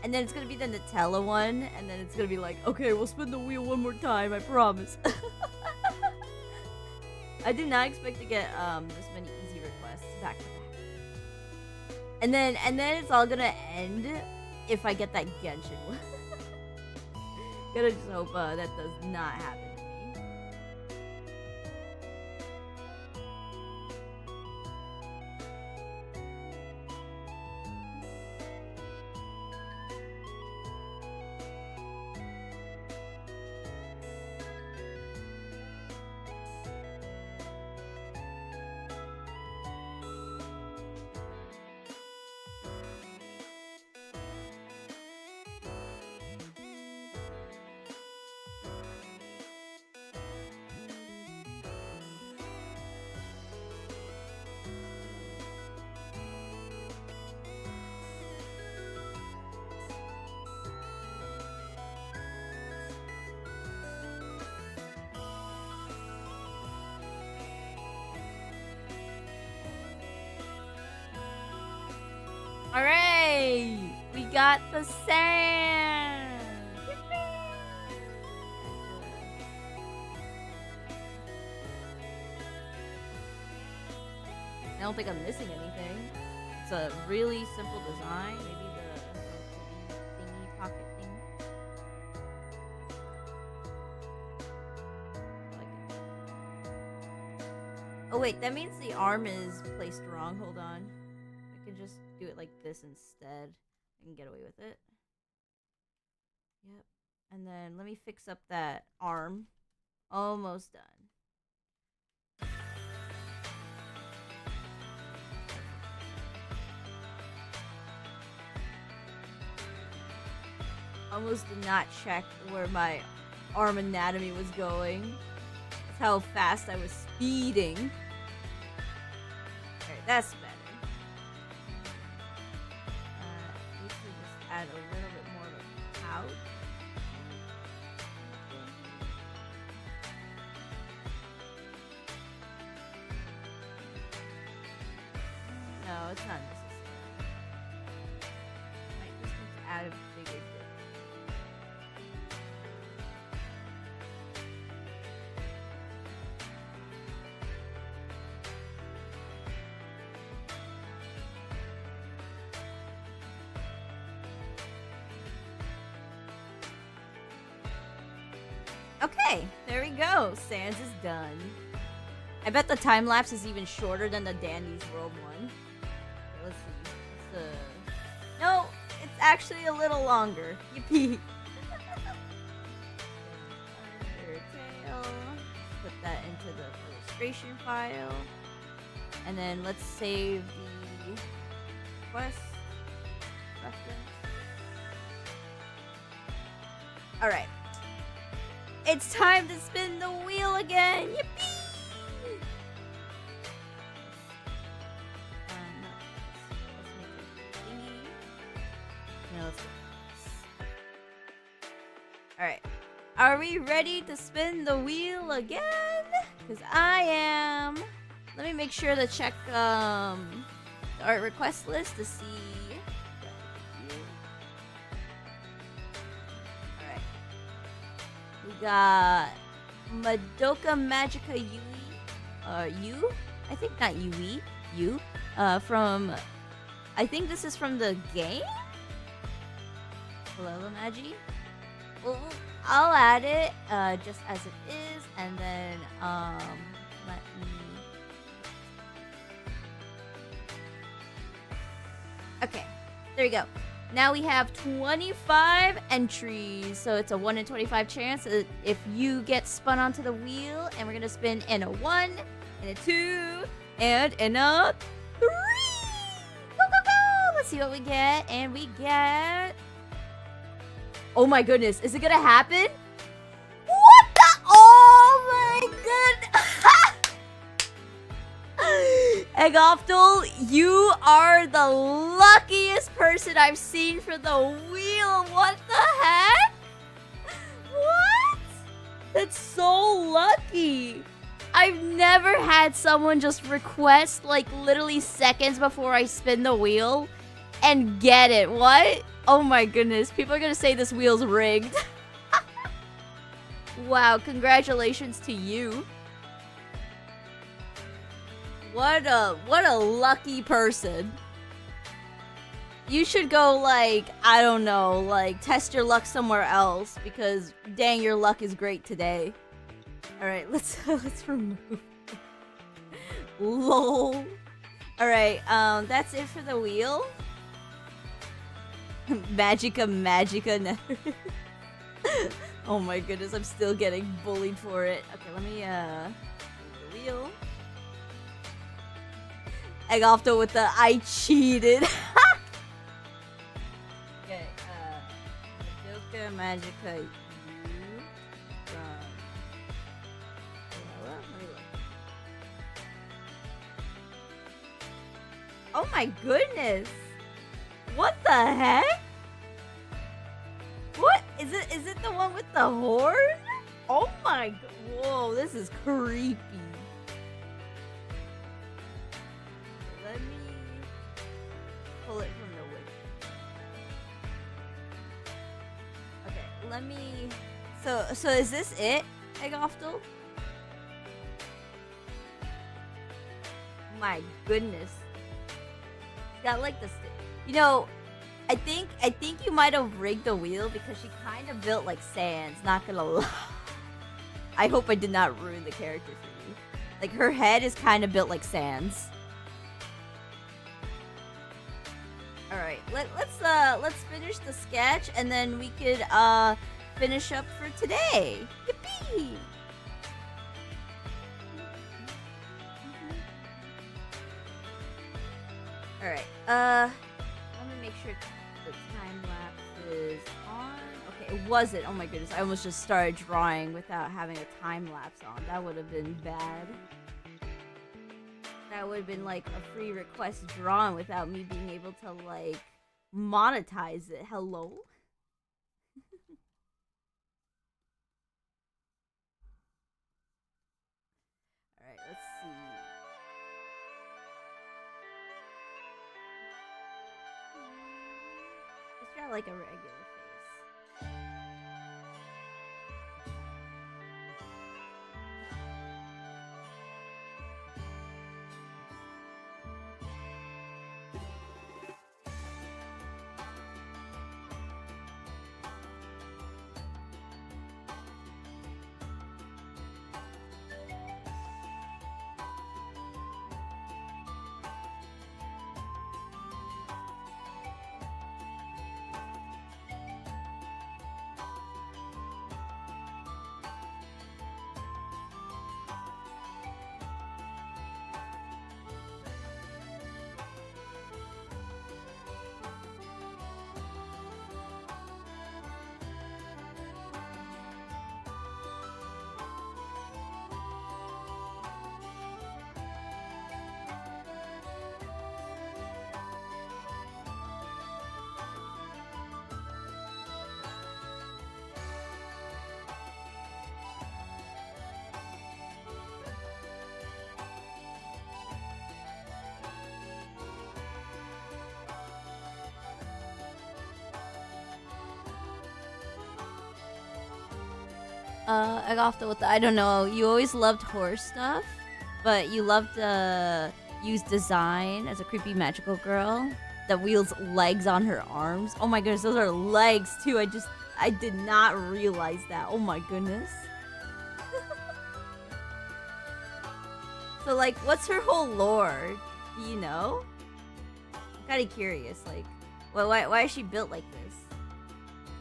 And then it's gonna be the Nutella one, and then it's gonna be like, okay, we'll spin the wheel one more time, I promise. I did not expect to get this many easy requests back to back. And then it's all gonna end if I get that Genshin one. Gotta just hope that does not happen to me. Alright! We got the sand! I don't think I'm missing anything. It's a really simple design. Maybe the thingy pocket thing. I like it. Oh wait, that means the arm is placed wrong. Hold on. I can just do it like this instead. I can get away with it. Yep. And then let me fix up that arm. Almost done. Almost did not check where my arm anatomy was going. That's how fast I was speeding. Alright, that's better. Need to just add a little bit more of a pouch. No, it's not necessary. Might just need to add a bigger dip. Okay, there we go. Sans is done. I bet the time lapse is even shorter than the Dandy's World one. Okay, let's see. No, it's actually a little longer. Yippee. Tail. Put that into the illustration file. And then let's save the quest reference. Alright. It's time to spin the wheel again! Yippee! No, let's make it Are we ready to spin the wheel again? Because I am. Let me make sure to check the art request list to see. Alright. We got Madoka Magica Yui. Yu? I think not Yui. Yu. From. I think this is from the game? Hello, Magi? Well, I'll add it just as it is, and then let me. Okay, there you go. Now we have 25 entries, so it's a 1 in 25 chance if you get spun onto the wheel, and we're gonna spin in a 1, in a 2, and in a 3. Go go go! Let's see what we get, and we get. Oh my goodness, is it gonna happen? What the? Oh my goodness! Egoftal, you are the luckiest person I've seen for the wheel. What the heck? What? That's so lucky. I've never had someone just request like literally seconds before I spin the wheel and get it. What? Oh my goodness, people are gonna say this wheel's rigged. Wow, congratulations to you. What a lucky person. You should go like, I don't know, like test your luck somewhere else because dang, your luck is great today. All right, let's remove. Lol. All right, that's it for the wheel. Magica never. Oh my goodness, I'm still getting bullied for it. Okay, let me the wheel. Egofto with the I cheated. Okay, Madoka Magica U from oh my goodness. What the heck? What? Is it the one with the horn? Oh my god. Whoa, this is creepy. Let me pull it from the wiki. Okay, let me so is this it, Egoftal? My goodness. Got like the you know, I think you might have rigged the wheel because she kind of built like Sans, not gonna lie. I hope I did not ruin the character for you. Like her head is kind of built like Sans. All right, let's finish the sketch and then we could finish up for today. Yippee! All right, let me make sure the time lapse is on. Okay, it wasn't. Oh my goodness, I almost just started drawing without having a time lapse on. That would have been bad. That would have been like a free request drawn without me being able to like monetize it. Hello? Alright, let's see. Let's draw like a regular face. I got off the with the, I don't know. You always loved horror stuff, but you loved to use design as a creepy magical girl that wields legs on her arms. Oh my goodness, those are legs too. I did not realize that. Oh my goodness. So like, what's her whole lore? Do you know? I'm kind of curious. Like, why is she built like this?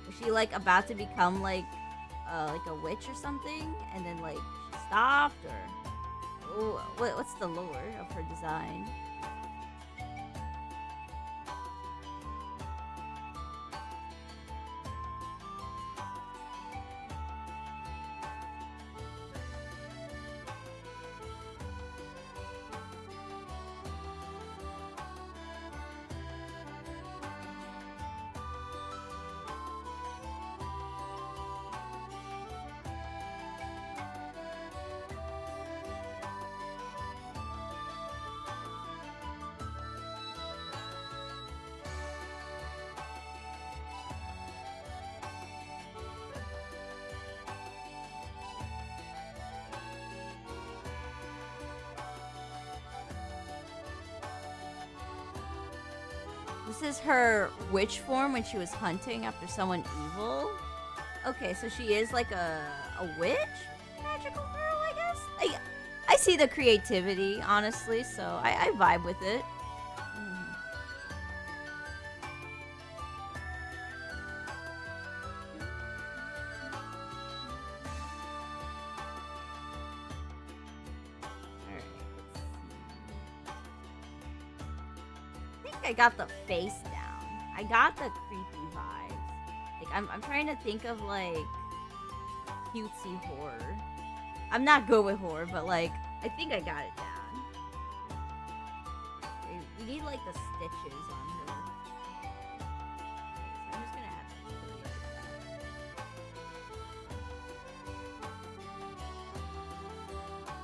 Was she like about to become like a witch or something, and then like she stopped, or what's the lore of her design? This is her witch form when she was hunting after someone evil. Okay, so she is like a witch? Magical girl, I guess? I see the creativity, honestly, so I vibe with it. I got the face down. I got the creepy vibes. Like I'm trying to think of like cutesy horror. I'm not good with horror, but like I think I got it down. You need like the stitches on her. So I'm just gonna have to do it like that.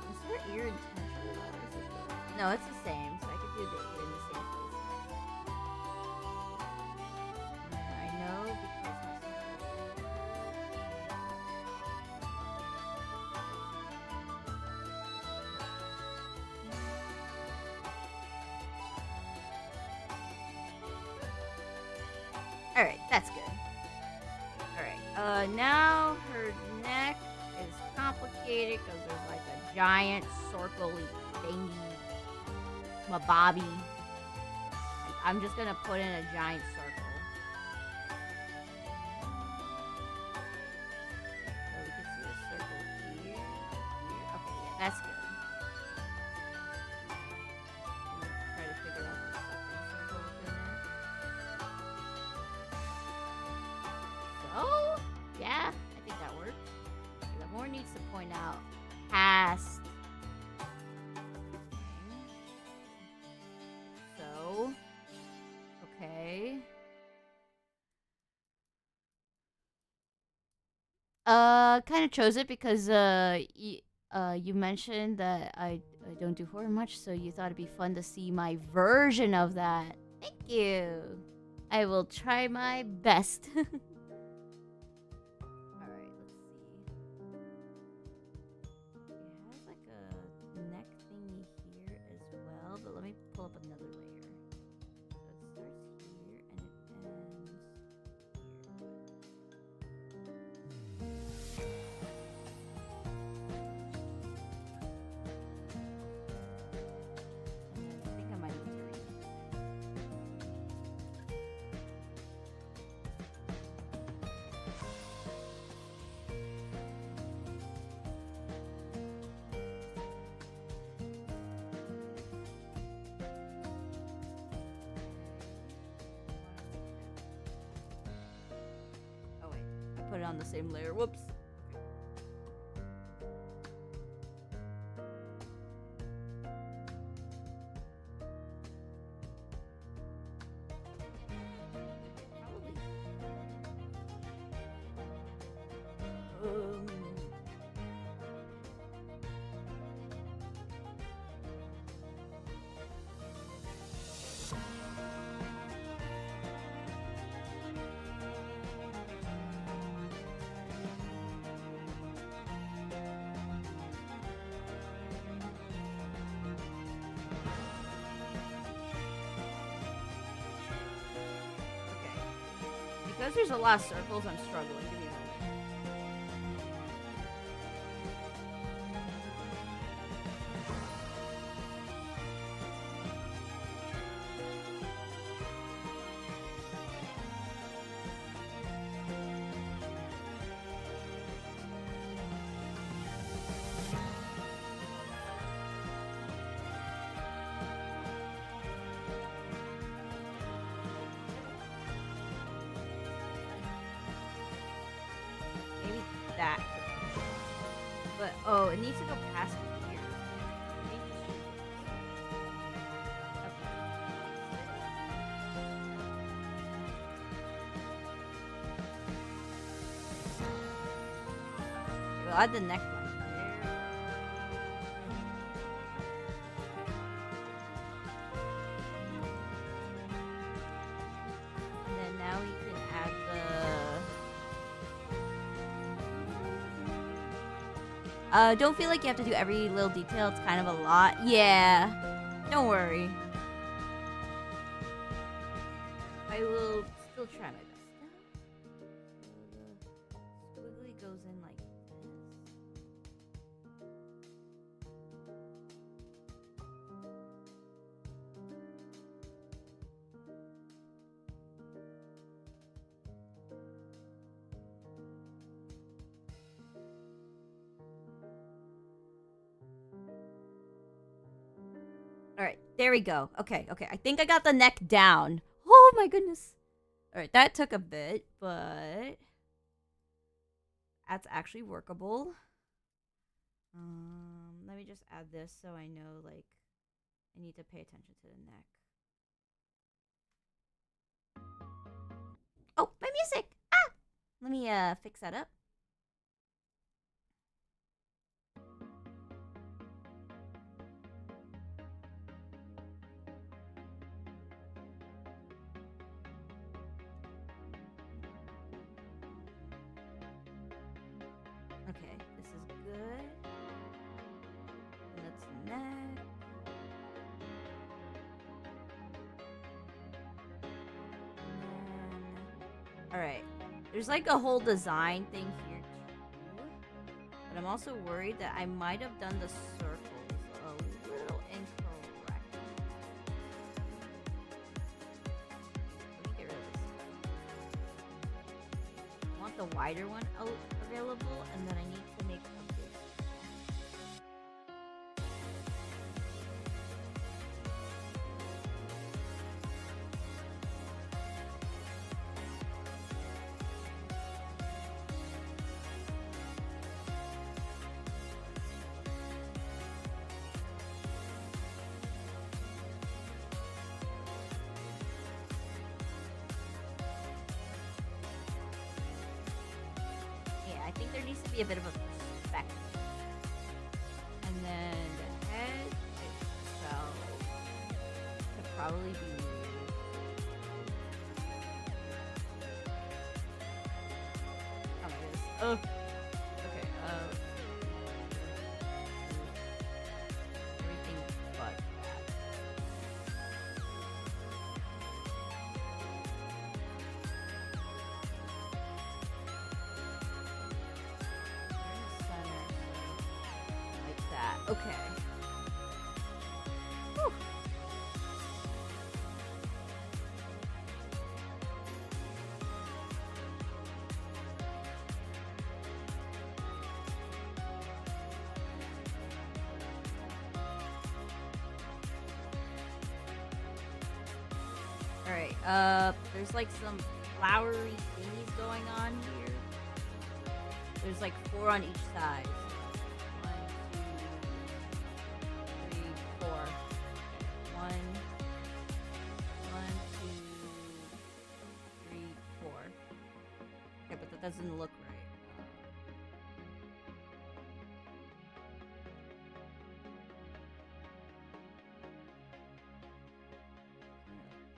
Is her ear intentional or is it? No, it's the same. So I could do the ear in the same place. Alright, that's good. Alright, now her neck is complicated because there's like a giant circle thingy. Mababi. I'm just gonna put in a giant circle. So we can see the circle here. Okay, yeah, that's good. Try to figure out the second circle within it. So, yeah, I think that works. The more needs to point out past. So, okay. Kind of chose it because you mentioned that I don't do horror much, so you thought it'd be fun to see my version of that. Thank you. I will try my best. Put it on the same layer. Whoops. Because there's a lot of circles, I'm struggling. Give me a moment. Maybe that. But, oh, it needs to go past here. Maybe it should. Okay. We'll add the neckline there. And then now we can add the... don't feel like you have to do every little detail. It's kind of a lot. Yeah. Don't worry. I will still try my best. So the squiggly goes in like this. Alright, there we go. Okay, okay. I think I got the neck down. Oh my goodness. Alright, that took a bit, but that's actually workable. Let me just add this so I know, like, I need to pay attention to the neck. Oh, my music! Ah! Let me, fix that up. Okay, this is good. And that's neck. Alright. There's like a whole design thing here too. But I'm also worried that I might have done the circles a little incorrect. Let me get rid of this. I want the wider one available, and then I need to make a big. I think there needs to be a bit of a perspective. And then the head itself could probably be moved. Oh my goodness. Oh. Okay, everything but that. Okay. Whew. Alright, there's like some flowery thingies going on here. There's like 4 on each side. 4. Okay, but that doesn't look right.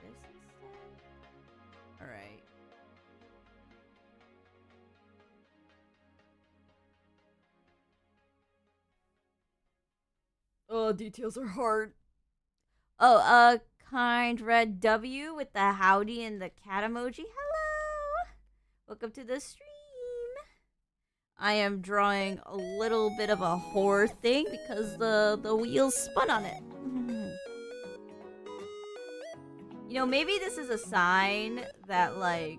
This instead? Alright. Oh, details are hard. Oh, kind red W with the howdy and the cat emoji. Hello! Welcome to the stream. I am drawing a little bit of a horror thing because the wheels spun on it. You know, maybe this is a sign that like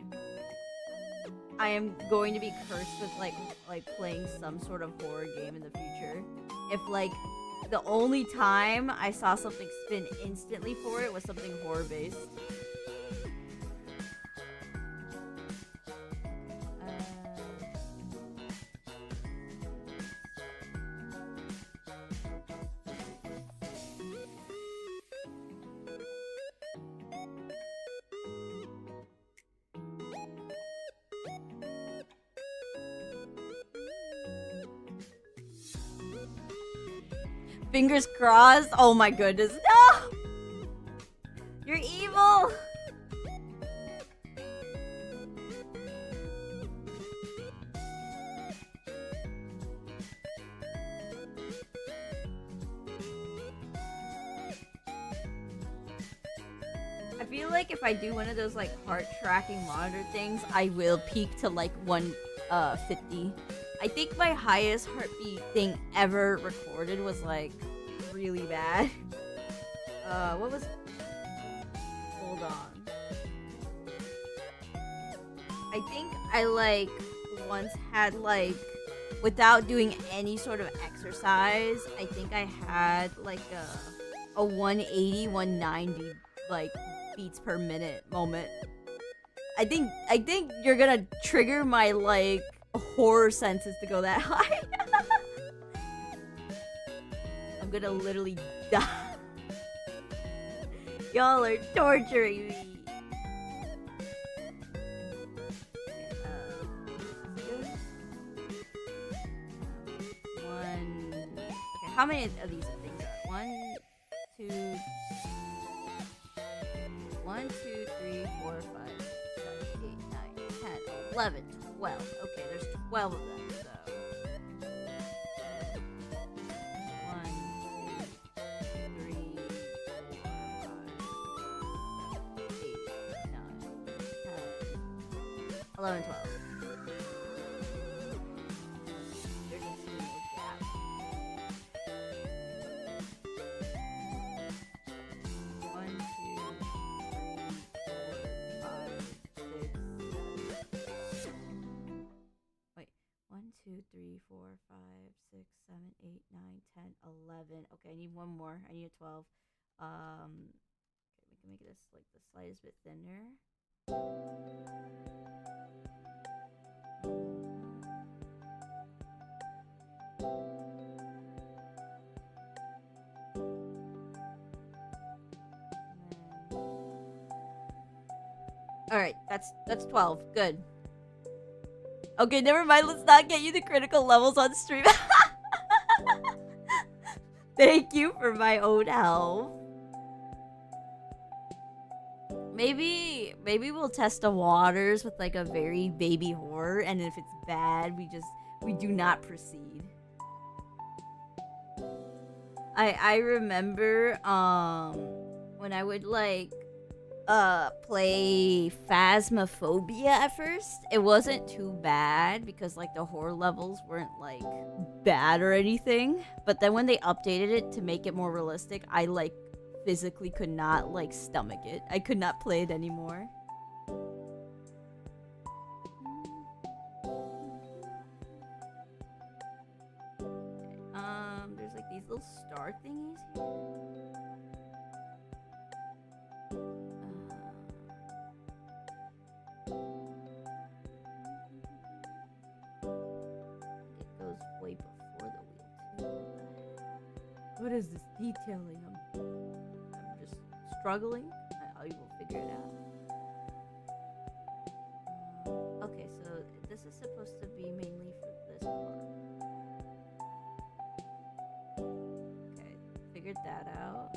I am going to be cursed with like playing some sort of horror game in the future. If like the only time I saw something spin instantly for it was something horror based. Fingers crossed. Oh my goodness. No! You're evil! I feel like if I do one of those like heart tracking monitor things, I will peak to like 150. I think my highest heartbeat thing ever recorded was like really bad. What was? Hold on. I think I like once had like, without doing any sort of exercise, I think I had like a 180, 190 like beats per minute moment. I think you're gonna trigger my like horror senses to go that high. I'm gonna literally die. Y'all are torturing me. Okay, how many of these things are? 1, 2, 1, 2, 3, 4, 5, 6, 7, 8, 9, 10, 11, 12. Okay, there's 12 of them, so. 1, 2, 3, 4, 5, 6, 7, 8, 9, 10, 11, 12. There's a single gap. 1, 2, 2, 3, 4, 5, 6, 7, 8, 9, 10, 11. Okay, I need one more. I need a 12. Okay, we can make this like the slightest bit thinner. All right, that's 12. Good. Okay, never mind. Let's not get you the critical levels on stream. Thank you for my own health. Maybe we'll test the waters with like a very baby horror, and if it's bad, we do not proceed. I remember when I would like play Phasmophobia at first, it wasn't too bad because like the horror levels weren't like bad or anything, but then when they updated it to make it more realistic, I like physically could not like stomach it. I could not play it anymore. Okay, there's like these little star thingies here. Way before the wheel too. What is this detailing? I'm just struggling. I will figure it out. Okay, so this is supposed to be mainly for this part. Okay, figured that out.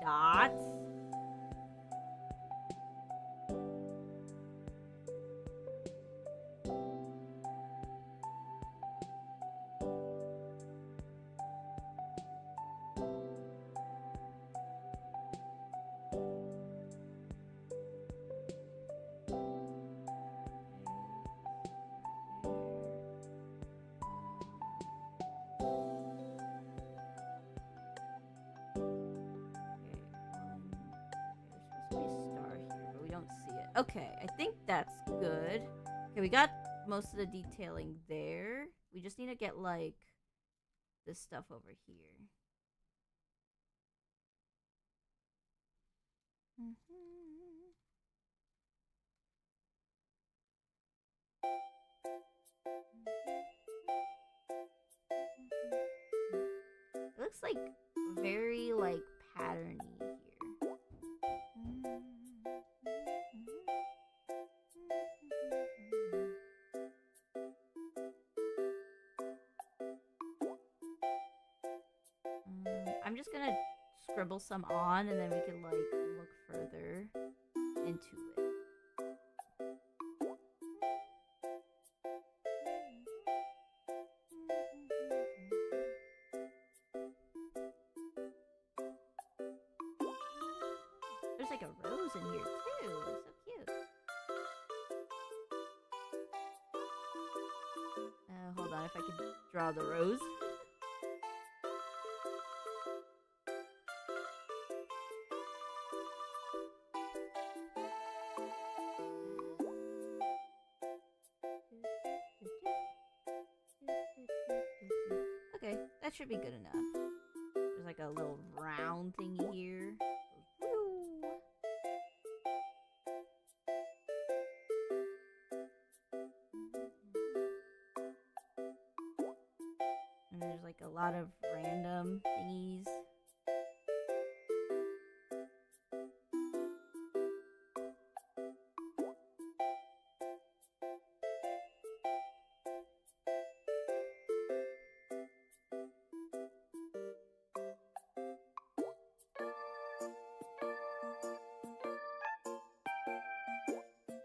Dots. Okay, I think that's good. Okay, we got most of the detailing there. We just need to get, like, this stuff over here. It looks like very, like, patterny here. I'm just gonna scribble some on, and then we can, like, look further into it. There's like a rose in here too. So cute. Hold on, if I could draw the rose. Okay, that should be good enough. There's like a little round thingy here. And there's like a lot of random thingies.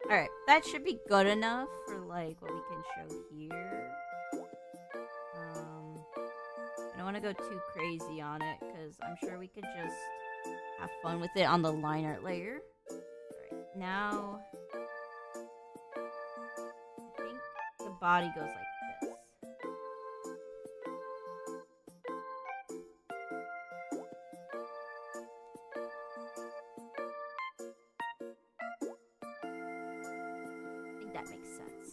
Alright, that should be good enough for like what we can show here. I don't want to go too crazy on it because I'm sure we could just have fun with it on the line art layer. Alright, now I think the body goes like this. I think that makes sense.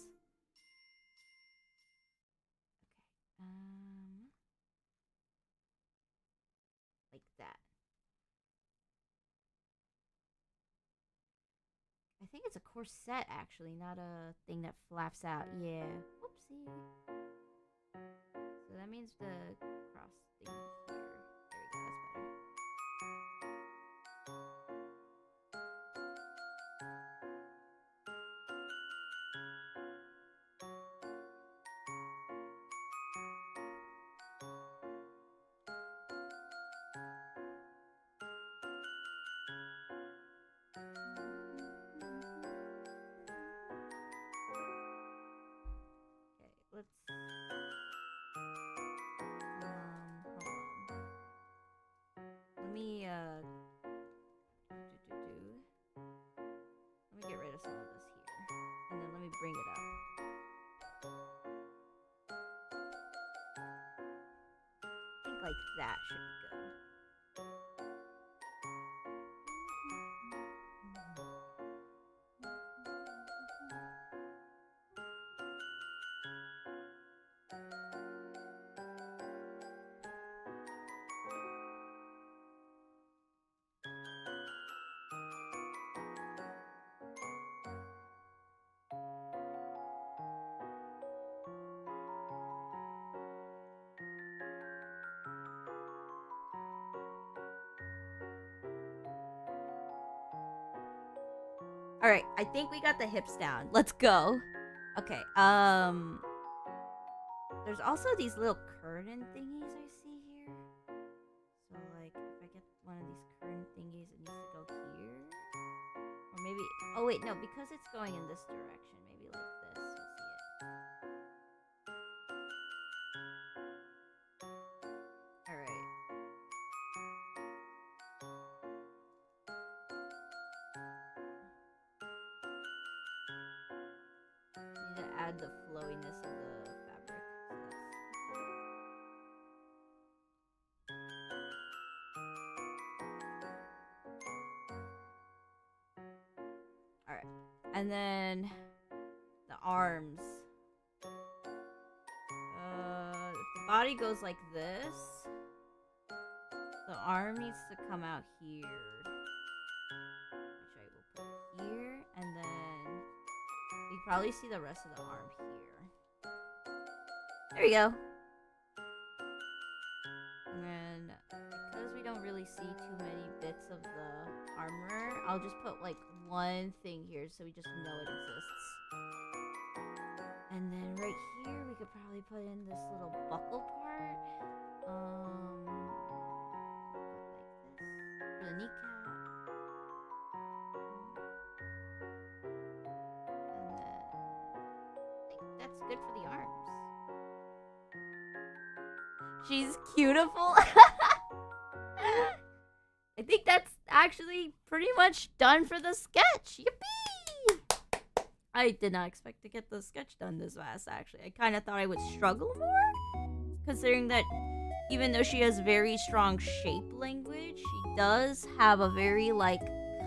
Okay, like that. I think it's a corset actually, not a thing that flaps out. Yeah. Whoopsie. So that means the cross thing here. There we go, that's better. Let's hold on. Let me let me get rid of some of this here, and then let me bring it up. I think like that should be good. All right, I think we got the hips down. Let's go. Okay. There's also these little curtain thingies I see here. So like, if I get one of these curtain thingies, it needs to go here. Or maybe. Oh wait, no, because it's going in this direction. Maybe like this. We'll see it. All right. Need to add the flowiness of the fabric. Alright. And then the arms. If the body goes like this, the arm needs to come out here. Which I will put here, and then you probably see the rest of the arm here. There we go. And then, because we don't really see too many bits of the armor, I'll just put like one thing here so we just know it exists. And then right here, we could probably put in this little buckle part. Put like this for the kneecap. And then, like, that's good for the arms. She's beautiful. I think that's actually pretty much done for the sketch. Yippee! I did not expect to get the sketch done this fast, actually. I kind of thought I would struggle more, considering that even though she has very strong shape language, she does have a very, like,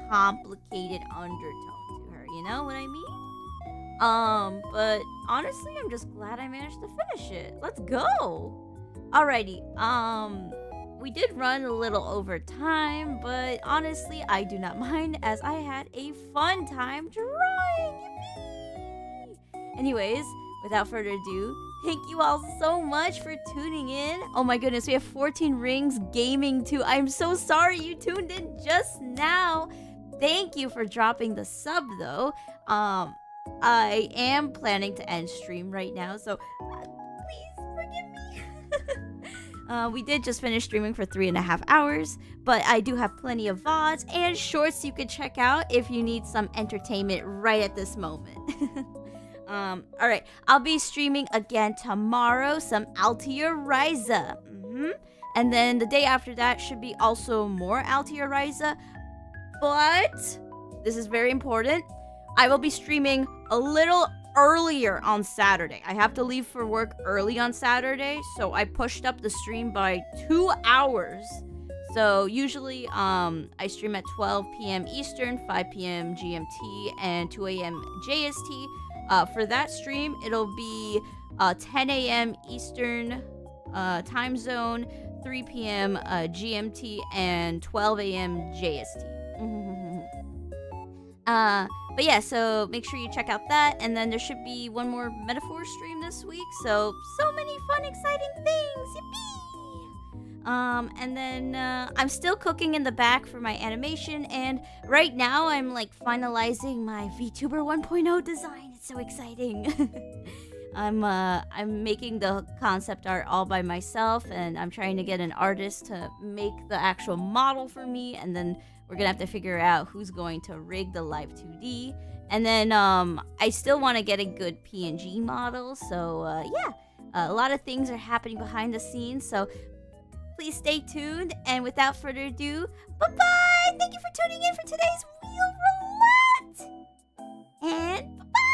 complicated undertone to her. You know what I mean? But honestly, I'm just glad I managed to finish it. Let's go! Alrighty, we did run a little over time, but honestly, I do not mind as I had a fun time drawing. Yippee! Anyways, without further ado, thank you all so much for tuning in. Oh my goodness, we have 14 rings gaming too. I'm so sorry you tuned in just now. Thank you for dropping the sub though. I am planning to end stream right now, so please forgive me. We did just finish streaming for 3.5 hours, but I do have plenty of VODs and shorts you could check out if you need some entertainment right at this moment. Alright, I'll be streaming again tomorrow, some Altia Ryza. And then the day after that should be also more Altia Ryza. But, this is very important, I will be streaming a little earlier on Saturday. I have to leave for work early on Saturday, so I pushed up the stream by 2 hours. So usually I stream at 12 p.m. Eastern, 5 p.m. GMT, and 2 a.m. JST. For that stream, it'll be 10 a.m. Eastern time zone, 3 p.m. GMT, and 12 a.m. JST. But yeah, so make sure you check out that, and then there should be one more metaphor stream this week, so many fun, exciting things, yippee! And then, I'm still cooking in the back for my animation, and right now I'm, like, finalizing my VTuber 1.0 design. It's so exciting. I'm making the concept art all by myself, and I'm trying to get an artist to make the actual model for me, and then we're gonna have to figure out who's going to rig the live 2D. And then I still want to get a good PNG model. So yeah, a lot of things are happening behind the scenes. So please stay tuned. And without further ado, bye-bye! Thank you for tuning in for today's Wheel Roulette! And bye-bye!